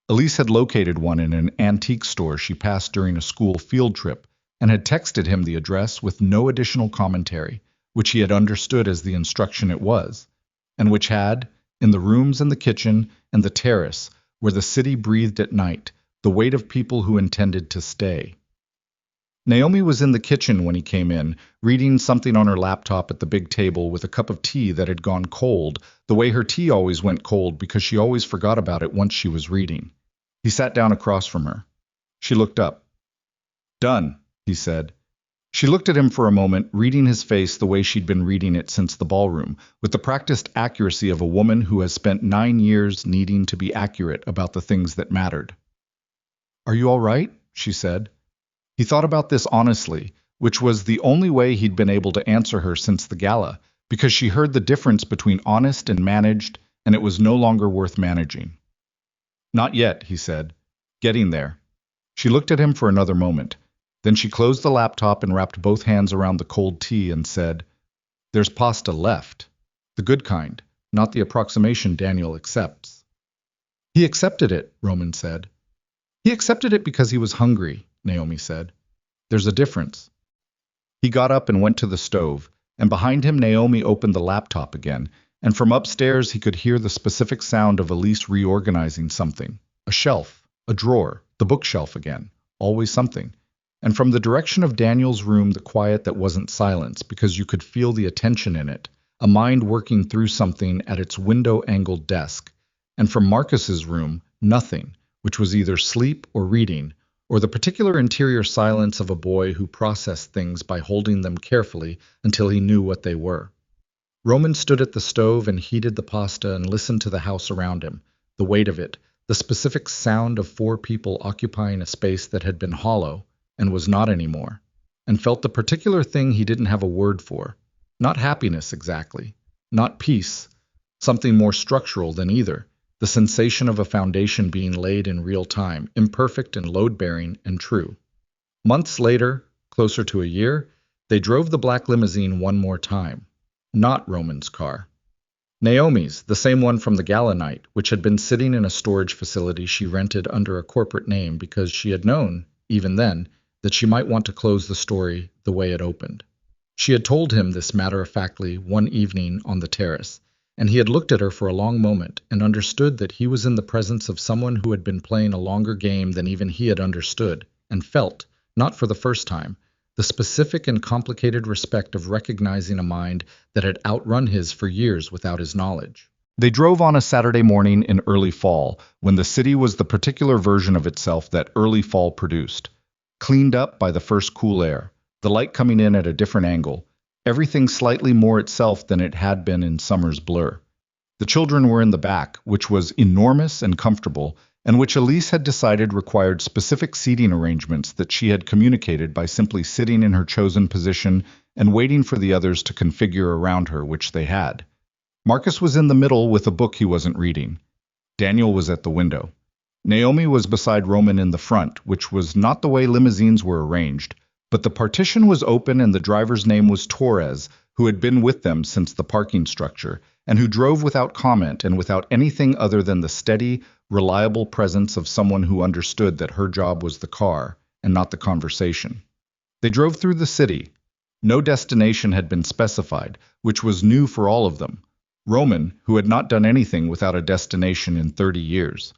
Elise had located one in an antique store she passed during a school field trip and had texted him the address with no additional commentary, which he had understood as the instruction it was, and which had, in the rooms and the kitchen and the terrace, where the city breathed at night, the weight of people who intended to stay. Naomi was in the kitchen when he came in, reading something on her laptop at the big table with a cup of tea that had gone cold, the way her tea always went cold because she always forgot about it once she was reading. He sat down across from her. She looked up. "Done," he said. She looked at him for a moment, reading his face the way she'd been reading it since the ballroom, with the practiced accuracy of a woman who has spent 9 years needing to be accurate about the things that mattered. "Are you all right?" she said. He thought about this honestly, which was the only way he'd been able to answer her since the gala, because she heard the difference between honest and managed, and it was no longer worth managing. "Not yet," he said. "Getting there." She looked at him for another moment. Then she closed the laptop and wrapped both hands around the cold tea and said, "There's pasta left. The good kind, not the approximation Daniel accepts." "He accepted it," Roman said. "He accepted it because he was hungry," Naomi said. "There's a difference." He got up and went to the stove, and behind him Naomi opened the laptop again, and from upstairs he could hear the specific sound of Elise reorganizing something. A shelf, a drawer, the bookshelf again, always something. And from the direction of Daniel's room the quiet that wasn't silence, because you could feel the attention in it, a mind working through something at its window-angled desk. And from Marcus's room, nothing, which was either sleep or reading, or the particular interior silence of a boy who processed things by holding them carefully until he knew what they were. Roman stood at the stove and heated the pasta and listened to the house around him, the weight of it, the specific sound of 4 people occupying a space that had been hollow and was not anymore, and felt the particular thing he didn't have a word for. Not happiness exactly, not peace, something more structural than either. The sensation of a foundation being laid in real time, imperfect and load-bearing and true. Months later, closer to a year, they drove the black limousine one more time. Not Roman's car. Naomi's, the same one from the gala night, which had been sitting in a storage facility she rented under a corporate name because she had known, even then, that she might want to close the story the way it opened. She had told him this matter-of-factly one evening on the terrace, and he had looked at her for a long moment and understood that he was in the presence of someone who had been playing a longer game than even he had understood, and felt, not for the first time, the specific and complicated respect of recognizing a mind that had outrun his for years without his knowledge. They drove on a Saturday morning in early fall, when the city was the particular version of itself that early fall produced. Cleaned up by the first cool air, the light coming in at a different angle, everything slightly more itself than it had been in summer's blur. The children were in the back, which was enormous and comfortable, and which Elise had decided required specific seating arrangements that she had communicated by simply sitting in her chosen position and waiting for the others to configure around her, which they had. Marcus was in the middle with a book he wasn't reading. Daniel was at the window. Naomi was beside Roman in the front, which was not the way limousines were arranged, but the partition was open and the driver's name was Torres, who had been with them since the parking structure, and who drove without comment and without anything other than the steady, reliable presence of someone who understood that her job was the car and not the conversation. They drove through the city. No destination had been specified, which was new for all of them. Roman, who had not done anything without a destination in 30 years.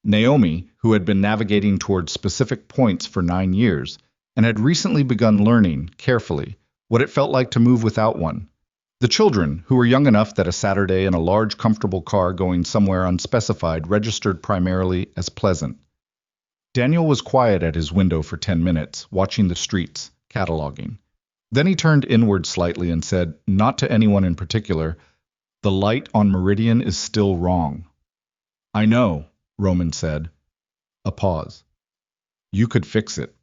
Naomi, who had been navigating towards specific points for 9 years, and had recently begun learning, carefully, what it felt like to move without one. The children, who were young enough that a Saturday in a large, comfortable car going somewhere unspecified registered primarily as pleasant. Daniel was quiet at his window for 10 minutes, watching the streets, cataloging. Then he turned inward slightly and said, not to anyone in particular, "The light on Meridian is still wrong." "I know," Roman said. A pause. "You could fix it,"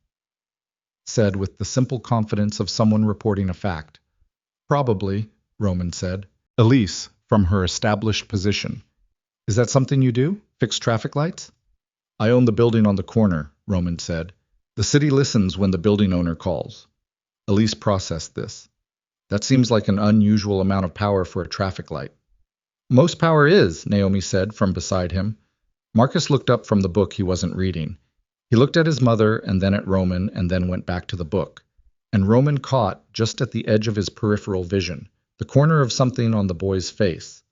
said with the simple confidence of someone reporting a fact. "Probably," Roman said. Elise, from her established position. "Is that something you do? Fix traffic lights?" "I own the building on the corner," Roman said. "The city listens when the building owner calls." Elise processed this. "That seems like an unusual amount of power for a traffic light." "Most power is," Naomi said from beside him. Marcus looked up from the book he wasn't reading. He looked at his mother and then at Roman and then went back to the book. And Roman caught, just at the edge of his peripheral vision, the corner of something on the boy's face.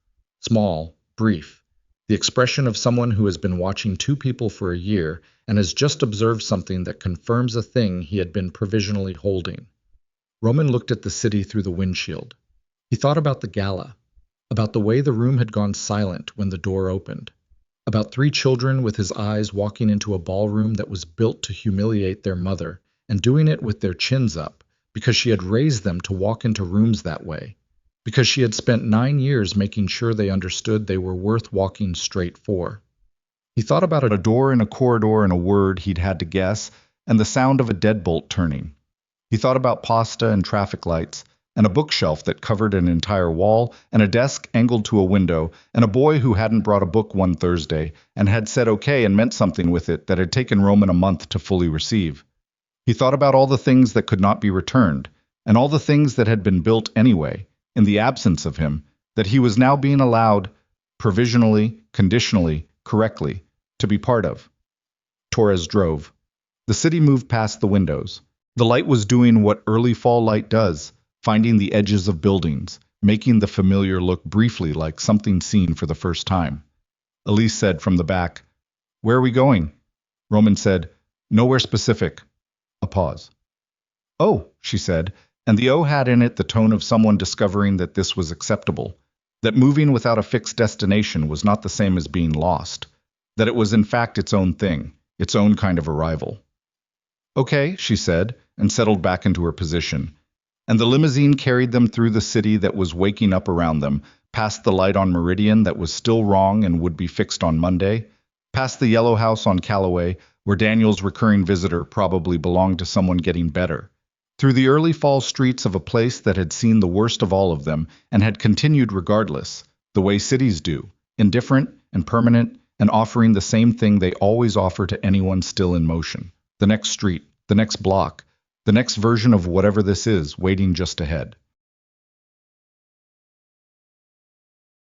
Small, brief. the expression of someone who has been watching two people for a year and has just observed something that confirms a thing he had been provisionally holding. Roman looked at the city through the windshield. He thought about the gala, about the way the room had gone silent when the door opened, about three children with his eyes walking into a ballroom that was built to humiliate their mother, and doing it with their chins up, because she had raised them to walk into rooms that way, because she had spent 9 years making sure they understood they were worth walking straight for. He thought about a door in a corridor and a word he'd had to guess, and the sound of a deadbolt turning. He thought about pasta and traffic lights, and a bookshelf that covered an entire wall, and a desk angled to a window, and a boy who hadn't brought a book one Thursday, and had said okay and meant something with it that had taken Roman a month to fully receive. He thought about all the things that could not be returned, and all the things that had been built anyway, in the absence of him, that he was now being allowed, provisionally, conditionally, correctly, to be part of. Torres drove. The city moved past the windows. The light was doing what early fall light does, finding the edges of buildings, making the familiar look briefly like something seen for the first time. Elise said from the back, "Where are we going?" Roman said, "Nowhere specific." A pause. "Oh," she said, and the O had in it the tone of someone discovering that this was acceptable, that moving without a fixed destination was not the same as being lost, that it was in fact its own thing, its own kind of arrival. "Okay," she said, and settled back into her position. And the limousine carried them through the city that was waking up around them, past the light on Meridian that was still wrong and would be fixed on Monday, past the yellow house on Callaway, where Daniel's recurring visitor probably belonged to someone getting better, through the early fall streets of a place that had seen the worst of all of them and had continued regardless, the way cities do, indifferent and permanent, and offering the same thing they always offer to anyone still in motion: the next street, the next block, the next version of whatever this is, waiting just ahead.